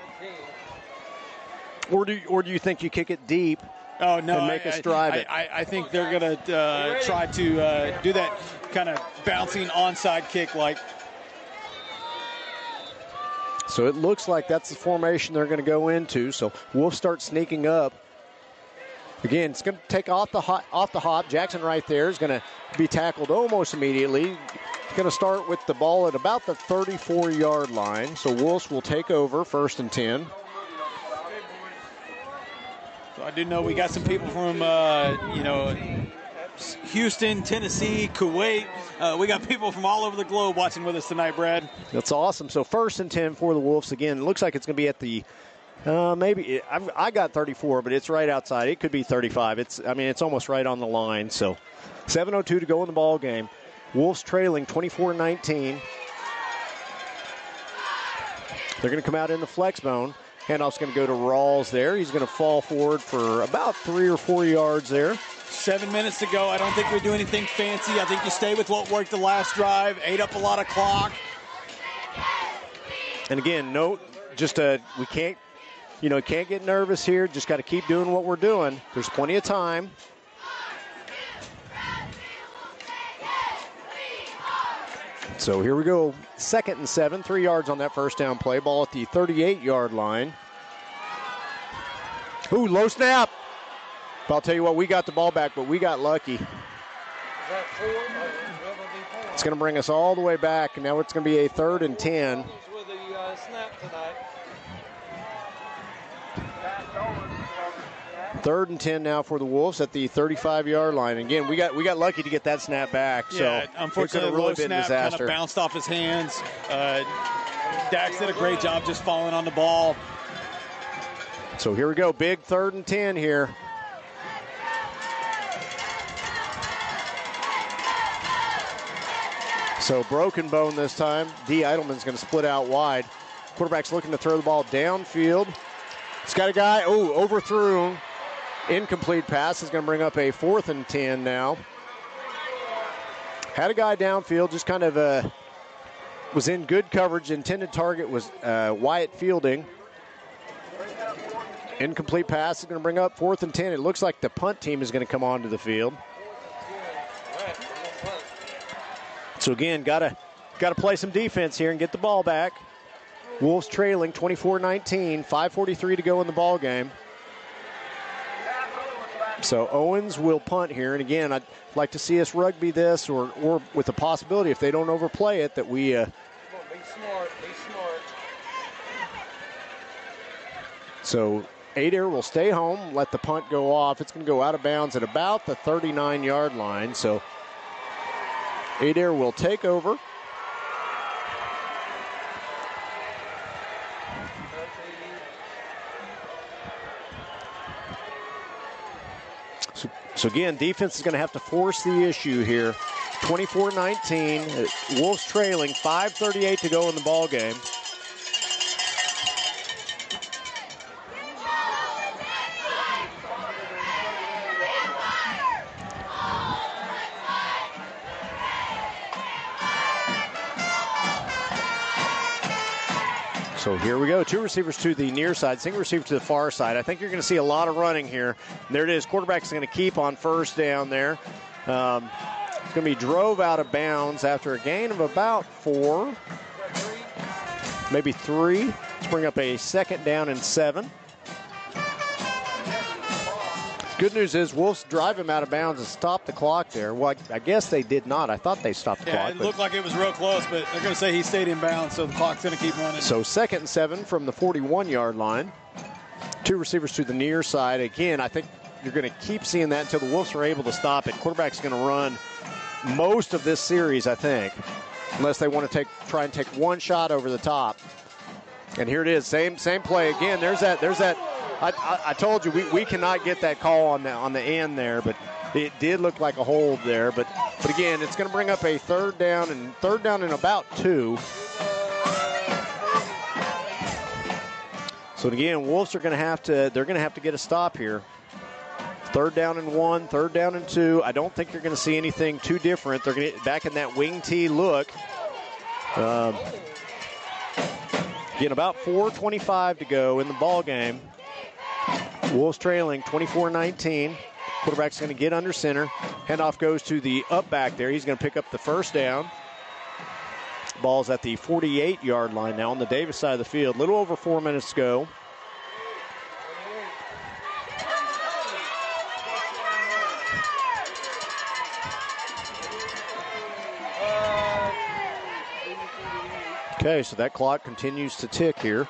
Or do you think you kick it deep? Oh, no. And make us drive it. I think they're going to try to do that kind of bouncing onside kick like. So it looks like that's the formation they're going to go into. So Wolves start sneaking up. Again, it's going to take off the hop. Jackson right there is going to be tackled almost immediately. He's going to start with the ball at about the 34-yard line. So Wolves will take over 1st and 10. So I do know we got some people from, Houston, Tennessee, Kuwait. We got people from all over the globe watching with us tonight, Brad. That's awesome. So 1st and 10 for the Wolves. Again, it looks like it's going to be at the I got 34, but it's right outside. It could be 35. It's almost right on the line. So 7:02 to go in the ball game. Wolves trailing 24-19. They're going to come out in the flex zone. Handoff's going to go to Rawls there. He's going to fall forward for about 3 or 4 yards there. 7 minutes to go. I don't think we do anything fancy. I think you stay with what worked the last drive, ate up a lot of clock. And again, note, we can't get nervous here. Just got to keep doing what we're doing. There's plenty of time. So here we go. 2nd and 7, 3 yards on that first down play. Ball at the 38-yard line. Ooh, low snap. But I'll tell you what, we got the ball back, but we got lucky. It's going to bring us all the way back, and now it's going to be a 3rd and 10. With the snap tonight. 3rd and 10 now for the Wolves at the 35-yard line. Again, we got lucky to get that snap back. Yeah, so unfortunately, really low snap kind of bounced off his hands. Dax did a great job just falling on the ball. So here we go, big 3rd and 10 here. So broken bone this time. D. Eidelman's going to split out wide. Quarterback's looking to throw the ball downfield. He's got a guy, overthrew. Incomplete pass is going to bring up a 4th and 10 now. Had a guy downfield, just kind of was in good coverage. Intended target was Wyatt Fielding. Incomplete pass is going to bring up 4th and 10. It looks like the punt team is going to come onto the field. So again, got to play some defense here and get the ball back. Wolves trailing 24-19, 5:43 to go in the ball game. So Owens will punt here, and again, I'd like to see us rugby this, or with the possibility, if they don't overplay it, that we. Be smart. So Adair will stay home, let the punt go off. It's going to go out of bounds at about the 39-yard line. So Adair will take over. So again, defense is going to have to force the issue here. 24-19, Wolves trailing, 5:38 to go in the ball game. So here we go. 2 receivers to the near side, single receiver to the far side. I think you're going to see a lot of running here. There it is. Quarterback's going to keep on first down there. It's going to be drove out of bounds after a gain of about 4, maybe 3. Let's bring up a 2nd down and 7. Good news is Wolves drive him out of bounds and stop the clock there. Well, I guess they did not. I thought they stopped the clock. It looked like it was real close, but they're going to say he stayed in bounds, so the clock's going to keep running. So 2nd and 7 from the 41-yard line. 2 receivers to the near side. Again, I think you're going to keep seeing that until the Wolves are able to stop it. Quarterback's going to run most of this series, I think, unless they want to try and take one shot over the top. And here it is, same play again. There's that. I told you we cannot get that call on the end there, but it did look like a hold there. But again, it's going to bring up a 3rd down and about 2. So again, Wolves are going to have to get a stop here. 3rd down and 1, 3rd down and 2. I don't think you're going to see anything too different. They're going to get back in that wing tee look. Again, about 4:25 to go in the ball game. Wolves trailing 24-19. Quarterback's going to get under center. Handoff goes to the up back there. He's going to pick up the 1st down. Ball's at the 48-yard line now on the Davis side of the field. A little over 4 minutes to go. Okay, so that clock continues to tick here.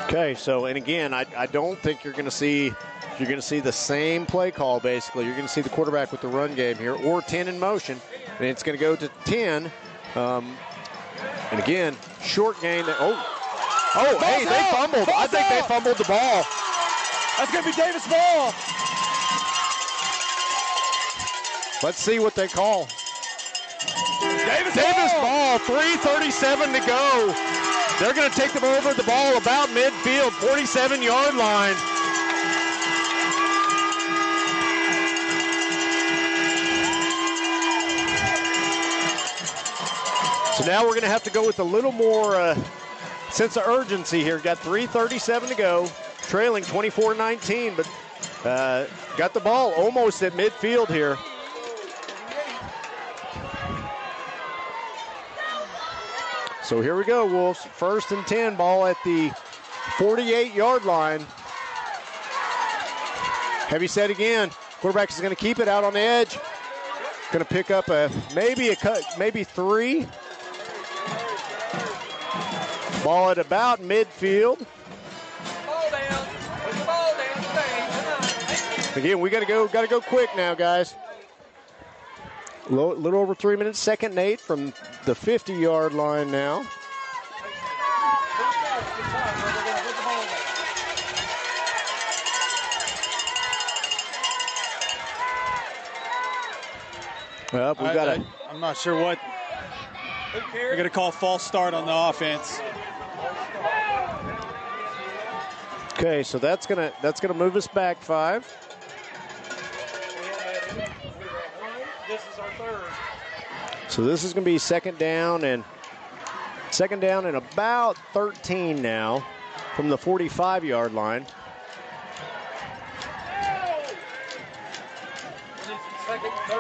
Okay, so, and again, I don't think you're going to see the same play call, basically. You're going to see the quarterback with the run game here, or 10 in motion, and it's going to go to 10. And again, short gain. Hey, they fumbled. I think they fumbled the ball. That's going to be Davis' ball. Let's see what they call. Davis ball, 3:37 to go. They're going to take them over the ball about midfield, 47-yard line. So now we're going to have to go with a little more sense of urgency here. Got 3:37 to go, trailing 24-19, but got the ball almost at midfield here. So here we go, Wolves. 1st and 10, ball at the 48-yard line. Heavy set again. Quarterback is going to keep it out on the edge. Going to pick up maybe 3. Ball at about midfield. Ball down. Put the ball down. Again, we got to go quick now, guys. Little over 3 minutes. 2nd and 8 from the 50-yard line now. Well, we got to. I'm not sure what. They're going to call false start on the offense. Okay, so that's gonna move us back 5. This is our 3rd. So this is going to be second down and about 13 now from the 45-yard line.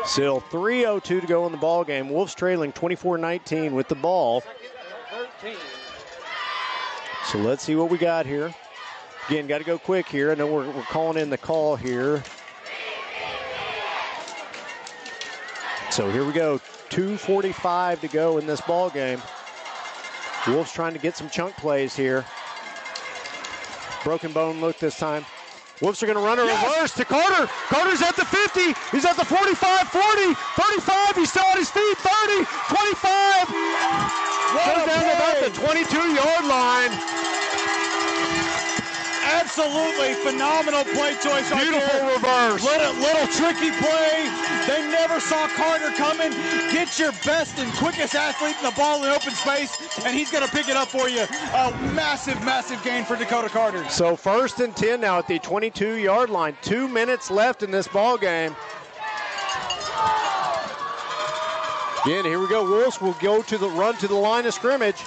Still 3:02 to go in the ball game. Wolves trailing 24-19 with the ball. So let's see what we got here. Again, got to go quick here. I know we're calling in the call here. So here we go. 2:45 to go in this ball game. Wolves trying to get some chunk plays here. Broken bone look this time. Wolves are going to run a reverse to Carter. Carter's at the 50. He's at the 45, 40, 35. He's still on his feet. 30, 25. Goes down to about the 22-yard line. Absolutely phenomenal play choice right Beautiful there. reverse. Little tricky play. They never saw Carter coming. Get your best and quickest athlete in the ball in open space, and he's going to pick it up for you. A massive, massive gain for Dakota Carter. So 1st and 10 now at the 22-yard line. 2 minutes left in this ball game. Again, here we go. Wolves will go to the run to the line of scrimmage.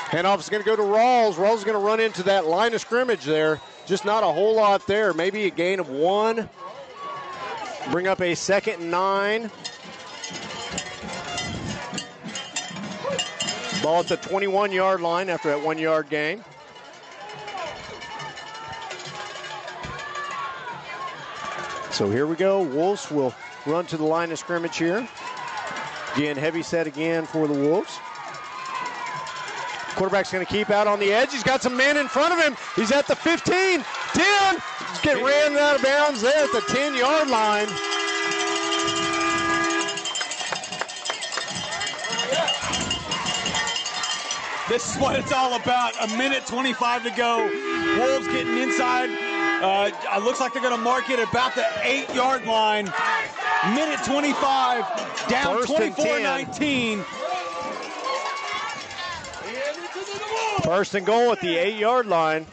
Handoff is going to go to Rawls. Rawls is going to run into that line of scrimmage there. Just not a whole lot there. Maybe a gain of 1. Bring up a 2nd and 9. Ball at the 21-yard line after that 1-yard gain. So here we go. Wolves will run to the line of scrimmage here. Again, heavy set again for the Wolves. Quarterback's going to keep out on the edge. He's got some men in front of him. He's at the 15, 10. Get ran out of bounds there at the 10-yard line. This is what it's all about. 1:25 to go. Wolves getting inside. Looks like they're going to mark it about the 8-yard line. 1:25, down 24-19. 1st and goal at the 8-yard line.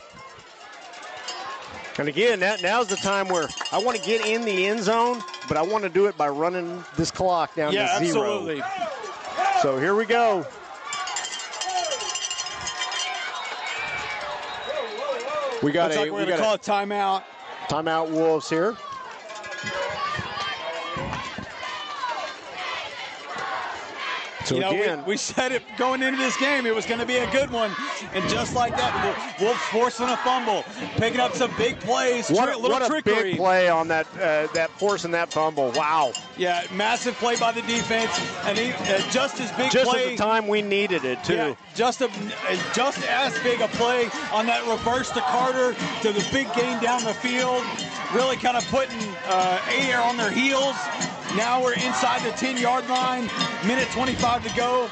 And again, now's the time where I want to get in the end zone, but I want to do it by running this clock down to 0. Absolutely. So here we go. We got Looks like we're going to call a timeout. Timeout, Wolves here. So again, we said it going into this game, it was going to be a good one. And just like that, Wolves forcing a fumble, picking up some big plays, what a trickery. Big play on that forcing that fumble. Wow. Yeah, massive play by the defense, and just as big just play. At the time we needed it, too. Yeah, just as big a play on that reverse to Carter to the big gain down the field, really kind of putting air on their heels. Now we're inside the 10-yard line, 1:25 to go.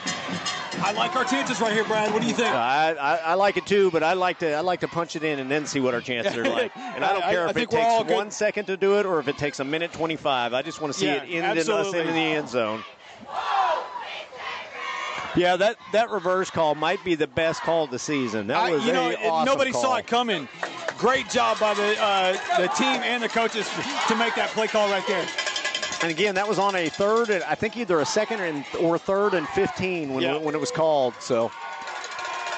I like our chances right here, Brad. What do you think? I like it too, but I like to punch it in and then see what our chances are like. And I don't care if it takes 1 second to do it or if it takes a minute 25. I just want to see it end us into the end zone. Yeah, that reverse call might be the best call of the season. That was awesome nobody call. saw it coming. Great job by the team and the coaches to make that play call right there. And again, that was on a third, I think either a second or third and 15 when it was called. So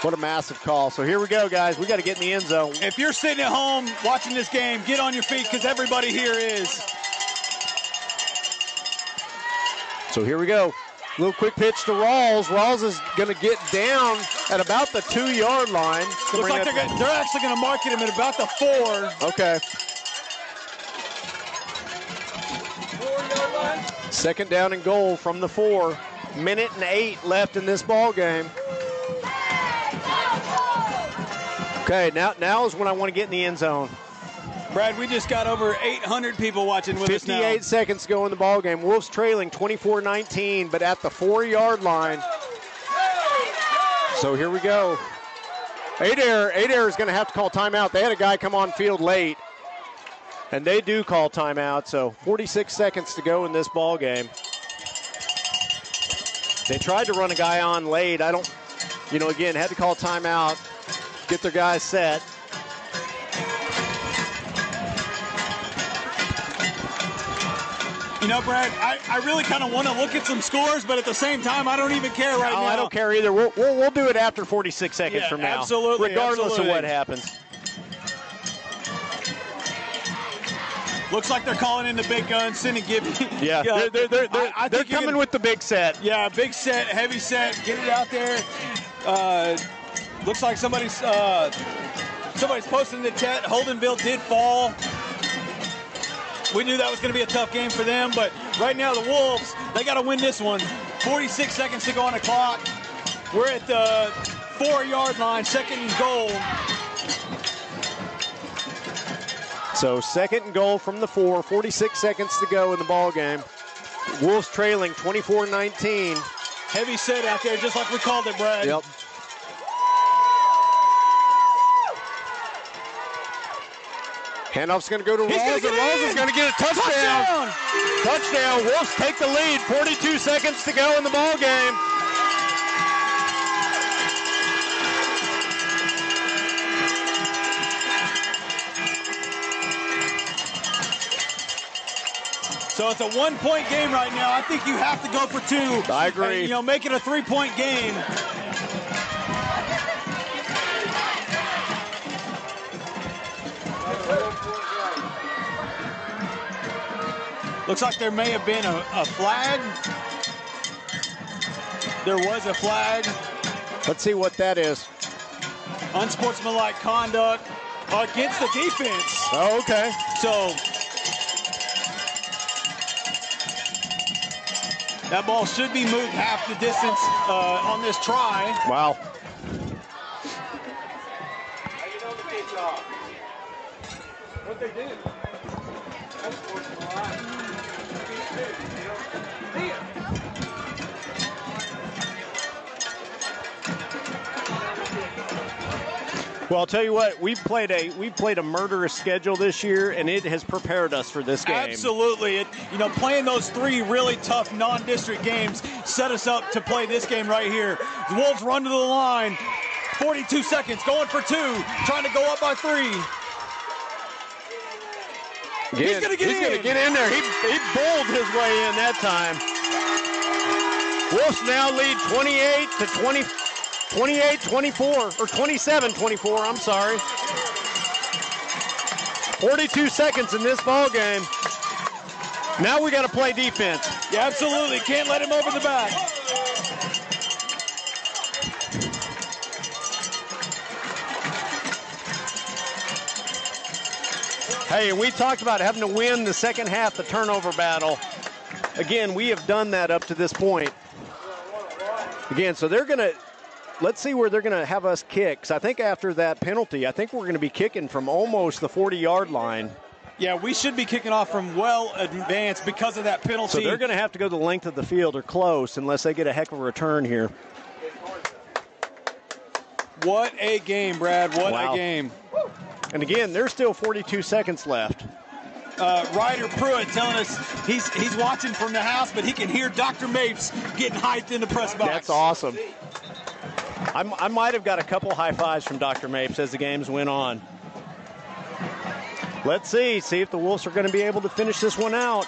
what a massive call. So here we go, guys. We got to get in the end zone. If you're sitting at home watching this game, get on your feet because everybody here is. So here we go. Little quick pitch to Rawls. Rawls is going to get down at about the 2-yard line. Looks like they're actually going to market him at about the 4. Okay. 4-yard line. Second down and goal from the 4. 1:08 left in this ball game. Okay, now is when I want to get in the end zone. Brad, we just got over 800 people watching with us now. 58 seconds to go in the ball game. Wolves trailing 24-19, but at the 4-yard line. So here we go. Adair is going to have to call timeout. They had a guy come on field late, and they do call timeout. So 46 seconds to go in this ball game. They tried to run a guy on late. Again, had to call timeout, get their guys set. Brad, I really kind of want to look at some scores, but at the same time, I don't even care right now. I don't care either. We'll do it after 46 seconds from now. Absolutely. Regardless of what happens. Looks like they're calling in the big guns, sending Gibby. Yeah, they're coming with the big set. Yeah, big set, heavy set. Get it out there. Looks like somebody's posting in the chat. Holdenville did fall. We knew that was going to be a tough game for them, but right now the Wolves, they got to win this one. 46 seconds to go on the clock. We're at the 4-yard line, second and goal. So second and goal from the 4, 46 seconds to go in the ball game. Wolves trailing 24-19. Heavy set out there, just like we called it, Brad. Yep. Handoff's going to go to Rawls, and Rawls is going to get a touchdown. Touchdown. Wolves take the lead. 42 seconds to go in the ball game. So it's a 1-point game right now. I think you have to go for 2. I agree. And, make it a 3-point game. Looks like there may have been a flag. There was a flag. Let's see what that is. Unsportsmanlike conduct against the defense. Oh, okay. So that ball should be moved half the distance on this try. Wow. How you know the kickoff? What they do? Unsportsmanlike. Well, I'll tell you what, we've played a murderous schedule this year, and it has prepared us for this game. Absolutely. Playing those 3 really tough non-district games set us up to play this game right here. The Wolves run to the line. 42 seconds, going for 2, trying to go up by 3. He's going to get in there. He bowled his way in that time. Wolves now lead 28-24, or 27-24, I'm sorry. 42 seconds in this ball game. Now we got to play defense. Yeah, absolutely. Can't let him over the back. Hey, we talked about having to win the second half, the turnover battle. Again, we have done that up to this point. Again, so they're going to, let's see where they're going to have us kick. Because I think after that penalty, I think we're going to be kicking from almost the 40-yard line. Yeah, we should be kicking off from well advanced because of that penalty. So they're going to have to go the length of the field or close unless they get a heck of a return here. What a game, Brad. What Wow. a game. And again, there's still 42 seconds left. Ryder Pruitt telling us he's watching from the house, but he can hear Dr. Mapes getting hyped in the press box. That's awesome. I might have got a couple high fives from Dr. Mapes as the games went on. Let's see if the Wolves are going to be able to finish this one out.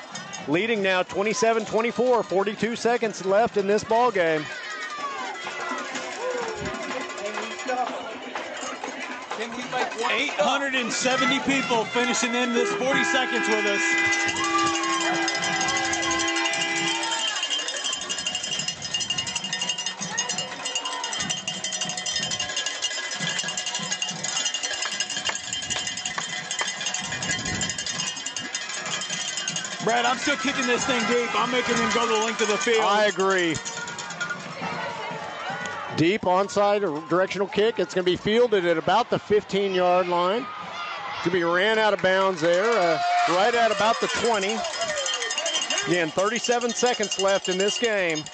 Leading now 27-24, 42 seconds left in this ball game. Can we make one 870 people finishing in this 40 seconds with us. Brad, I'm still kicking this thing deep. I'm making him go the length of the field. I agree. Deep onside or directional kick. It's going to be fielded at about the 15-yard line. It's going to be ran out of bounds there, right at about the 20. Again, 37 seconds left in this game.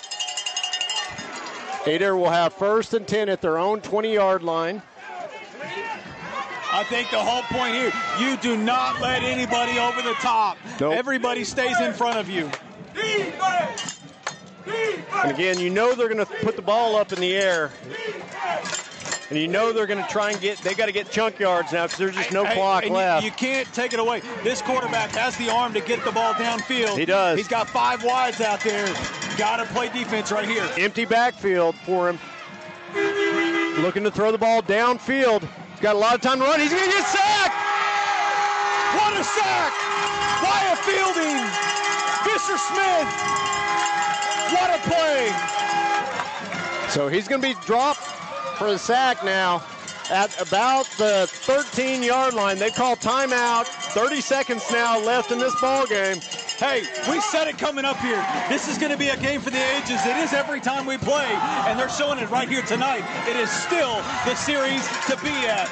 Adair will have 1st and 10 at their own 20-yard line. I think the whole point here, you do not let anybody over the top. Nope. Everybody stays in front of you. And again, you know they're going to put the ball up in the air. And you know they're going to try and they got to get chunk yards now because there's just no clock left. You can't take it away. This quarterback has the arm to get the ball downfield. He does. He's got 5 wides out there. Got to play defense right here. Empty backfield for him. Looking to throw the ball downfield. He's got a lot of time to run. He's going to get sacked. What a sack! Wyatt Fielding! Fisher Smith! What a play! So he's going to be dropped for the sack now at about the 13-yard line. They call timeout. 30 seconds now left in this ball game. Hey, we said it coming up here. This is going to be a game for the ages. It is every time we play, and they're showing it right here tonight. It is still the series to be at.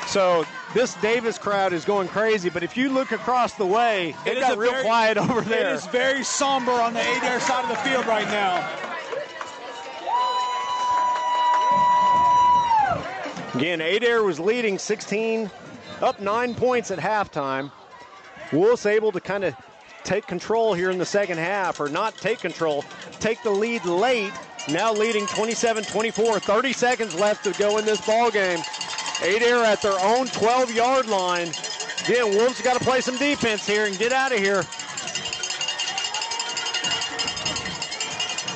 So this Davis crowd is going crazy, but if you look across the way, it got real quiet over there. It is very somber on the Adair side of the field right now. Again, Adair was leading 16, up 9 points at halftime. Wolves able to kind of take control here in the second half, or not take control, take the lead late, now leading 27-24, 30 seconds left to go in this ball game. Adair at their own 12-yard line. Again, Wolves got to play some defense here and get out of here.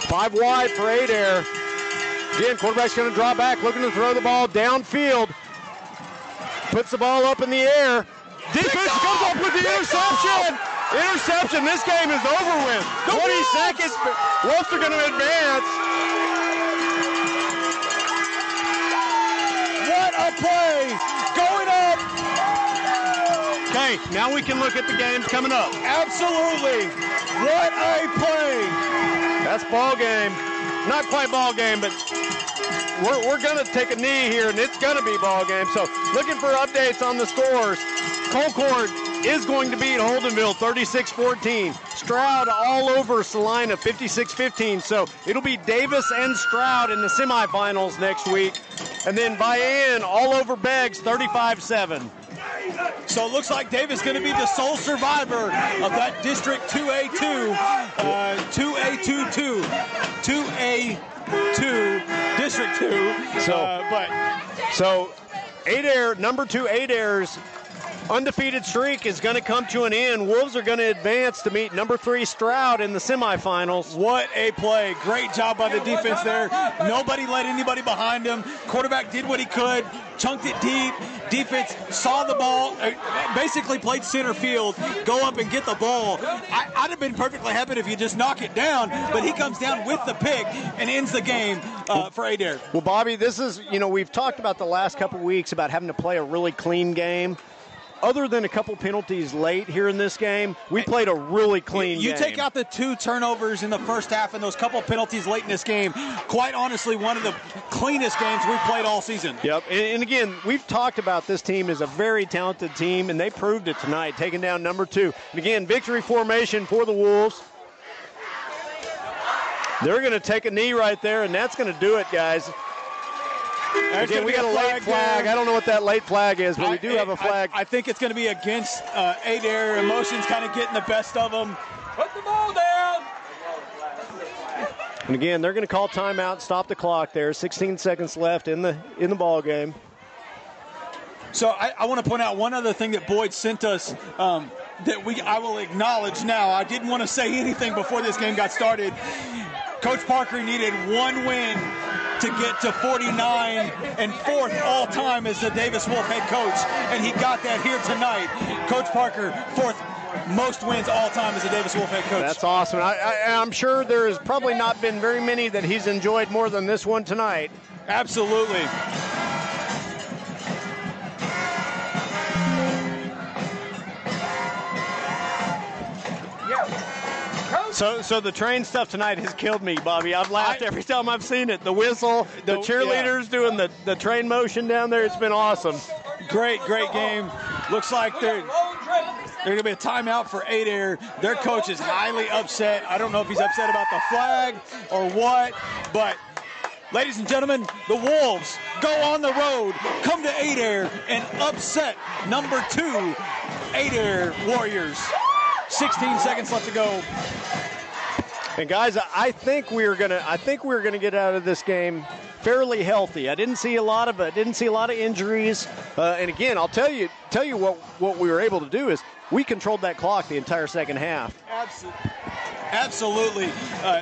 5 wide for Adair. Again, quarterback's going to draw back, looking to throw the ball downfield. Puts the ball up in the air. Defense comes up with the interception. Interception. This game is over with. 20 seconds. Wolves are going to advance. What a play. Going up. Okay, now we can look at the games coming up. Absolutely. What a play. That's ball game. Not quite ball game, but we're going to take a knee here, and it's going to be ball game. So looking for updates on the scores. Colcord is going to beat Holdenville 36-14. Stroud all over Salina 56-15. So it'll be Davis and Stroud in the semifinals next week. And then Bayan all over Beggs 35-7. So it looks like Davis is going to be the sole survivor of that District 2A2, 2A2, District 2. So Adair, number 2 Adair's undefeated streak is going to come to an end. Wolves are going to advance to meet number 3 Stroud in the semifinals. What a play. Great job by the defense there. Nobody let anybody behind him. Quarterback did what he could, chunked it deep. Defense saw the ball, basically played center field, go up and get the ball. I'd have been perfectly happy if you just knock it down, but he comes down with the pick and ends the game for Adair. Well, Bobby, this is, we've talked about the last couple weeks about having to play a really clean game. Other than a couple penalties late here in this game, we played a really clean game. You take out the 2 turnovers in the first half and those couple penalties late in this game, quite honestly, one of the cleanest games we've played all season. Yep, and again, we've talked about this team as a very talented team, and they proved it tonight, taking down number 2. And again, victory formation for the Wolves. They're going to take a knee right there, and that's going to do it, guys. Again, we got a late flag. I don't know what that late flag is, but we do have a flag. I think it's going to be against Adair. Emotions kind of getting the best of them. Put the ball down. And again, they're going to call timeout, stop the clock there. 16 seconds left in the ball game. So I want to point out one other thing that Boyd sent us that I will acknowledge now. I didn't want to say anything before this game got started. Coach Parker needed one win to get to 49 and fourth all-time as the Davis Wolf head coach, and he got that here tonight. Coach Parker, fourth most wins all-time as a Davis Wolf head coach. That's awesome. I'm sure there has probably not been very many that he's enjoyed more than this one tonight. Absolutely. So the train stuff tonight has killed me, Bobby. I've laughed every time I've seen it. The whistle, the cheerleaders doing the train motion down there. It's been awesome. Great game. Looks like there's going to be a timeout for Adair. Their coach is highly upset. I don't know if he's upset about the flag or what, but ladies and gentlemen, the Wolves go on the road, come to Adair, and upset number 2 Adair Warriors. 16 seconds left to go. And guys, I think we're gonna get out of this game fairly healthy. I didn't see a lot of injuries. And again, I'll tell you what we were able to do is we controlled that clock the entire second half. Absolutely.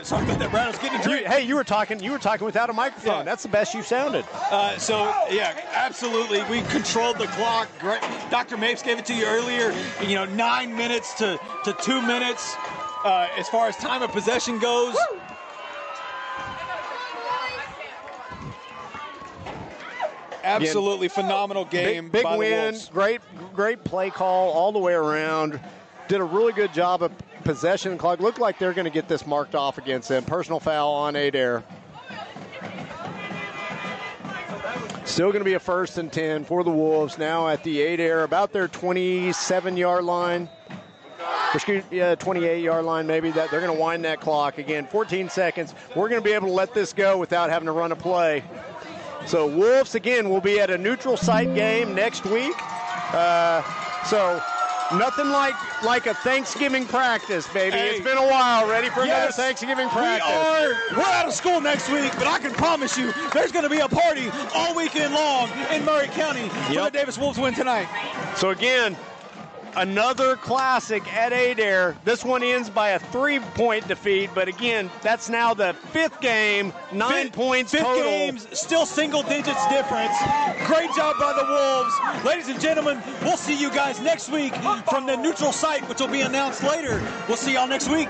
Sorry about that, Brad. I was getting a drink. Hey, you were talking without a microphone. Yeah. That's the best you've sounded. Absolutely. We controlled the clock. Great. Dr. Mapes gave it to you earlier. 9 minutes to 2 minutes as far as time of possession goes. Woo! Absolutely phenomenal game. Big by win. The Wolves. Great play call all the way around. Did a really good job of possession clock. Looked like they're going to get this marked off against them. Personal foul on Adair. Still going to be a 1st and 10 for the Wolves now at the Adair, about their 27-yard line. 28-yard line maybe. That they're going to wind that clock again. 14 seconds. We're going to be able to let this go without having to run a play. So Wolves again will be at a neutral site game next week. So nothing like a Thanksgiving practice, baby. Hey, it's been a while. Ready for another Thanksgiving practice? We're out of school next week, but I can promise you there's going to be a party all weekend long in Murray County for the Davis Wolves win tonight. So again, another classic at Adair. This one ends by a 3-point defeat, but again, that's now the 5th game, 9 points total. 5th games, still single digits difference. Great job by the Wolves. Ladies and gentlemen, we'll see you guys next week from the neutral site, which will be announced later. We'll see y'all next week.